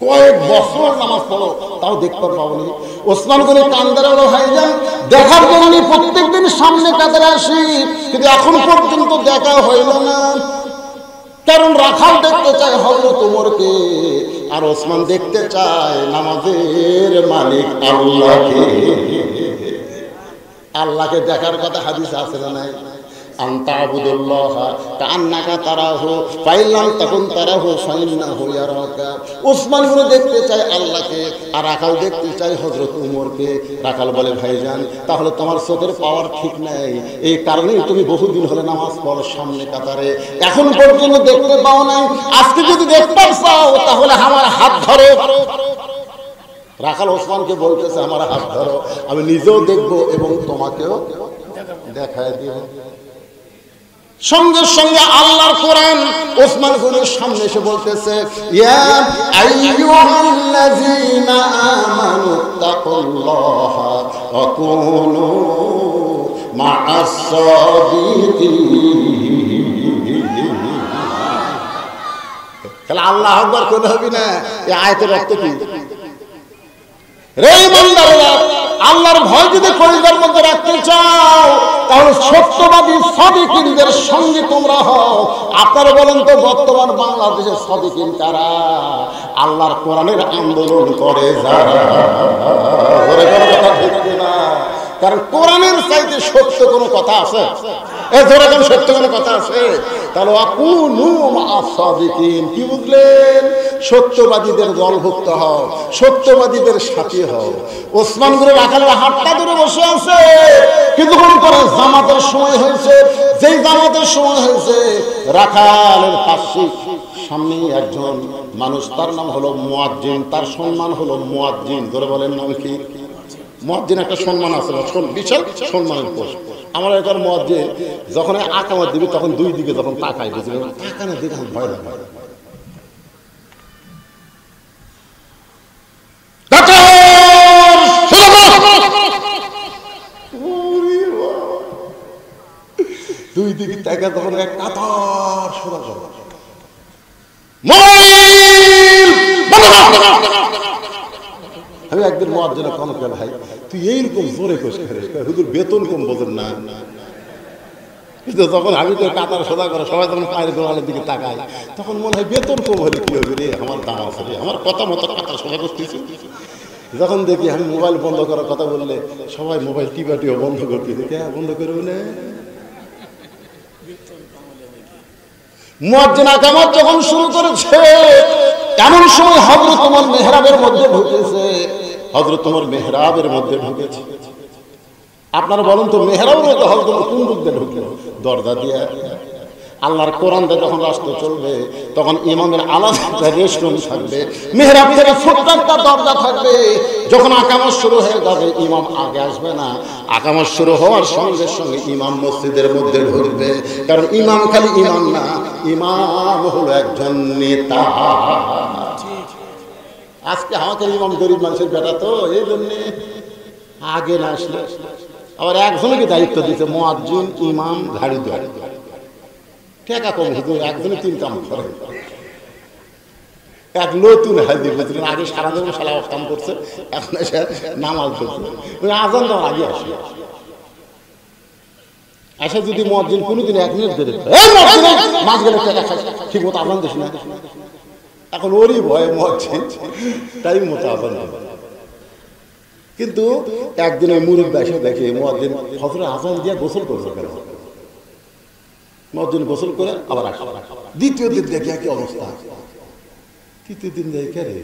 কয়েক বছর নামাজ পড়ো তাও দেখতে পাবনি। ওসমান গনি কান্দারে বলো ভাইজান দেখার জন্য প্রত্যেকদিন সামনে কাতারে আসি, কিন্তু এখন পর্যন্ত দেখা হইল না। কারণ রাখাল দেখতে চায় হযরত ওমরকে, আর ওসমান দেখতে চায় নামাজের মালিক আল্লাহকে। আল্লাহকে দেখার কথা হাদিসে আছে না নাই? আনতা আবুদুল্লাহ কান্নাকা তারাহু ফাইলাম তাকুন তারাহু ফাইন্নাহু ইয়ারাকা। ওসমান গুলো দেখতে চায় আল্লাহকে, আর রাখাল দেখতে চায় হযরত ওমরকে। রাখাল বলে ভাইজান তাহলে তোমার চোখের পাওয়ার ঠিক নাই, এই কারণেই তুমি বহুদিন হলে নামাজ পড়ো সামনে কাতারে, এখন পর্যন্ত দেখতে পাও নাই। আজকে যদি দেখতে চাও তাহলে আমার হাত ধরো। রাখাল ওসমানকে বলতেছে আমার হাত ধরো, আমি নিজেও দেখবো এবং তোমাকেও দেখায় দিব। সঙ্গে সঙ্গে আল্লাহর কোরআন ওসমান গনির সামনে এসে বলতেছে ইয়া আইয়ুহাল্লাযীনা আমানু তাকুল্লাহা ওয়া কুনু মা'আস সাদিকিন। তাহলে আল্লাহু আকবার কোন হবে না? এই আয়াতের অর্থ কি? রে ইমানদাররা, আল্লাহর ভয় যদি কলিজার মধ্যে রাখতে চাও তাহলে সত্যবাদী সাদিকিনদের সঙ্গে তোমরা হও। আপনারা বলেন তো বর্তমান বাংলাদেশের সাদিকিন কারা? আল্লাহর কোরআনের আন্দোলন করে যারা। কারণ কোরআনের চাইতে সত্য কোনো কথা আছে? এ ধরে কোন সত্য কোনো কথা আছে? তাহলে আকুনু মা'আস সাদিকিন, কি বুঝলেন? সত্যবাদীদের দলভুক্ত হও, সত্যবাদীদের সাথী হও। ওসমান গনি রাখালের হাতটা ধরে বসে আছে, কিছুক্ষণ পরে জামাতের সময় হয়েছে। যেই জামাতের সময় হয়েছে রাখালের পাশে সামনে একজন মানুষ, তার নাম হলো মুয়াজ্জিন, তার সম্মান হলো মুয়াজ্জিন। ধরে বলেন নাম কি? মুয়াজ্জিন একটা সম্মান আছে, বিশাল সম্মানের পোস্ট। আমার এখানে মুয়াজ্জিন যখন আকামত দিবে তখন দুই দিকে যখন তাকাই, বুঝলেন, তাকানোর দিকে ভয় লাগে। দুই দিকে তাকা তখন এক কাতার সোজা করো। আমি একদিন মুয়াজ্জিনের কোন কে ভাই তুই এইরকম জোরে কোষ করে হুজুর বেতন কম বোঝেন না? কিন্তু যখন আমি তো কাতার সোজা করে সবাই যখন পায়ের গোড়ালের দিকে তাকায় তখন মনে হয় বেতন কম হলে কি হবে রে, আমার দাম আছে রে, আমার কথা মতো কাতার সোজা করতেছি। যখন দেখি আমি মোবাইল বন্ধ করার কথা বললে সবাই মোবাইল টিপাটিও বন্ধ করতেছে, কে বন্ধ করবে না? মুয়াজ্জিন আকামত যখন শুরু করেছে এমন সময় হযরত ওমর মেহরাবের মধ্যে ঢুকেছে। হযরত ওমর মেহরাবের মধ্যে ঢুকেছে। আপনারা বলেন তো মেহরাবের মধ্যে হযরত ওমর কোন দিক দিয়ে ঢুকলেন? দরজা দিয়ে। আল্লাহর কোরআন দিয়ে যখন রাষ্ট্র চলবে তখন ইমামের আলাদা রেস্টরুম থাকবে, মেহরাব থেকে ছোট্ট একটা দরজা থাকবে। যখন আকামত শুরু হয়ে যাবে ইমাম আগে আসবে না, আকামত শুরু হওয়ার সঙ্গে সঙ্গে ইমাম মসজিদের মধ্যে ঢুকবে। কারণ ইমাম খালি ইমাম না, ইমাম হলো একজন নেতা। আজকে আমাকে ইমাম গরিব মানুষের বেটা তো, এই জন্য আগে না আসলে আবার একজনকে দায়িত্ব দিতে মুয়াজ্জিন ইমাম ঝাড়ু দেয়। টাকা কম হতো, একজনে তিন কাম করে। এক নতুন হাজির বুঝলেন, আগে সারা জীবন সালা কাম করছে, এখন এসে নামাজ পড়ছে। ওই আজান দেওয়ার আগে আসে। আসে যদি মুয়াজ্জিন কোনোদিন 1 মিনিট দেরি মাছ গেলে টাকা খায়, ঠিক মতো আজান দিস না। এখন ওরই ভয়ে মুয়াজ্জিন টাইম মতো আজান দেবে। কিন্তু একদিন ওই মুরিদ এসে দেখে মুয়াজ্জিন ফজরের আজান দিয়ে গোসল করছে। কেন? মুয়াজ্জিন গোসল করে আবার আসে। দ্বিতীয় দিন দেখে একই অবস্থা। তৃতীয় দিন দেখে রে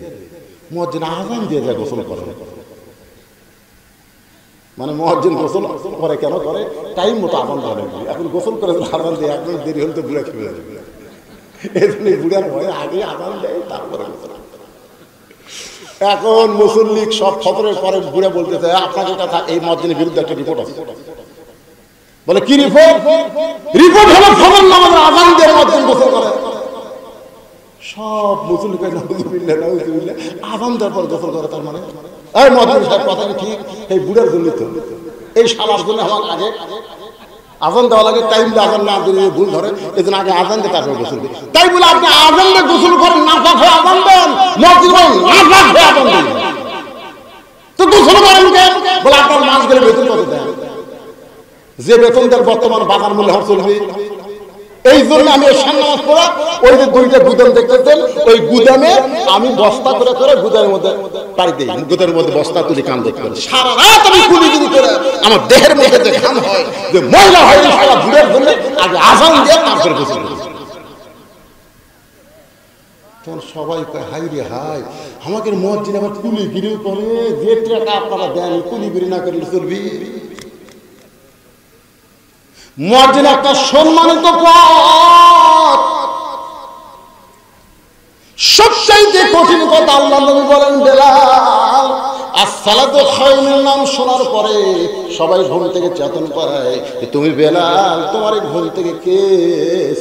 মুয়াজ্জিন আজান দিয়ে যায় গোসল করে। মানে মুয়াজ্জিন গোসল করে কেন করে? টাইম মতো আজান দেওয়া লাগবে। এখন গোসল করে আজান দিয়ে একদম দেরি হলে তো বুড়া খেয়ে যাবে। এই জন্য বুড়ার ভয়ে আগে আজান দেয় তারপরে গোসল। এখন মুসল্লি সব ফজরের পরে বুড়া বলতেছে আপনাকে কথা এই মুয়াজ্জিনের বিরুদ্ধে একটা রিপোর্ট আছে। বলে কি রিপোর্ট? রিপোর্ট হলো ফজর নামাজের আযান দিয়ে মুয়াজ্জিন গোসল করে। সব মুসল্লি কয় নাউযুবিল্লাহ নাউযুবিল্লাহ, আযান দেওয়ার পর গোসল করে। তার মানে এই মুয়াজ্জিন সাহেব কথা কি ঠিক? এই বুড়ার জন্য তো, এই শালার জন্য আমার আগে আজান দেওয়া লাগে, টাইম দিয়ে আজান না দিলে ভুল ধরে, এই জন্য আগে আজান দিয়ে তারপরে গোসল করি। তাই বলে আপনি আজান দিয়ে গোসল করেন, নাপাক হয়ে আজান দেন, মসজিদ নাপাক হয়ে আজান দেন, তো গোসল করেন কেন? বলে আপনার মাস গেলে বেতন কত দেন? যে বেতন দেন বর্তমান বাজার মূল্য হর চলবে। এই জন্য আমি নামাজ পড়া ওই যে দুইটা গুদাম দেখতেছেন, ওই গুদামে আমি বস্তা করে করে গুদামের মধ্যে পাড়ি দিই, গুদামের মধ্যে বস্তা তুলি কাম দেখতে পারি। সারা রাত আমি কুলিগিরি করে আমার দেহের মধ্যে যে ঘাম হয়, যে ময়লা হয়, সারা বুড়ের জন্য আগে আজান দিয়ে তারপরে গোসল করি। তখন সবাই কয় হাই রে হাই, আমাকে মসজিদ আবার কুলিগিরি করে, যে টাকা আপনারা দেন কুলিগিরি না করলে চলবি? মুয়াজ্জিন একটা সম্মানিত পদ, সবচাইতে কঠিন কথা আল্লাহ নবী বলেন বেলাল আসসালাতু খায়রুন, নাম শোনার পরে সবাই ঘুম থেকে চেতন পায়, তুমি বেলাল, তোমার এই ঘুম থেকে কে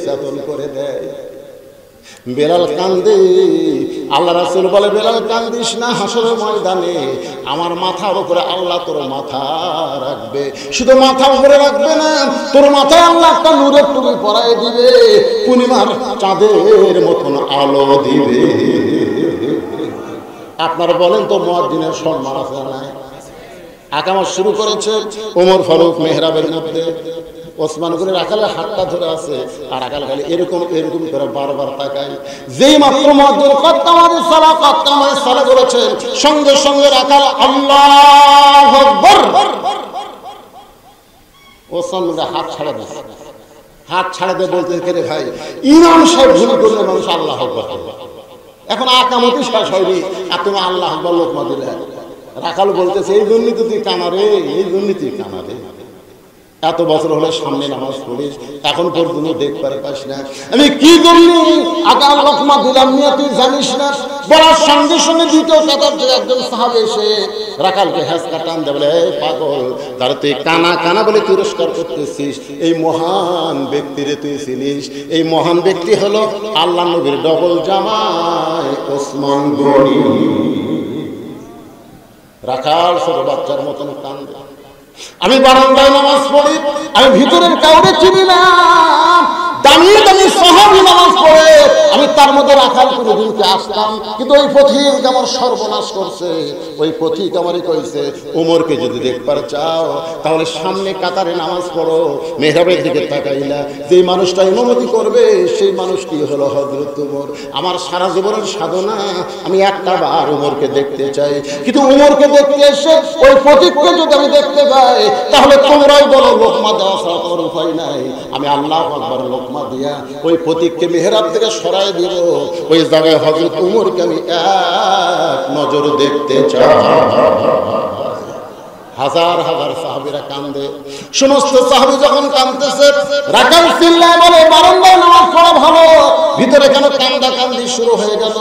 চেতন করে দেয়? বেলাল কান্দে। আল্লাহ রাসূল বলে বেলাল কান্দিস না, হাসরের ময়দানে আমার মাথার উপরে আল্লাহ তোর মাথা রাখবে। শুধু মাথার উপরে রাখবে না, তোর মাথায় আল্লাহ একটা নূরের টুপি পরায় দিবে, পূর্ণিমার চাঁদের মতন আলো দিবে। আপনারা বলেন তো মুয়াজ্জিনের সম্মান আছে না? আকামত শুরু করেছে ওমর ফারুক মেহরাবের মধ্যে, ওসমান করে রাখালের হাতটা ধরে আছে, আর রাখাল খালি এরকম এরকম করে বারবার তাকায়। যেই মাত্র মুয়াজ্জিন কাত্তামাদিস সালাহ কাত্তামাদিস সালাহ বলেছেন, সঙ্গে সঙ্গে রাখাল আল্লাহু আকবার, ওসমান হাত ছাড়া দিয়েছে। হাত ছাড়া দিয়ে বলতে কে ভাই, ইমাম সাহেব ভুল করলে মানুষ আল্লাহু আকবার বলে। এখন আকামতি শেষ হয়নি আর তুমি আল্লাহু আকবার লোকমা দিলে। রাখাল বলতেছে এই জন্যই তো তুই কানা রে, এই জন্যই তুই কানা রে, এত বছর হলে সামনে নামাজ পড়িস, এখন পর্যন্ত দেখতে পাস না আমি কি করলি, আকাল লোকমা দিলাম নিয়ে তুই জানিস না? বলার সঙ্গে সঙ্গে দ্বিতীয় কাতার থেকে একজন সাহাবী এসে রাখালকে হেঁচকা টান দেয়, বলে এই পাগল, তারা তুই কানা কানা বলে তিরস্কার করতেছিস, এই মহান ব্যক্তিরে তুই ছিলিস। এই মহান ব্যক্তি হলো আল্লাহ নবীর ডবল জামাই ওসমান গনি। রাখাল ছোট বাচ্চার মতন কান্দে। আমি বারান্দায় নামাজ পড়ি, আমি ভিতরের কাউরে চিনি না, দামি দামি সাহাবী নামাজ পড়ে, আমি তার মধ্যে রাখাল কোনদিনকে আসতাম, কিন্তু ওই পথিক আমার সর্বনাশ করছে। ওই পথিক আমারই কইছে ওমরকে যদি দেখবার চাও তাহলে সামনে কাতারে নামাজ পড়ো, মেহরাবের দিকে তাকাইলা, যে মানুষটা ইমামতি করবে সেই মানুষটি হলো হযরত ওমর। আমার সারা জীবনের সাধনা আমি একটা বার ওমরকে দেখতে চাই, কিন্তু ওমরকে দেখতে এসে ওই পথিককে যদি আমি দেখতে পাই তাহলে তোমরাই বলো লোকমা দেওয়া ছাড়া তোমার উপায় নাই। আমি আল্লাহু আকবার লোকমা দিয়া ওই প্রতীককে মেহরাব থেকে সরাই দিব, ওই জায়গায় হযরত ওমরকে আমি এক নজর দেখতে চাই। হাজার হাজার সাহাবীরা কান্দে। সমস্ত সাহাবী যখন কাঁদতেছে, রাখাল চিল্লায় বলে বারান্দায় নামাজ পড়া ভালো, ভিতরে কেন কান্দা কান্দি শুরু হয়ে গেল?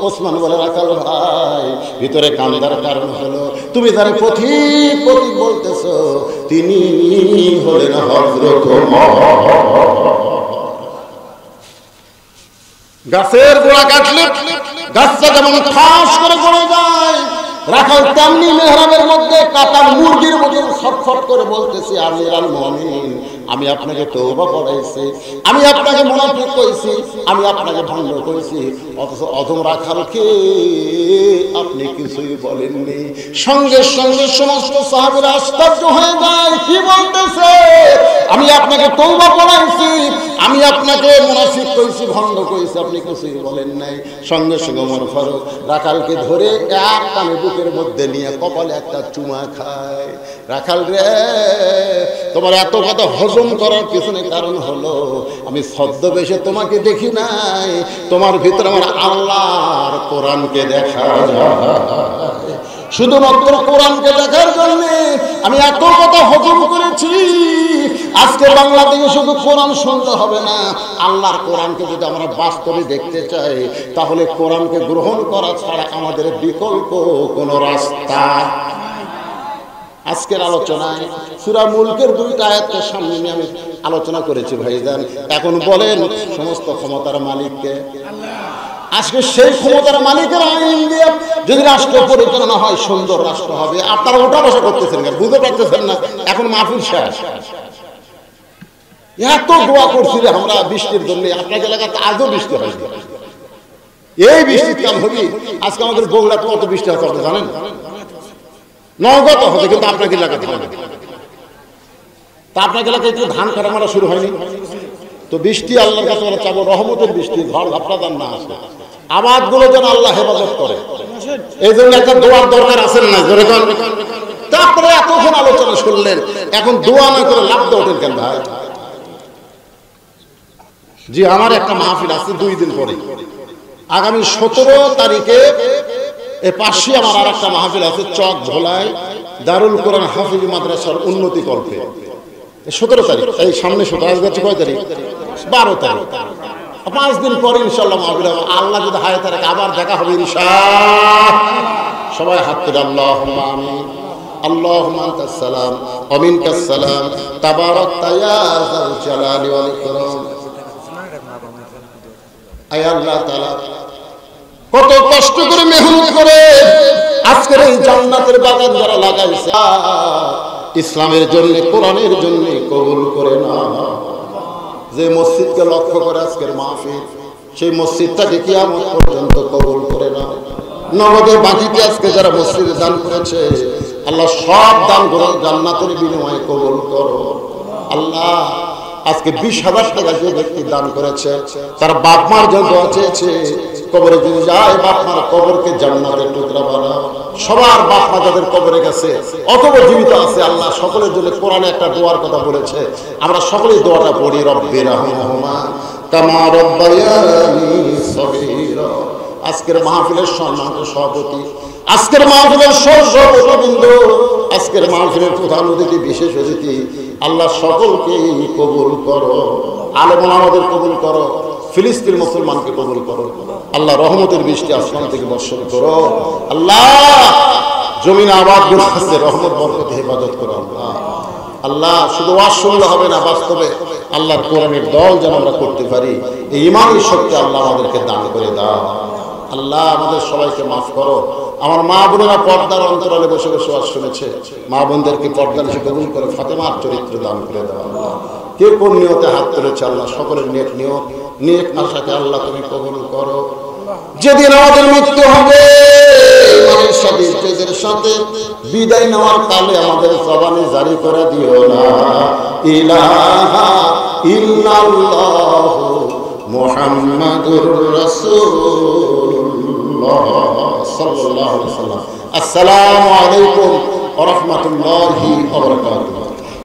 ওসমান বলে রাখাল ভাই, ভিতরে কান্দার কারণ হলো তুমি যারা পথিক পথিক বলতেছো তিনি হলেন হযরত ওমর। গাছের গোড়া কাটলে গাছটা যেমন ঠাস করে পড়ে যায়, রাখাল তেমনি মেহরাবের মধ্যে কাটার মুরগির মতন ছটফট করে বলতেছি আমিরাল মুমিনিন, আমি আপনাকে তওবা পড়াইছি, আমি আপনাকে মুনাফিক কইছি, আমি আপনাকে ভণ্ড কইছি, অথচ অধম রাখালকে আপনি কিছুই বলেননি। সঙ্গে সঙ্গে সমস্ত সাহাবীরা আশ্চর্য হয়ে যায়, কি বলতেছে? আমি আপনাকে তওবা পড়াইছি, আমি আপনাকে মুনাফিক কইছি, ভণ্ড কইছি, আপনি কিছুই বলেন নাই। সঙ্গে সঙ্গে ওমর ফারুক রাখালকে ধরে এক টানে বুকের মধ্যে নিয়ে কপালে একটা চুমা খায়। রাখাল রে, তোমার এত কথা হজম করার পিছনে কারণ হলো আমি ছদ্মবেশে তোমাকে দেখি নাই, তোমার ভিতরে আমার আল্লাহর কোরআনকে দেখা যায়। শুধুমাত্র কোরআনকে দেখার জন্য আমি এত কথা হজম করেছি। আজকে বাংলাদেশে শুধু কোরআন শুনতে হবে না, আল্লাহর কোরআনকে যদি আমরা বাস্তবে দেখতে চাই তাহলে কোরআনকে গ্রহণ করা ছাড়া আমাদের বিকল্প কোনো রাস্তা। আজকের আলোচনায় সূরা মুলকের 2টা আয়াতকে সামনে নিয়ে আমি আলোচনা করেছি ভাইজান। এখন বলেন সমস্ত ক্ষমতার মালিককে? আজকে সেই ক্ষমতার মালিকের আইন দিয়ে যদি রাষ্ট্র পরিচালনা হয় সুন্দর রাষ্ট্র হবে। আপনারা ওটা বসা করতেছেন কেন? বুঝতে পারতেছেন না? এখন মাহফিল শেষ, এত দোয়া করছি যে আমরা বৃষ্টির জন্য, আপনার এলাকাতে আজও বৃষ্টি হয়নি। এই বৃষ্টির কাল হবি আজকে আমাদের বগুড়াতে কত বৃষ্টি হচ্ছে আপনি জানেন? নগত হচ্ছে, কিন্তু আপনাকে এলাকাতে হয় না। তা আপনাকে এলাকায় একটু ধান কাটা মারা শুরু হয়নি তো? বৃষ্টি আল্লাহর কাছে আমরা চাবো, রহমতের বৃষ্টি, ঝড় ঝাপটাদার না আসে, আবাদ গুলো যেন আল্লাহ হেফাজত করে। এই জন্য একটা দোয়ার দরকার আছে না? জোরে কোন। তারপরে এতক্ষণ আলোচনা শুনলেন, এখন দোয়া না করে লাভ দিয়ে ওঠেন কেন ভাই? জি, আমার একটা মাহফিল আছে 2 দিন পরে, আগামী 17 তারিখে এই পাশে আমার আর একটা মাহফিল আছে চক ভোলায়, দারুল কোরআন হাফিজ মাদ্রাসার উন্নতি কল্পে। 17 তারিখ, এই সামনে 17, আজ যাচ্ছে কয় তারিখ? 12 তারিখ। 5 দিন পরে ইনশাআল্লাহ মাহফিল হবে। আল্লাহ যদি হায়াতে রাখে আবার দেখা হবে ইনশাআল্লাহ। সবাই হাত তুলে আল্লাহুম্মা আমিন। আল্লাহুম্মা আনতাস সালাম ওয়া মিনকাস সালাম, তাবারাকতা ইয়া যাল জালালি ওয়াল ইকরাম। আয় আল্লাহ তাআলা, কত কষ্ট করে মেহনত করে আজকের এই জান্নাতের বাগান যারা লাগাইছে, ইসলামের জন্য, কোরআনের জন্য কবুল করে না। যে মসজিদকে লক্ষ্য করে আজকের মাহফিল, সেই মসজিদটাকে কিয়ামত পর্যন্ত কবুল করে না। নগদে বাকিতে আজকে যারা মসজিদে দান করেছে, আল্লাহ সব দান করে জান্নাতের বিনিময়ে কবুল করো। আল্লাহ, আজকে 20,000 টাকা যে ব্যক্তি দান করেছে, তার বাপ মার জন্য দোয়া চেয়েছে, কবরে যদি যায় বাপ মার কবরকে জান্নাতের টুকরা বানাও। সবার বাপ মা যাদের কবরে গেছে অথবা জীবিত আছে, আল্লাহ সকলের জন্য কোরআনে একটা দোয়ার কথা বলেছে, আমরা সকলেই দোয়াটা পড়ি, রব্বির রহমহুমা কামা রব্বায়ানি সগীরা। আজকের মাহফিলের সম্মানিত সভাপতি, আজকের মাহফিলের সর্ববৃন্দ, আজকের মাহফিলের প্রধান অতিথি, বিশেষ অতিথি, আল্লাহ সকলকে কবুল করো। আলেম ওলামাদের কবুল করো, ফিলিস্তিন মুসলমানকে কবুল করো। আল্লাহ রহমতের বৃষ্টি আসমান থেকে বর্ষণ করো। আল্লাহ জমিন আবাদ গুলো আছে, রহমত বরকত হেফাজত করো। আল্লাহ, আল্লাহ শুধু ওয়াজ শুনলে হবে না, বাস্তবে আল্লাহর কোরআনের দল যেন আমরা করতে পারি, এই ঈমানের শক্তি আল্লাহ আমাদেরকে দান করে দাও। আল্লাহ আমাদের সবাইকে মাফ করো। আমার মা বোনেরা পর্দার অন্তরালে বসে বসে ওয়াজ শুনেছে, মা বোনদেরকে পর্দার এসে কবুল করে ফাতেমার চরিত্র দান করে দাও। আল্লাহ, কে কোন নিয়তে হাত তুলেছে, আল্লাহ সকলের নেক নিয়ত, নেক আশাকে আল্লাহ তুমি কবুল করো। যেদিন আমাদের মৃত্যু হবে, ইমানের সাথে ইজ্জতের সাথে বিদায় নেওয়ার কালে আমাদের জবানে জারি করে দিও না ইলাহা ইল্লাল্লাহু মুহাম্মাদুর রাসূলুল্লাহ সাল্লাল্লাহু আলাইহি ওয়াসাল্লাম। আসসালামু আলাইকুম ওয়া রাহমাতুল্লাহি ওয়া বারাকাতুহু।